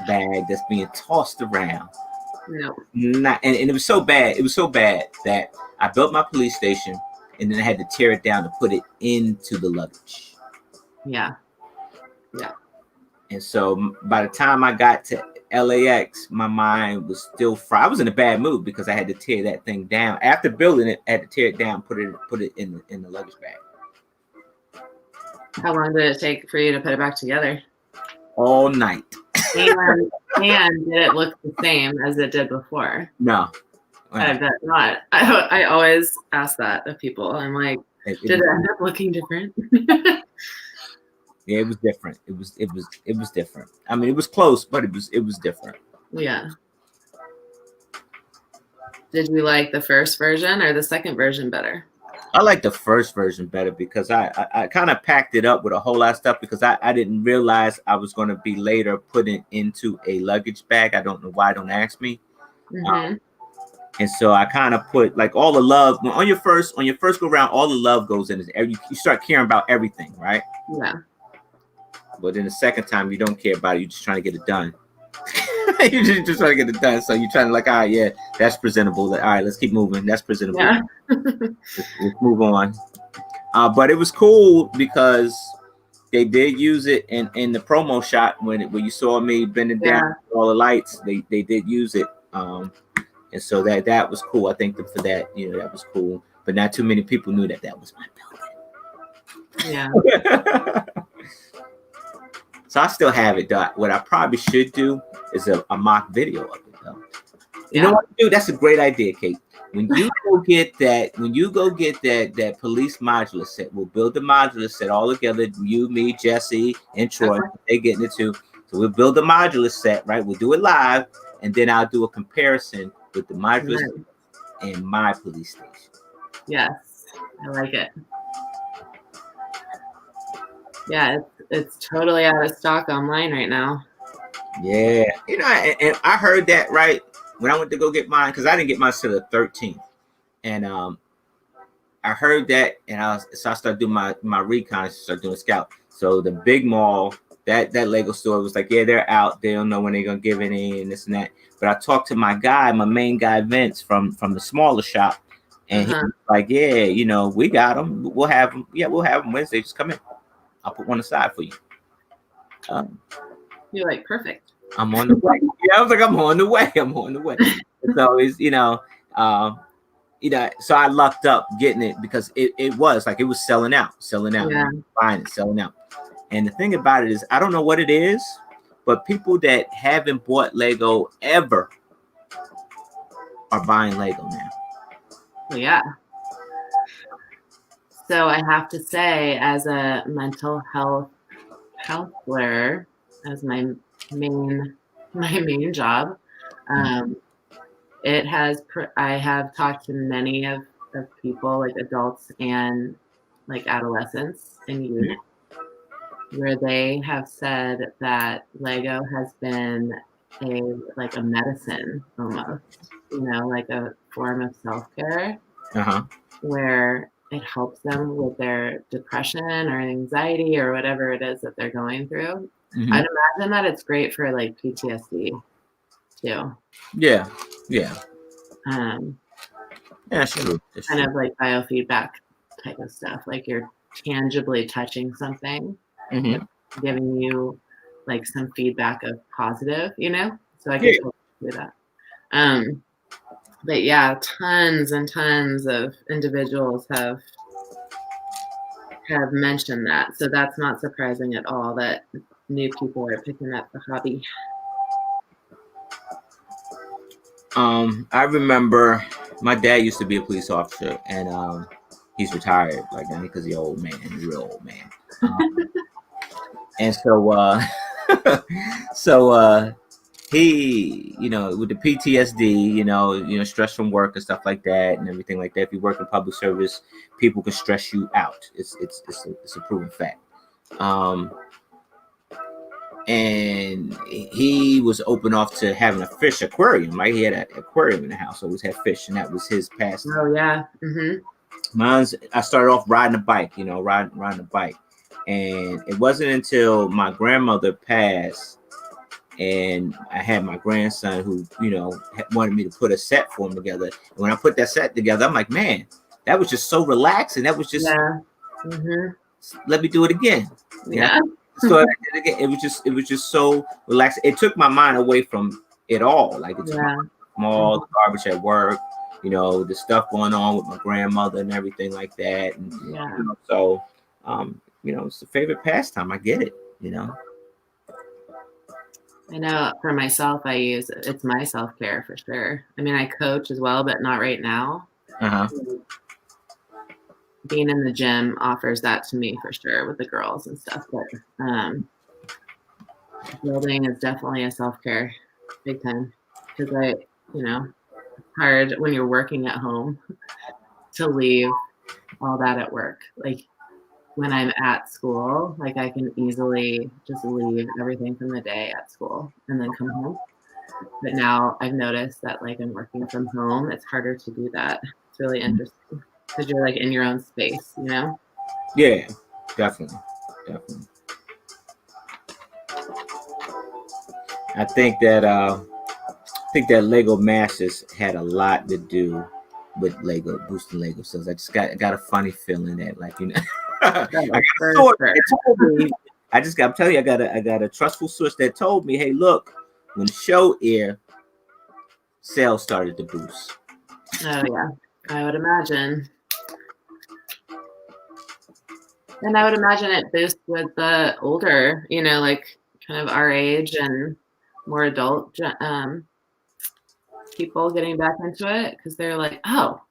bag that's being tossed around. No. And it was so bad. It was so bad that I built my police station. And then I had to tear it down to put it into the luggage. Yeah. Yeah. And so by the time I got to LAX, my mind was still fried. I was in a bad mood because I had to tear that thing down. After building it, I had to tear it down, put it in the luggage bag. How long did it take for you to put it back together? All night. And did it look the same as it did before? No. I bet not. I always ask that of people. I'm like, did it end up looking different? Yeah, it was different. It was different. I mean, it was close, but it was different. Yeah. Did you like the first version or the second version better? I like the first version better because I kind of packed it up with a whole lot of stuff because I didn't realize I was going to be later put it into a luggage bag. I don't know why. Don't ask me. Mm-hmm. And so I kind of put like all the love on your first go around. All the love goes in. You start caring about everything, right? Yeah. But then the second time you don't care about it. You're just trying to get it done. You just trying to get it done. So you're trying to like, all right, yeah, that's presentable. All right, let's keep moving. That's presentable. Yeah. Let's move on. But it was cool because they did use it in the promo shot when you saw me bending down with all the lights. They did use it, and so that was cool. I thank them for that. You know, that was cool. But not too many people knew that was my building. Yeah. So I still have it. Though. What I probably should do is a mock video of it. Though. You know what, dude? That's a great idea, Kate. When you go get that police modular set, we'll build the modular set all together. You, me, Jesse, and Troy. They're getting it too. So we'll build the modular set, right? We'll do it live, and then I'll do a comparison with the modular set and my police station. Yes, I like it. Yeah, it's totally out of stock online right now. Yeah, you know, and I heard that right when I went to go get mine, because I didn't get mine till the 13th, and I heard that, and so I started doing my recon, started doing scout. So the big mall, that Lego store was like, yeah, they're out. They don't know when they're gonna give it in and this and that. But I talked to my main guy Vince from the smaller shop, and he was like, yeah, you know, we got them. We'll have them. Yeah, we'll have them Wednesday. Just come in. I'll put one aside for you. You're like, perfect. I'm on the way. Yeah, I was like, I'm on the way. I'm on the way. So it's, you know, so I lucked up getting it because it was selling out, buying it, selling out. And the thing about it is, I don't know what it is, but people that haven't bought Lego ever are buying Lego now. Yeah. So I have to say, as a mental health counselor, as my main job, it has. I have talked to many of people, like adults and like adolescents and youth, where they have said that Lego has been a medicine almost, you know, like a form of self-care, where it helps them with their depression or anxiety or whatever it is that they're going through. I'd imagine that it's great for like PTSD too. Yeah. Yeah, sure. Kind of like biofeedback type of stuff. Like you're tangibly touching something, giving you like some feedback of positive, you know? So I can do that. But yeah, tons and tons of individuals have mentioned that. So that's not surprising at all that new people are picking up the hobby. I remember my dad used to be a police officer, and he's retired right now because he's an old man. He's a real old man. And so he, you know, with the PTSD, you know, stress from work and stuff like that, and everything like that. If you work in public service, people can stress you out. It's a proven fact. And he was open off to having a fish aquarium. Right, he had an aquarium in the house, always had fish, and that was his pastime. Oh yeah. I started off riding a bike, you know, riding a bike, and it wasn't until my grandmother passed, and I had my grandson who, you know, wanted me to put a set for him together. And when I put that set together, I'm like, man, that was just so relaxing. That was just, let me do it again. Yeah. So it was just so relaxing. It took my mind away from it all. Like it's small, the garbage at work, you know, the stuff going on with my grandmother and everything like that. And you know, so you know, it's a favorite pastime. I get it, you know. I know for myself, it's my self-care for sure. I mean, I coach as well, but not right now. Being in the gym offers that to me for sure with the girls and stuff. But building is definitely a self-care, big time. Because you know, it's hard when you're working at home to leave all that at work. Like when I'm at school, like I can easily just leave everything from the day at school and then come home. But now I've noticed that like I'm working from home, it's harder to do that. It's really interesting because you're like in your own space, you know? Yeah, definitely. I think that Lego Masters had a lot to do with Lego boosting Lego sales. I got a funny feeling that, like, you know, I got a source that told me. I'm telling you, I got a trustful source that told me, hey, look, when the show aired, sales started to boost. Oh yeah, I would imagine. And I would imagine it boosts with the older, you know, like kind of our age and more adult people getting back into it because they're like, oh,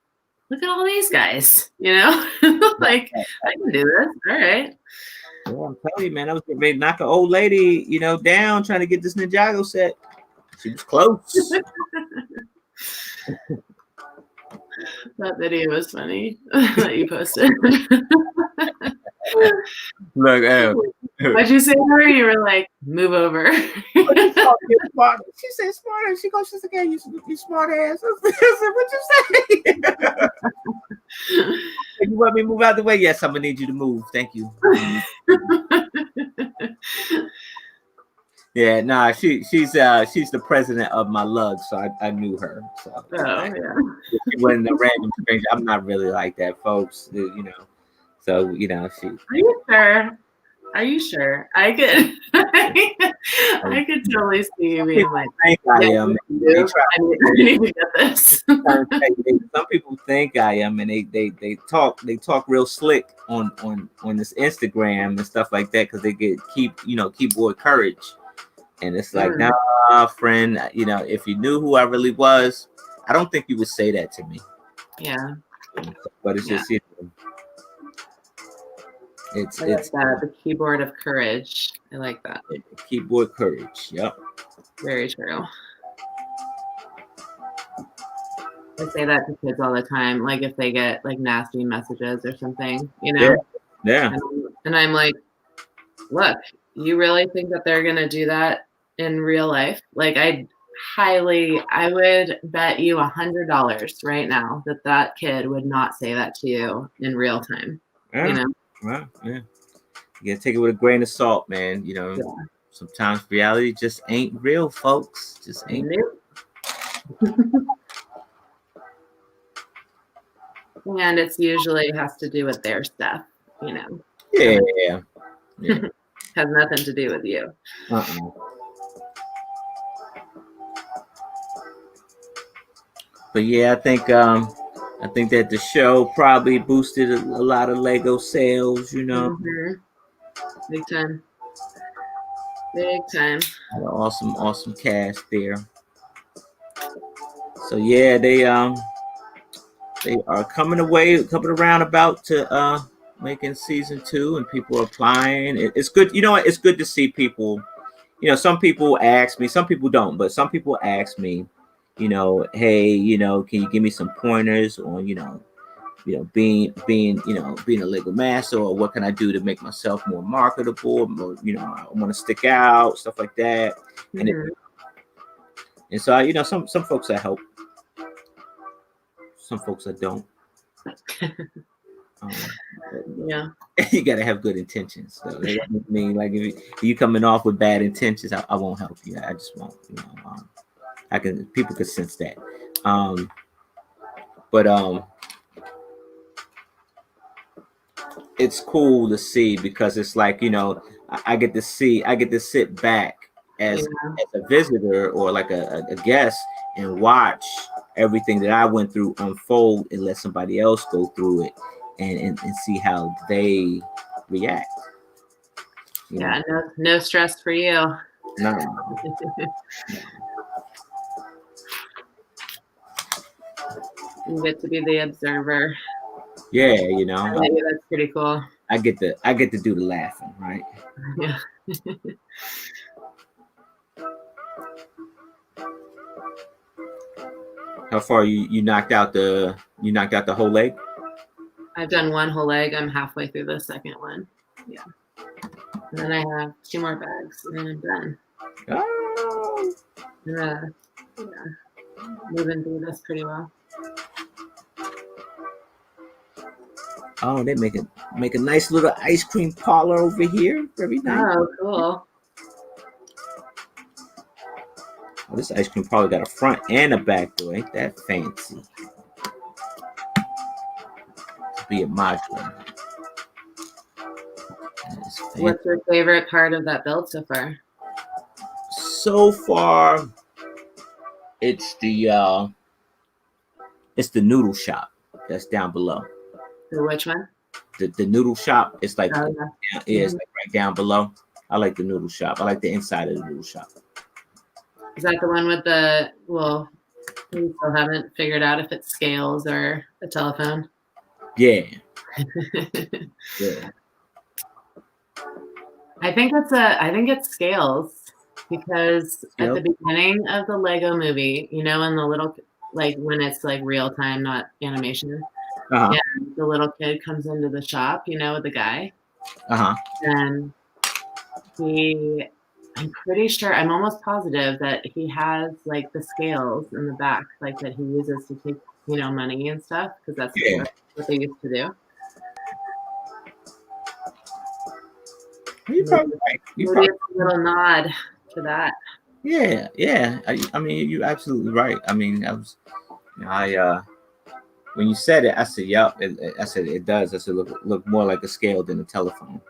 look at all these guys, you know, like I can do this. All right. Yeah, I'm telling you, man, I was ready to knock an old lady, you know, down trying to get this Ninjago set. She was close. That video was funny that you posted. Look, What'd you say to her? You were like, move over. She said smart ass. She goes, she's like, yeah, you smart ass. I said, what you say? You want me to move out the way? Yes, I'm gonna need you to move. Thank you. Yeah, nah, she's the president of my lug, so I knew her. So Oh yeah. She wasn't a random stranger. I'm not really like that, folks. You know, so you know she. Are you sure? Are you sure? I could I could totally see you being like, think I am. They try, I need to get this. some people think I am, and they talk real slick on this Instagram and stuff like that because they get keyboard courage, and it's like, nah, friend, you know, if you knew who I really was, I don't think you would say that to me. Yeah, but it's just, you know, it's that, the keyboard of courage. I like that. Keyboard courage. Yep. Very true. I say that to kids all the time, like if they get like nasty messages or something, you know. Yeah. And I'm like, look, you really think that they're gonna do that in real life? Like I would bet you $100 right now that kid would not say that to you in real time. Yeah. You know. Well, yeah. You gotta take it with a grain of salt, man. You know, sometimes reality just ain't real, folks. Just ain't. And it's usually has to do with their stuff, you know. Yeah. Has nothing to do with you. But yeah, I think that the show probably boosted a lot of Lego sales, you know. Big time. Big time. Awesome cast there. So yeah, they are coming around about to making season 2, and people are applying. It's good, you know what? It's good to see people. You know, some people ask me, some people don't, but some people ask me, you know, hey, you know, can you give me some pointers on, you know, being a Lego master, or what can I do to make myself more marketable, or, you know, I want to stick out, stuff like that. And so you know, some folks I help, some folks I don't. Yeah. You gotta have good intentions. So I mean, like if you coming off with bad intentions, I won't help you. I just won't. You know, people could sense that. But it's cool to see, because it's like, you know, I get to sit back as a visitor or like a guest and watch everything that I went through unfold, and let somebody else go through it and see how they react. Yeah, no stress for you. No. You get to be the observer. Yeah, you know. That's pretty cool. I get to do the laughing, right? Yeah. How far you knocked out the whole leg? I've done one whole leg. I'm halfway through the second one. Yeah. And then I have 2 more bags, and then I'm done. Oh. Yeah. Moving through this pretty well. Oh, they make a nice little ice cream parlor over here. Very nice. Oh, cool. Oh, this ice cream probably got a front and a back door. Ain't that fancy? Be it modular. What's your favorite part of that build so far? So far, it's the noodle shop that's down below. Which one? The noodle shop. It's like it's Mhm. like right down below. I like the noodle shop. I like the inside of the noodle shop. Is that the one with the, well, we still haven't figured out if it's scales or a telephone? Yeah. Yeah. I think it's scales, because at the beginning of the Lego movie, you know, in the little, like when it's like real time, not animation, and the little kid comes into the shop, you know, with the guy, and I'm pretty sure, I'm almost positive that he has like the scales in the back, like that he uses to take, you know, money and stuff, because that's what they used to do. You're probably right. Maybe it's a little nod to that. Yeah, yeah. I mean, you're absolutely right. I mean, when you said it, I said, "Yup." I said it does. I said, look more like a scale than a telephone.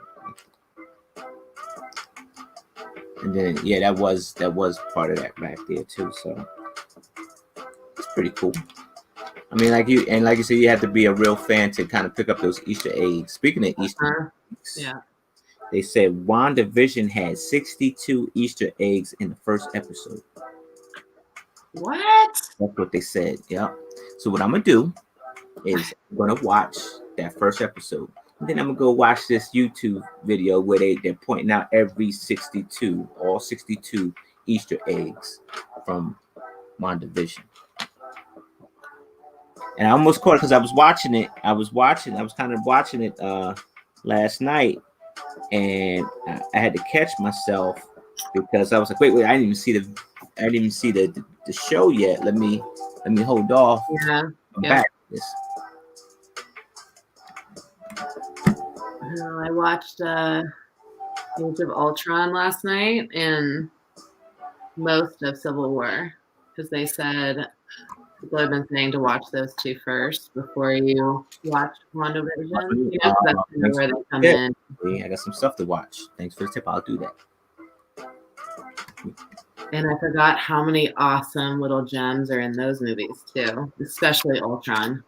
And then, yeah, that was part of that back there too. So it's pretty cool. I mean, like you said, you have to be a real fan to kind of pick up those Easter eggs. Speaking of Easter eggs, yeah, they said WandaVision had 62 Easter eggs in the first episode. What? That's what they said. Yeah. So what I'm gonna do is I'm gonna watch that first episode. And then I'm gonna go watch this YouTube video where they're pointing out all 62 Easter eggs from WandaVision. And I almost caught it because I was watching it. I was kind of watching it last night, and I had to catch myself because I was like, wait, I didn't even see the show yet. Let me hold off. Yeah. I'm back to this. I watched Age of Ultron last night and most of Civil War, because they said people have been saying to watch those two first before you watch WandaVision. You know, that's kind of where they come in. I got some stuff to watch. Thanks for the tip. I'll do that. And I forgot how many awesome little gems are in those movies too, especially Ultron.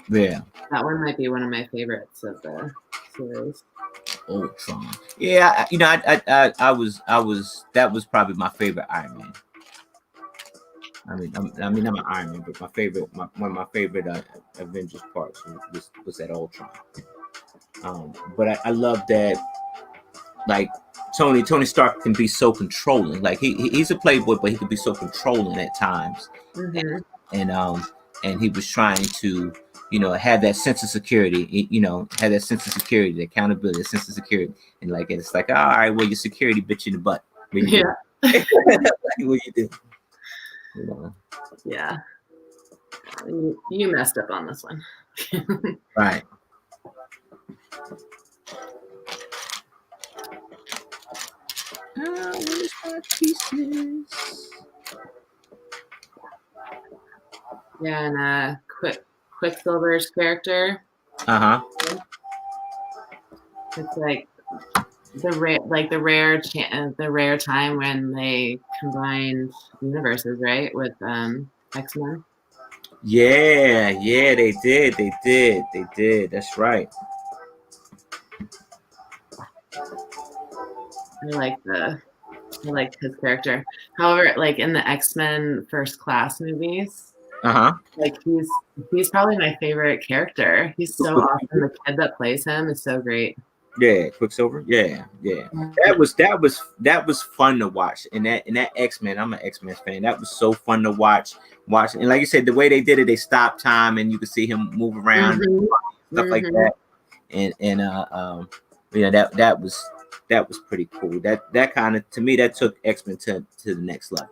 Yeah. That one might be one of my favorites of the series. Ultron. Yeah, you know, I was that was probably my favorite Iron Man. I'm an Iron Man, but one of my favorite Avengers parts was that Ultron. But I love that, like Tony Stark can be so controlling. Like he's a playboy, but he can be so controlling at times. Mm-hmm. And he was trying to, you know, have that sense of security. You know, have that sense of security, the accountability, the sense of security, and like it's like, all right, well, your security bit you in the butt. What you do? You know? Yeah. You messed up on this one. Right. Where's my pieces? Yeah, and Quicksilver's character. It's like the rare time when they combined universes, right, with X-Men. Yeah, they did. That's right. I like his character. However, like in the X-Men First Class movies, like he's probably my favorite character. He's so awesome. The kid that plays him is so great. Yeah, Quicksilver. Yeah. That was fun to watch. And that X-Men, I'm an X-Men fan. That was so fun to watch. And like you said, the way they did it, they stopped time and you could see him move around, stuff like that. And you know, that was pretty cool. That kind of, to me, that took X-Men to the next level.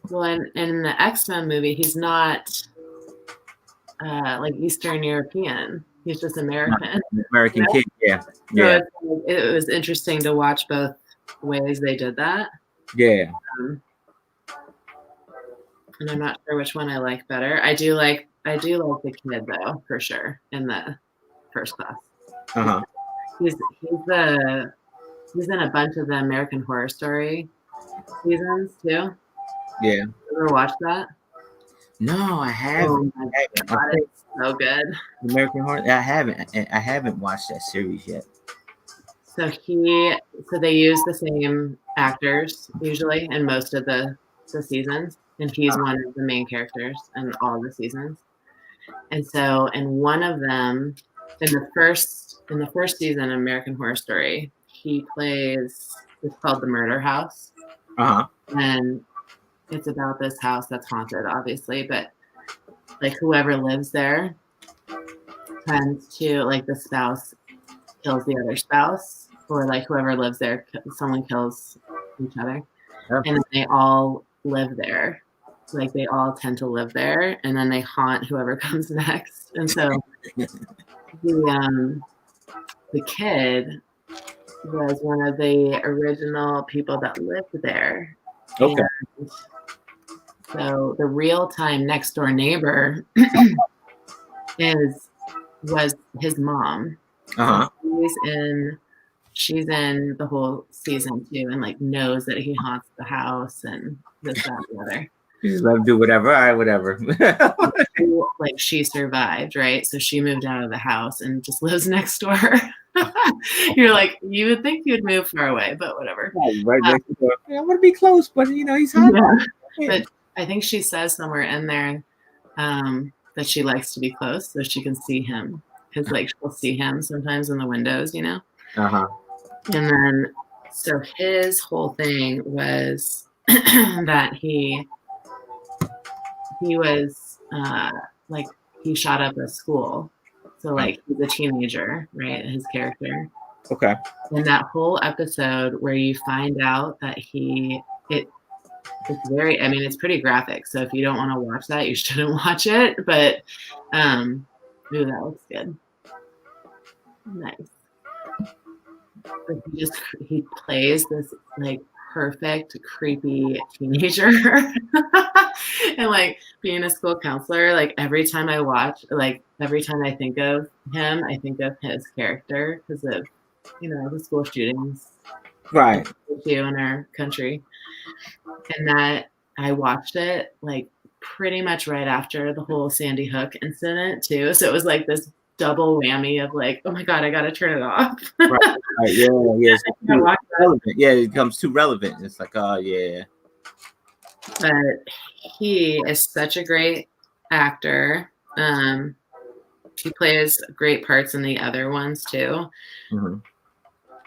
Well, in the X-Men movie, he's not like Eastern European. He's just American. American kid, yeah. So it was interesting to watch both ways they did that. Yeah. And I'm not sure which one I like better. I do like the kid though, for sure, in the First Class. Uh-huh. He's in a bunch of the American Horror Story seasons too. Yeah. Ever watched that? No, I haven't. Oh my I God, think it's so good. American Horror. I haven't watched that series yet. So they use the same actors usually in most of the seasons, and he's one of the main characters in all the seasons. And so in one of them, in the first season of American Horror Story, he plays, it's called The Murder House. Uh-huh. And it's about this house that's haunted, obviously, but like whoever lives there tends to, like, the spouse kills the other spouse, or like whoever lives there, someone kills each other. Yeah. And then they all live there. Like they all tend to live there, and then they haunt whoever comes next. And so the kid was one of the original people that lived there. Okay. And so the real-time next door neighbor was his mom. Uh-huh. She's in the whole season too, and like knows that he haunts the house and this, that, and the other. You just let him do whatever. All right, whatever. Like she survived, right? So she moved out of the house and just lives next door. You're like, you would think you'd move far away, but whatever. Right next door. I want to be close, but he's hot. Yeah. But I think she says somewhere in there that she likes to be close so she can see him, because like she'll see him sometimes in the windows, Uh-huh. And then so his whole thing was that he was like he shot up a school. So like he's a teenager, right? His character. Okay. And that whole episode where you find out that it's very, I mean, it's pretty graphic. So if you don't want to watch that, you shouldn't watch it. But ooh, that looks good. Nice. But he plays this like perfect creepy teenager. And like being a school counselor, like every time I think of him, I think of his character because of the school shootings Right in our country. And that I watched it like pretty much right after the whole Sandy Hook incident too, so it was like this double whammy of like, oh my God, I gotta turn it off. Right. Yeah, it's relevant. Yeah, it becomes too relevant. It's like, oh yeah. But he is such a great actor. He plays great parts in the other ones too. Mm-hmm.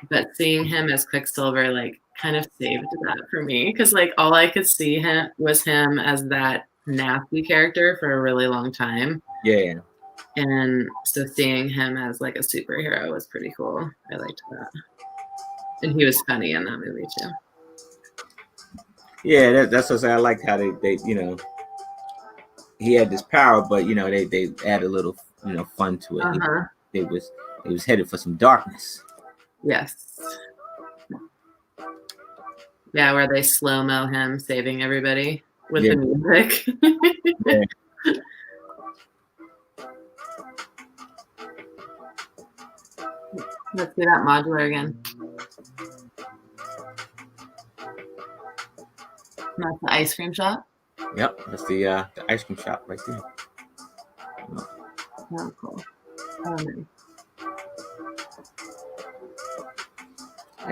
But seeing him as Quicksilver like kind of saved that for me, because like all I could see was him as that nasty character for a really long time. Yeah. And so seeing him as like a superhero was pretty cool. I liked that. And he was funny in that movie too. Yeah, that's what I say. I like how they he had this power, but they add a little fun to it. Uh-huh. They was headed for some darkness. Yes. Yeah, where they slow-mo him saving everybody with the music. Yeah. Let's see that modular again. That's the ice cream shop? Yep, that's the ice cream shop right there. Oh, cool. Oh, nice.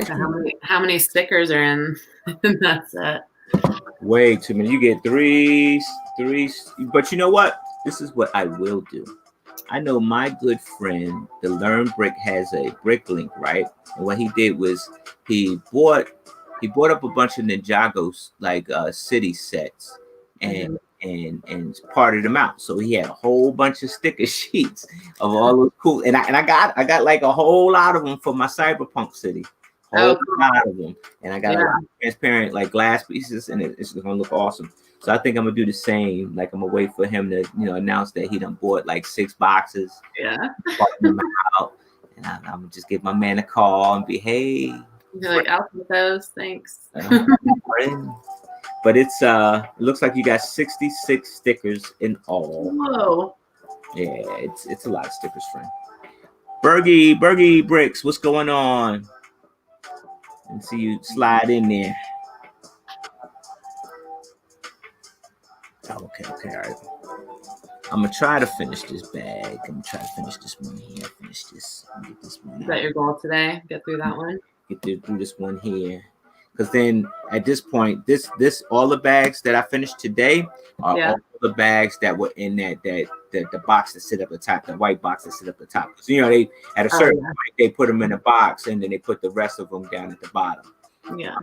So how many stickers are in that set? Way too many. You get three, but you know what? This is what I will do. I know my good friend, the Learn Brick, has a brick link, right? And what he did was he bought up a bunch of Ninjago's like city sets and parted them out. So he had a whole bunch of sticker sheets of all those cool, and I got like a whole lot of them for my Cyberpunk city. Whole lot of them, and I got transparent like glass pieces, and it's gonna look awesome. So I think I'm gonna do the same. Like I'm gonna wait for him to announce that he done bought like 6 boxes. Yeah. Them out, and I'm gonna just give my man a call and be, hey, You're like, I'll take those, thanks. But it's it looks like you got 66 stickers in all. Whoa. Yeah, it's a lot of stickers, friend. Bergie Bricks, what's going on? And see you slide in there. Oh, okay, all right. I'm gonna try to finish this bag. I'm gonna try to finish this one here. Finish this. Get this one. Is that your goal today? Get through that one? Get through this one here. Because then at this point, this all the bags that I finished today are all the bags that were in the box that sit up the top, the white box that sit up the top. Because they at a certain point they put them in a box and then they put the rest of them down at the bottom. Yeah.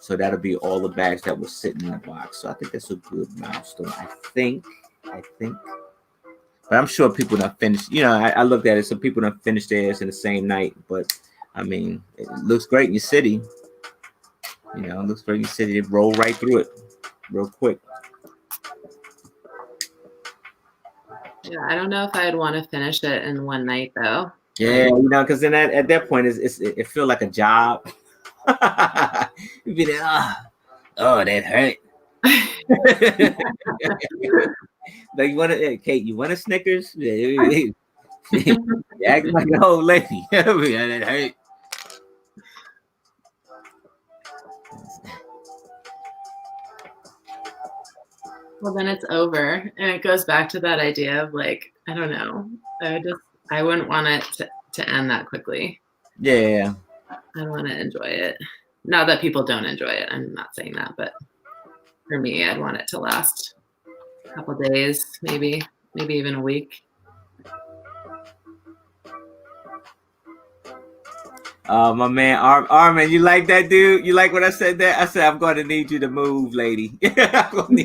So that'll be all the bags that were sitting in the box. So I think that's a good milestone. I think. But I'm sure people don't finish. I looked at it. Some people don't finish theirs in the same night. But I mean, it looks great in your city. It looks great in your city. They roll right through it real quick. Yeah, I don't know if I'd want to finish it in one night though. Yeah, because then at that point, it feels like a job. You'd be there, oh, that hurt. Like Kate, you want a Snickers? You act like an old lady. That hurt. Well, then it's over, and it goes back to that idea of like, I don't know. I wouldn't want it to end that quickly. Yeah. I want to enjoy it. Not that people don't enjoy it. I'm not saying that, but for me, I'd want it to last a couple days, maybe even a week. My man Armin, you like that, dude? You like what I said there? I said I'm going to need you to move, lady. I'm going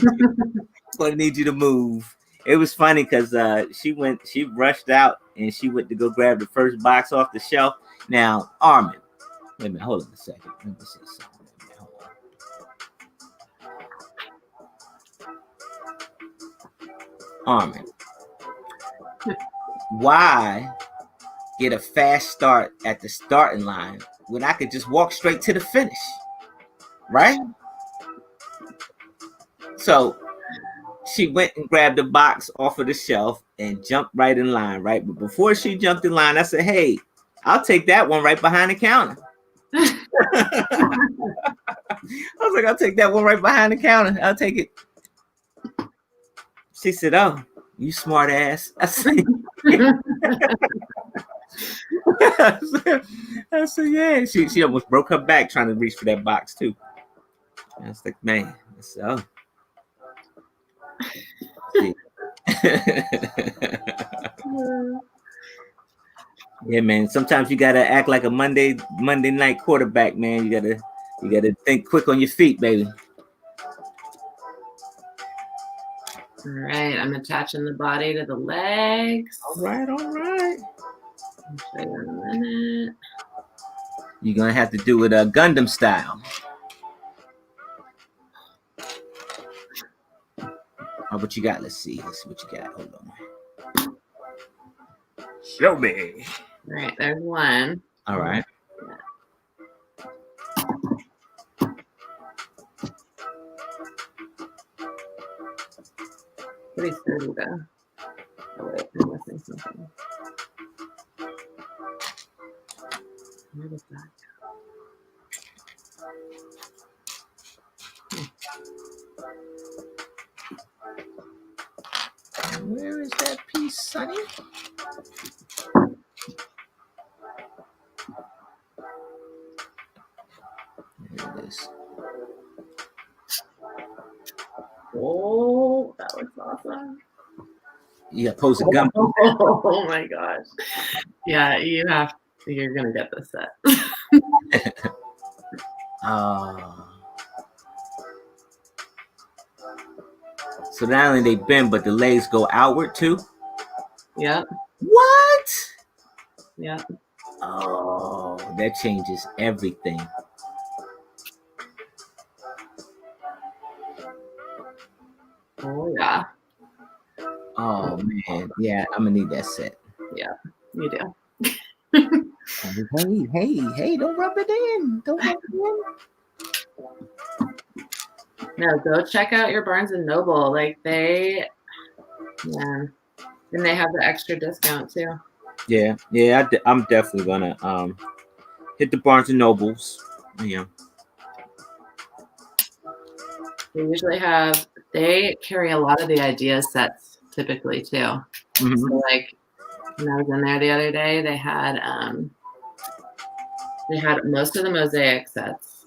to need you to move. It was funny because she rushed out and she went to go grab the first box off the shelf. Now, Armin, wait a minute, hold on a second. Let me see something. Hold on. Armin, why get a fast start at the starting line when I could just walk straight to the finish? Right? So she went and grabbed the box off of the shelf and jumped right in line, right? But before she jumped in line, I said, hey, I'll take that one right behind the counter. I was like, I'll take that one right behind the counter. I'll take it. She said, oh, you smart ass. I said, yeah. She almost broke her back trying to reach for that box too. I was like, man, so. Yeah, man. Sometimes you gotta act like a Monday night quarterback, man. You gotta think quick on your feet, baby. All right, I'm attaching the body to the legs. All right. I'll show you in a minute. You're gonna have to do it Gundam style. Oh, what you got? Let's see what you got. Hold on. Show me. All right, there's one. All right. Pretty sturdy though. Oh wait, I'm missing something. Where was that? Where is that piece, Sonny? There it is. Oh, that looks awesome. You got pose a gun. Oh my gosh. Yeah, you're gonna get this set. So not only they bend, but the legs go outward too? Yep. What? Yep. Oh, that changes everything. Oh yeah. Oh man, yeah, I'm gonna need that set. Yeah, you do. Hey, don't rub it in. Don't rub it No, go check out your Barnes and Noble. Like and they have the extra discount too. in. Yeah. I'm definitely gonna hit the Barnes and Nobles. Yeah. They carry a lot of the idea sets typically too. Mm-hmm. So like when I was in there the other day, they had most of the mosaic sets,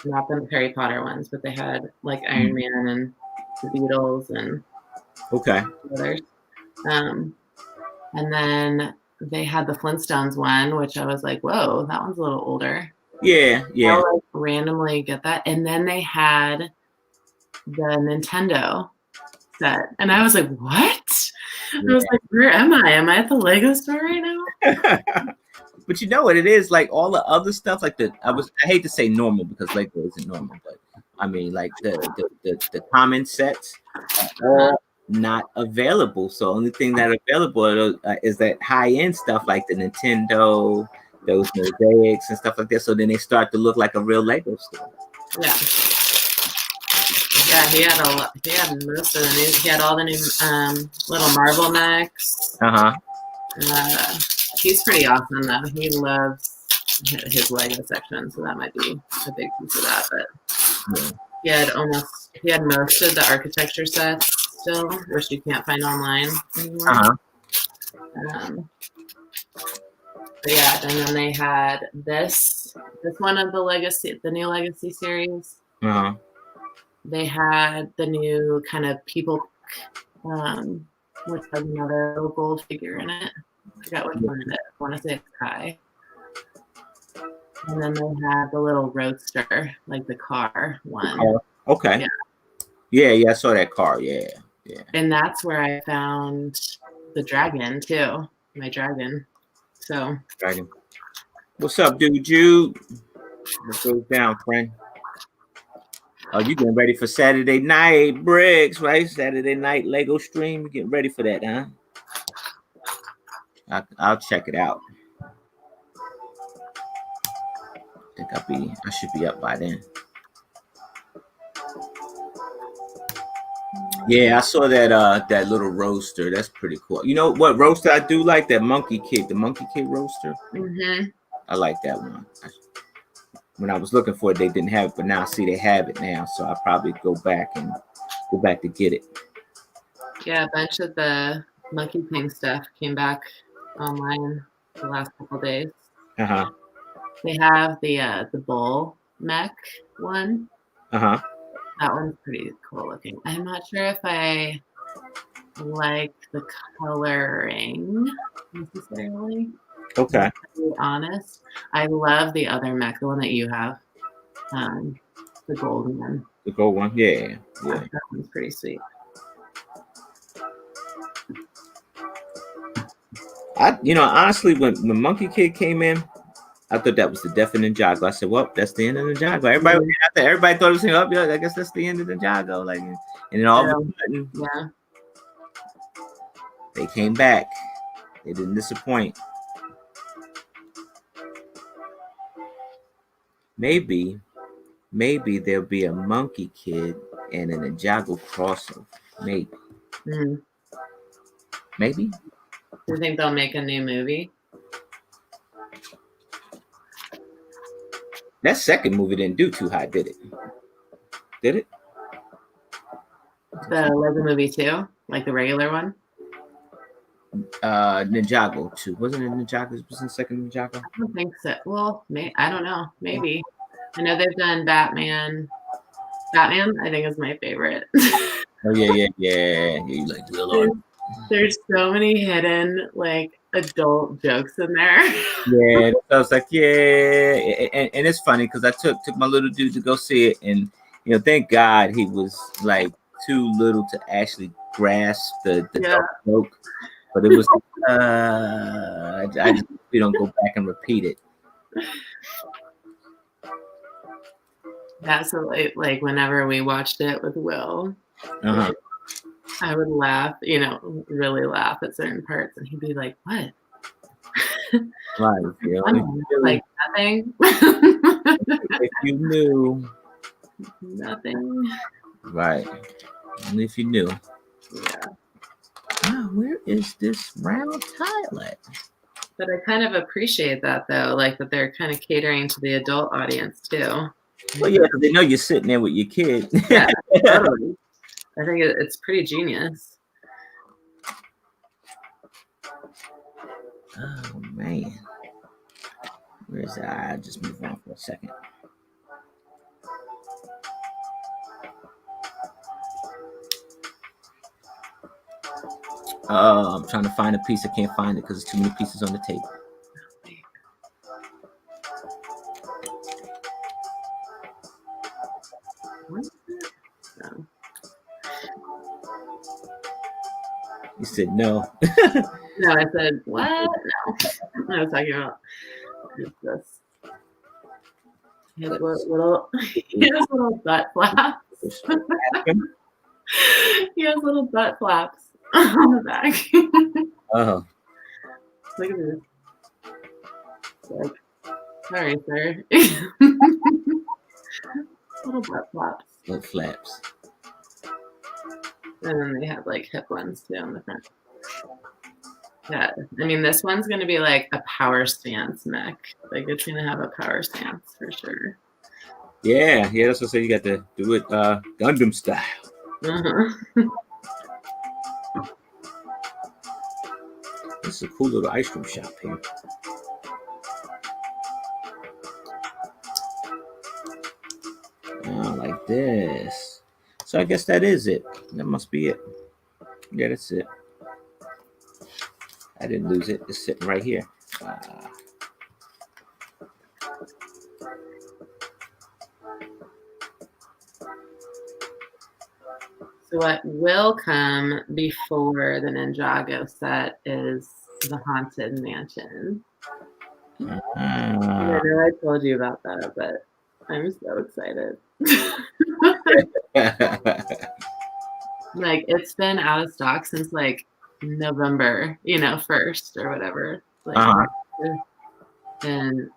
not the Harry Potter ones, but they had like Iron Man and the Beatles and others. And then they had the Flintstones one, which I was like, whoa, that one's a little older. Yeah. I'll like randomly get that. And then they had the Nintendo set. And I was like, what? I was like, where am I? Am I at the Lego store right now? But you know what it is, like all the other stuff, like I hate to say normal because Lego isn't normal, but I mean like the common sets are all not available. So only thing that are available is that high end stuff like the Nintendo, those mosaics and stuff like that. So then they start to look like a real Lego store. Yeah, he had a lot. He had most of the new. He had all the new little Marvel mechs. He's pretty awesome though. He loves his Lego section, so that might be a big piece of that. But he had most of the architecture sets still, which you can't find online anymore. But yeah, and then they had this one of the new Legacy series. They had the new kind of people, which has another little gold figure in it. I forgot which one it is. I want to say it's Kai. And then they had the little roadster, like the car one. Okay. Yeah, I saw that car. Yeah. And that's where I found the dragon too. My dragon. So. Dragon. What's up, dude? Jude? What goes down, friend? Oh, you getting ready for Saturday night, Briggs, right? Saturday night Lego stream. You getting ready for that, huh? I'll check it out. I think I should be up by then. Yeah, I saw that little roaster. That's pretty cool. You know what roaster I do like? That Monkey Kid, the Monkey Kid roaster. I like that one. When I was looking for it, they didn't have it, but now I see they have it now. So I'll probably go back to get it. Yeah, a bunch of the Monkey King stuff came back online the last couple days. They have the bull mech one. That one's pretty cool looking. I'm not sure if I like the coloring necessarily. Okay. To be honest, I love the other mech, the one that you have, the golden one. The gold one, yeah. That one's pretty sweet. Honestly, when Monkey Kid came in, I thought that was the death of Ninjago. I said, well, that's the end of Ninjago. Everybody thought it was up. Yeah, I guess that's the end of Ninjago. Like, and then all of a sudden, they came back. They didn't disappoint. Maybe there'll be a Monkey Kid and a Ninjago crossover. Maybe. Maybe. Do you think they'll make a new movie? That second movie didn't do too high, did it? Did it? The Lego movie 2? Like the regular one? Ninjago 2. Wasn't it Ninjago? Was the second Ninjago? I don't think so. Well, I don't know. Maybe. I know they've done Batman. Batman, I think, is my favorite. Oh, yeah. You like Lord. There's so many hidden, like, adult jokes in there. Yeah, I was like, yeah. And it's funny because I took my little dude to go see it. And, thank God he was, like, too little to actually grasp the joke. But it was, we don't go back and repeat it. Yeah, so like whenever we watched it with Will, I would laugh, really laugh at certain parts, and he'd be like, "What?" Right. You know, Like nothing. if you knew. Nothing. Right. Only if you knew. Yeah. Wow, where is this round tile at? But I kind of appreciate that though, like that they're kind of catering to the adult audience too. Well, yeah, because they know you're sitting there with your kid. Yeah, totally. I think it's pretty genius. Oh man, where's that? I just move on for a second. I'm trying to find a piece. I can't find it because there's too many pieces on the table. So, You said no. no, I said what? No, I was talking about this. His little butt flaps. He has little butt flaps on the back. Oh, Look at this. Like, sorry, sir. Little butt flaps. little flaps. And then they have like hip ones too on the front. Yeah, I mean, this one's gonna be like a power stance neck. Like it's gonna have a power stance for sure. Yeah, that's what I say. You got to do it Gundam style. Uh-huh. This is a cool little ice cream shop here. Oh, like this. So I guess that is it. That must be it. Yeah, that's it. I didn't lose it. It's sitting right here. So what will come before the Ninjago set is the Haunted Mansion. I know I told you about that, but I'm so excited. Like it's been out of stock since like November, 1st or whatever. Like, and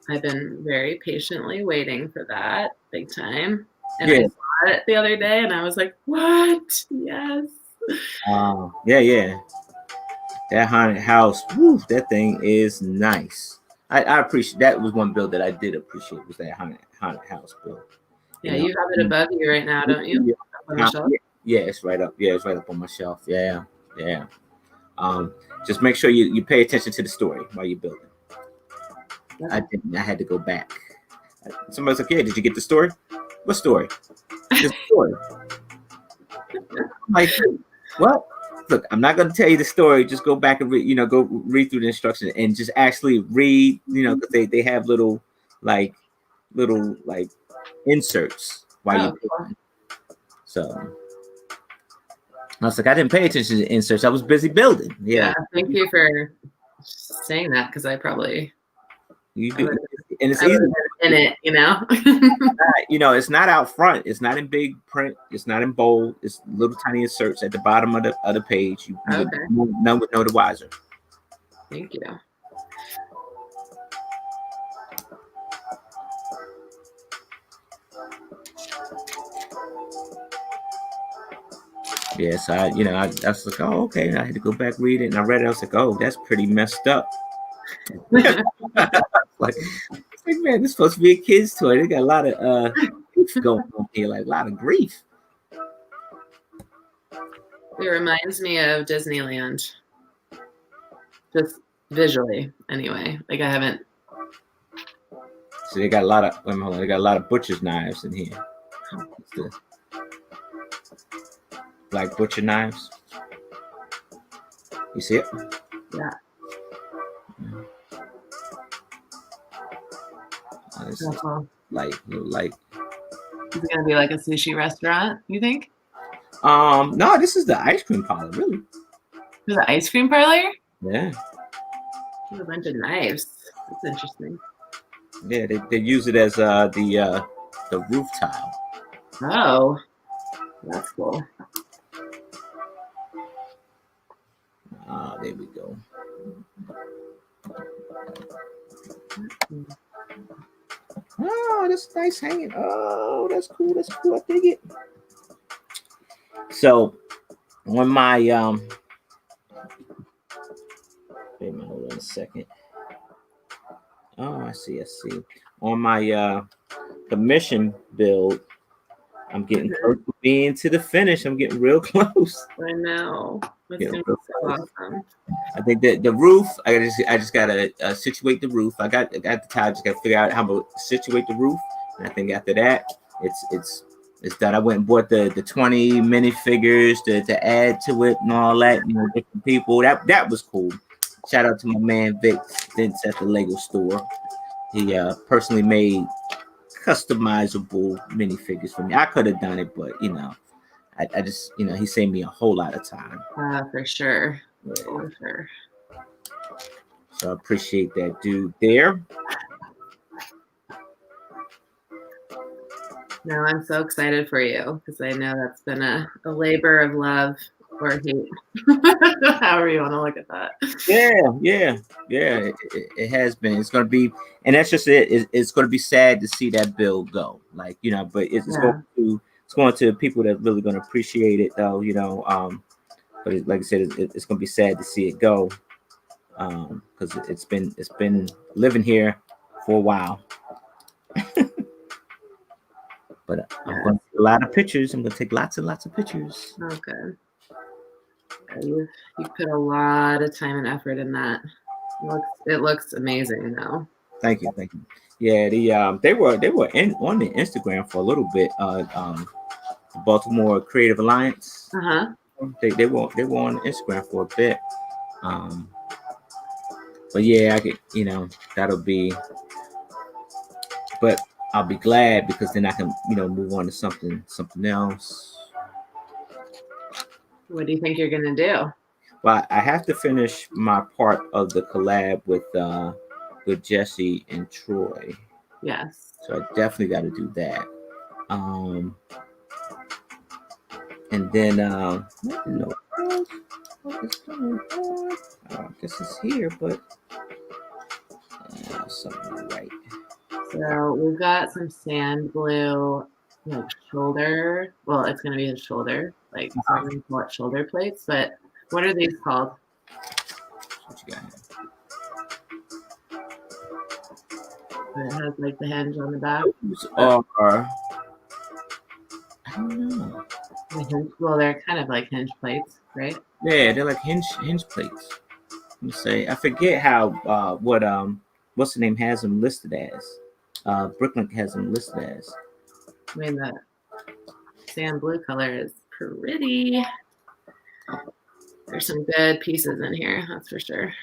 I've been very patiently waiting for that big time. And I saw it the other day and I was like, what? Yes. Yeah. That haunted house, woo, that thing is nice. I appreciate that. Was one build that I did appreciate was that haunted house build. Yeah, you have it above you right now, don't you? Yeah, it's right up. Yeah, it's right up on my shelf. Yeah. Just make sure you pay attention to the story while you're building. I didn't. I had to go back. Somebody's like, "Yeah, did you get the story? What story? The story." I'm like, what? Look, I'm not going to tell you the story. Just go back and go read through the instructions and just actually read. Because they have little inserts while you're building. So I was like, I didn't pay attention to the inserts. I was busy building. Yeah. Thank you for saying that because I probably. You do, and it's easy in it, it's not out front. It's not in big print. It's not in bold. It's little tiny inserts at the bottom of the page. None would know the wiser. Thank you. Yeah, so I was like, oh, okay. And I had to go back read it, and I read it. I was like, oh, that's pretty messed up. like, man, this is supposed to be a kid's toy. They got a lot of grief going on here, like a lot of grief. It reminds me of Disneyland, just visually, anyway. Like I haven't. So they got a lot of. They got a lot of butcher's knives in here. Like butcher knives. You see it? Yeah. Like. Is it gonna be like a sushi restaurant? You think? No, this is the ice cream parlor, really. There's an ice cream parlor? Yeah. There's a bunch of knives. That's interesting. Yeah, they use it as the roof tile. Oh, that's cool. There we go. Oh, that's nice hanging. Oh, that's cool. That's cool. I dig it. So on my wait a minute, hold on a second. Oh, I see. On my commission build, I'm getting close to being to the finish. I'm getting real close. I know. It's gonna be so awesome. I think that the roof, I just gotta situate the roof. I got the tile. Just gotta figure out how to situate the roof, and I think after that, it's done. I went and bought the 20 minifigures to add to it and all that. You know, different people. That was cool. Shout out to my man Vince at the Lego store. He personally made customizable minifigures for me. I could have done it, but you know, I just, you know, he saved me a whole lot of time. For sure. Yeah. For sure. So I appreciate that dude there. No, I'm so excited for you because I know that's been a labor of love or hate. However you want to look at that. Yeah. It has been. It's gonna be, and that's just it. It's gonna be sad to see that build go. Like, you know, but it's going to people that really gonna appreciate it though. You know, but like I said, it's gonna be sad to see it go. Because it's been living here for a while. But I'm going to take a lot of pictures. I'm going to take lots and lots of pictures. Okay. You put a lot of time and effort in that. It looks amazing though. Thank you. Yeah, they were on the Instagram for a little bit. The Baltimore Creative Alliance. They were on Instagram for a bit. But yeah, I could, you know, that'll be. But I'll be glad because then I can, you know, move on to something else. What do you think you're gonna do? Well, I have to finish my part of the collab with Jesse and Troy. Yes. So I definitely got to do that. And then what is going on? I guess it's here, but something right. So we've got some sand blue, like shoulder. Well, it's gonna be his shoulder, like shoulder plates. But what are these called? What you got here? It has like the hinge on the back. Those are, I don't know. Well, they're kind of like hinge plates, right? Yeah, they're like hinge plates. Let me say, I forget how what's the name has them listed as. Brooklyn has them listed as. I mean, the sand blue color is pretty. There's some good pieces in here, that's for sure.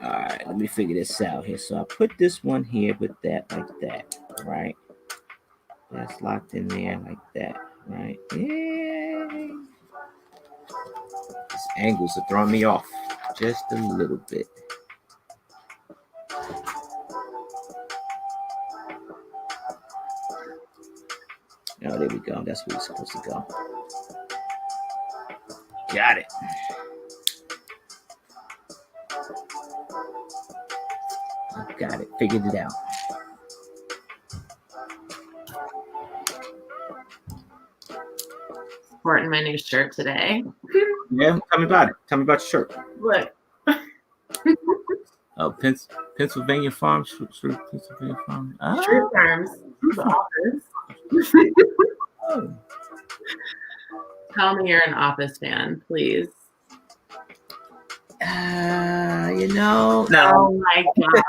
All right, let me figure this out here. So I put this one here with that like that, right? That's locked in there like that, right? Yay! These angles are throwing me off just a little bit. Oh, there we go. That's where it's supposed to go. Got it. I got it. Figured it out. Sporting my new shirt today. Yeah, tell me about it. Tell me about your shirt. Look. Oh, Pennsylvania Farm. Pennsylvania Farm. True Farms. The Office. Oh. Tell me you're an Office fan, please. You know. No. Oh my god.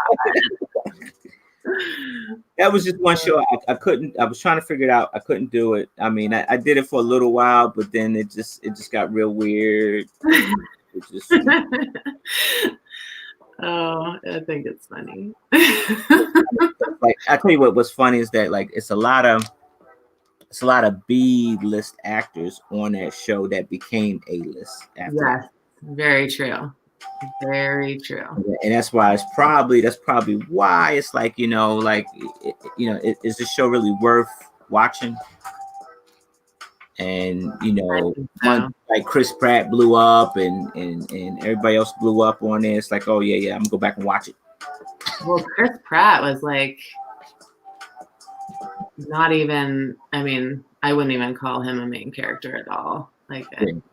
That was just one show. I couldn't. I was trying to figure it out. I couldn't do it. I mean, I did it for a little while, but then it just got real weird. It just. Oh, I think it's funny. Like, I tell you what's funny is that like it's a lot of B-list actors on that show that became A-list after. Yes, very true. Very true. And that's why that's probably why it's like, you know, like is the show really worth watching? and So. one like Chris Pratt blew up, and everybody else blew up on it. It's like, oh yeah, I'm gonna go back and watch it. Well, Chris Pratt was like not even. I mean, I wouldn't even call him a main character at all. Like,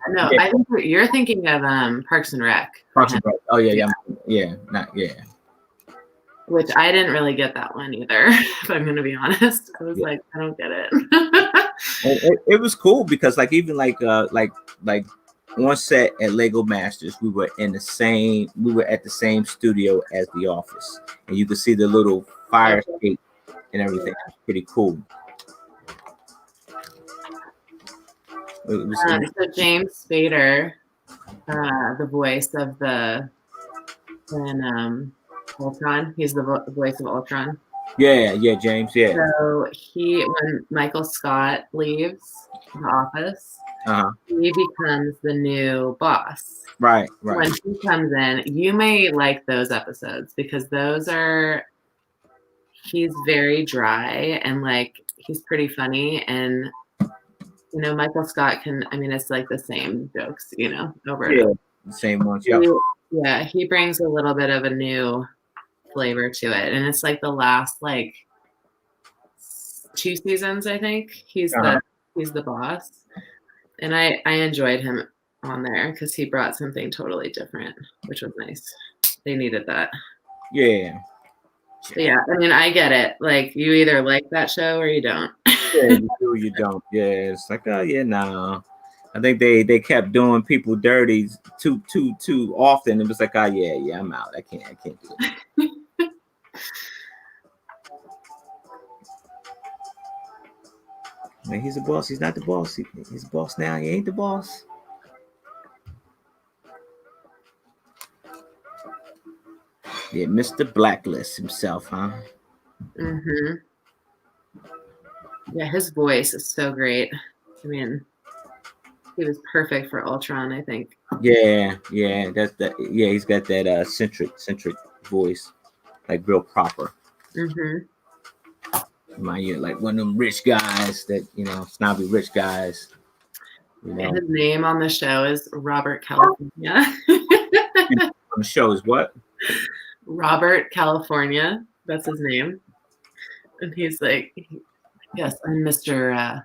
no, I think you're thinking of Parks and Rec. Parks and Rec. Oh yeah, not. Which I didn't really get that one either. If I'm going to be honest, I was like, I don't get it. It was cool because like even like on set at Lego Masters, we were at the same studio as The Office, and you could see the little fire escape and everything. It was pretty cool. So James Spader, the voice of Ultron. He's the voice of Ultron. Yeah, James. Yeah. So when Michael Scott leaves the office, he becomes the new boss. Right. When he comes in, you may like those episodes because he's very dry and like he's pretty funny, and Michael Scott it's like the same jokes, over and over. The same ones. Yeah, he brings a little bit of a new flavor to it, and it's like the last like 2 seasons, I think. He's the boss, and I enjoyed him on there because he brought something totally different, which was nice. They needed that. Yeah. But yeah, I mean, I get it. Like, you either like that show or you don't. Yeah, you do, you don't. Yeah, it's like, oh yeah, no. I think they kept doing people dirty too often. It was like, oh yeah, I'm out. I can't do it. Man, he's a boss. He's not the boss. He's a boss now. He ain't the boss. Yeah, Mr. Blacklist himself, huh? Mm-hmm. Yeah, his voice is so great. I mean, he was perfect for Ultron, I think. Yeah, that's that. Yeah, he's got that centric voice, like real proper. Mm-hmm. Remind you like one of them rich guys that snobby rich guys. His name on the show is Robert California. On the show is what? Robert California. That's his name. And he's like, yes, I'm Mr.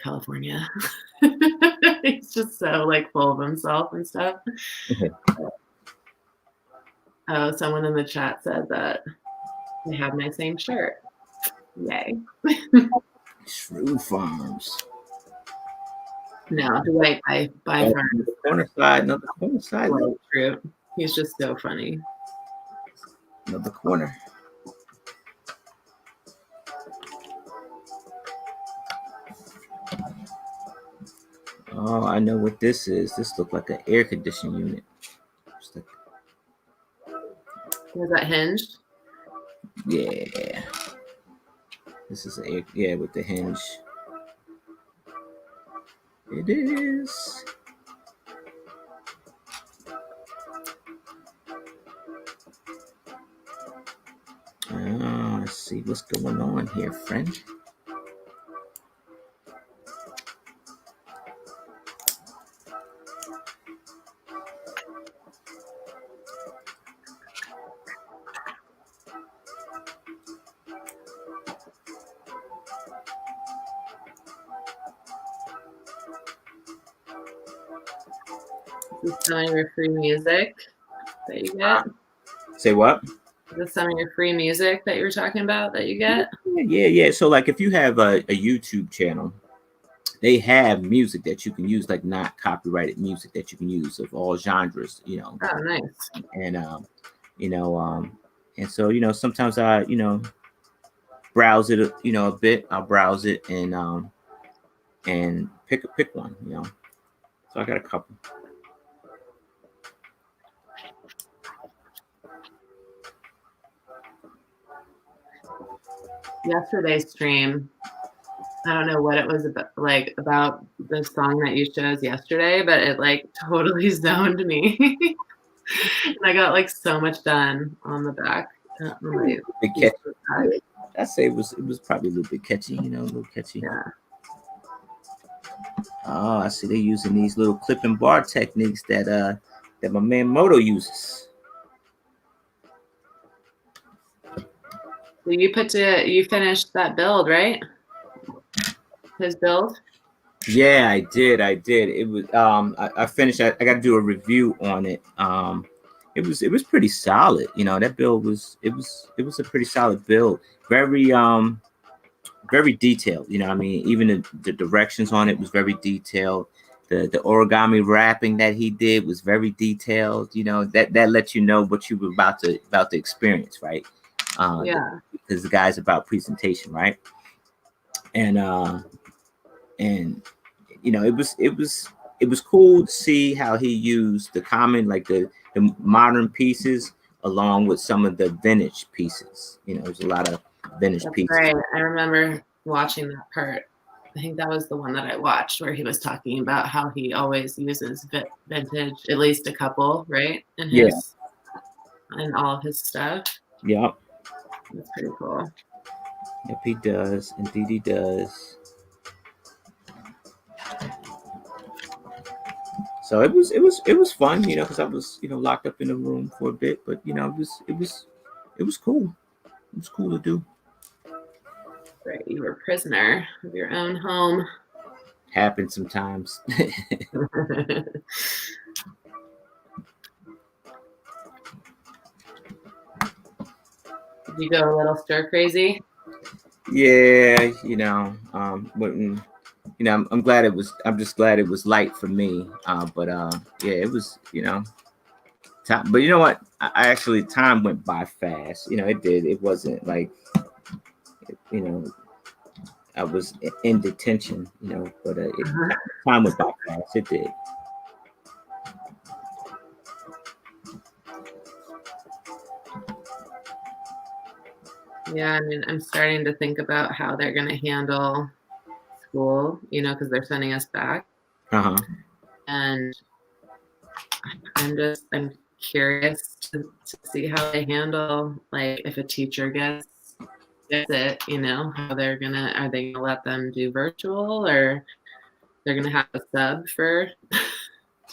California. He's just so like full of himself and stuff. Oh, someone in the chat said that they have my same shirt. Yay. Shrew Farms. No, Dwight by Farms. Corner side. True. He's just so funny. Another corner. Oh, I know what this is. This looks like an air conditioning unit. Was that hinged? Yeah. This is with the hinge. It is. Let's see what's going on here, friend. Is this some of your free music that you get? Say what? Is this some of your free music that you were talking about that you get? Yeah. So like if you have a YouTube channel, they have music that you can use, like not copyrighted music that you can use of all genres, Oh, nice. And and so sometimes I browse it a bit. I'll browse it and pick one, So I got a couple. Yesterday's stream, I don't know what it was about the song that you chose yesterday, but it like totally zoned me. And I got like so much done on the back. I'd say it was probably a little bit catchy, a little catchy. Yeah. Oh, I see they're using these little clip and bar techniques that my man Moto uses. So you finished that build, right? His build? Yeah, I did. It was I finished. I got to do a review on it. It was pretty solid. That build was a pretty solid build. Very detailed. I mean, even the directions on it was very detailed. The origami wrapping that he did was very detailed. That lets you know what you were about to experience, right? Yeah. Because the guy's about presentation, right? And and it was cool to see how he used the common, like the modern pieces along with some of the vintage pieces. There's a lot of vintage That's pieces. right. I remember watching that part. I think that was the one that I watched where he was talking about how he always uses vintage, at least a couple, right? In all of his stuff. Yep. That's pretty cool. Yep, he does. Indeed, he does. So it was fun, because I was locked up in the room for a bit, but it was cool. It was cool to do. Right. You were a prisoner of your own home. Happens sometimes. Did you go a little stir crazy? Yeah, when, I'm glad it was. I'm just glad it was light for me. But yeah, it was. Time. But you know what? I actually time went by fast. It did. It wasn't like, you know, I was in detention. But time went by fast. It did. Yeah, I mean, I'm starting to think about how they're going to handle school, because they're sending us back. And I'm curious to see how they handle, like, if a teacher gets it, how are they gonna let them do virtual, or they're gonna have a sub for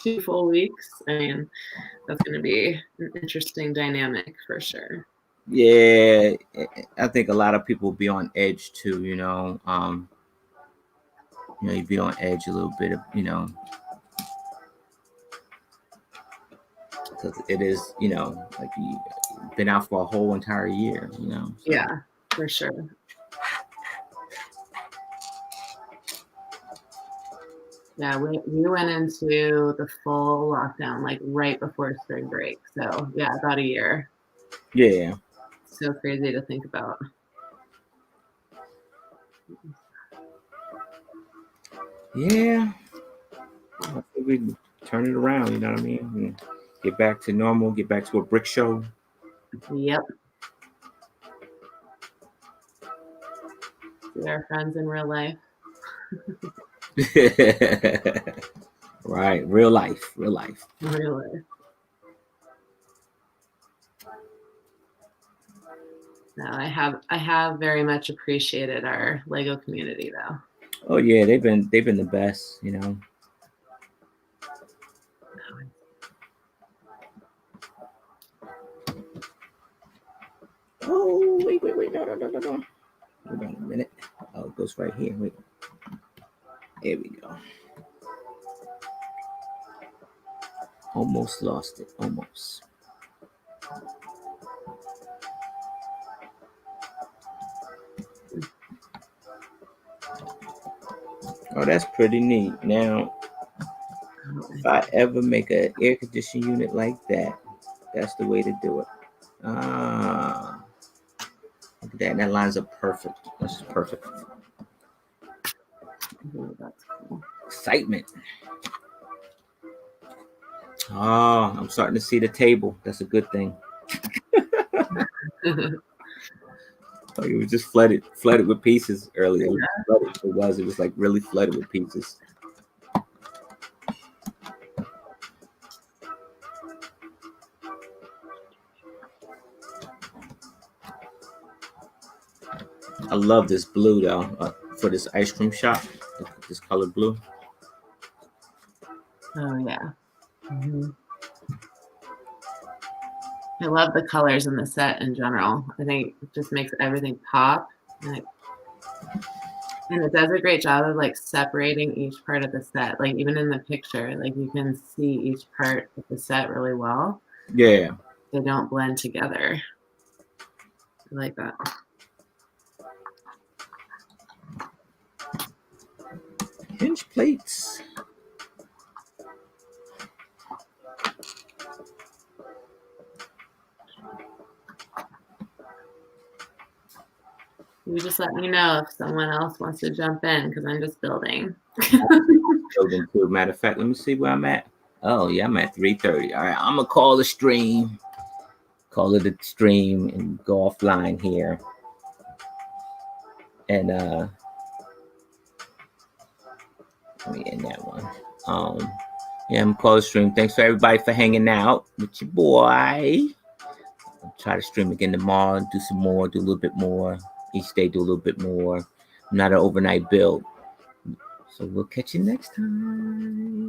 2 full weeks? I mean, that's gonna be an interesting dynamic for sure. Yeah, I think a lot of people will be on edge too. You'd be on edge a little bit, because it is, like you've been out for a whole entire year. So. Yeah, for sure. Yeah, we went into the full lockdown like right before spring break. So yeah, about a year. Yeah. So crazy to think about. Yeah. I think we can turn it around, you know what I mean? And get back to normal, get back to a brick show. Yep. See our friends in real life. Right, real life. Real life. No, I have very much appreciated our LEGO community though. Oh yeah, they've been the best, Oh, wait, no. Hold on a minute. Oh, it goes right here. Wait. There we go. Almost lost it. Almost. Oh, that's pretty neat. Now, if I ever make an air conditioning unit like that, that's the way to do it. Ah, look at that. That lines up perfect. That's just perfect. That's cool. Excitement. Oh, I'm starting to see the table. That's a good thing. Like it was just flooded with pieces earlier. It was like really flooded with pieces. I love this blue though, for this ice cream shop. This color blue. Oh yeah. Mm-hmm. I love the colors in the set in general. I think it just makes everything pop, and it does a great job of like separating each part of the set. Like even in the picture, like you can see each part of the set really well. Yeah. They don't blend together. I like that. Hinge plates. You just let me know if someone else wants to jump in because I'm just building. Building too. Matter of fact, let me see where I'm at. Oh yeah, I'm at 3:30. All right, I'm gonna call the stream. Call it a stream and go offline here. And let me end that one. Yeah, I'm call the stream. Thanks for everybody for hanging out with your boy. I'll try to stream again tomorrow, do some more, do a little bit more. Each day do a little bit more. I'm not an overnight build. So we'll catch you next time.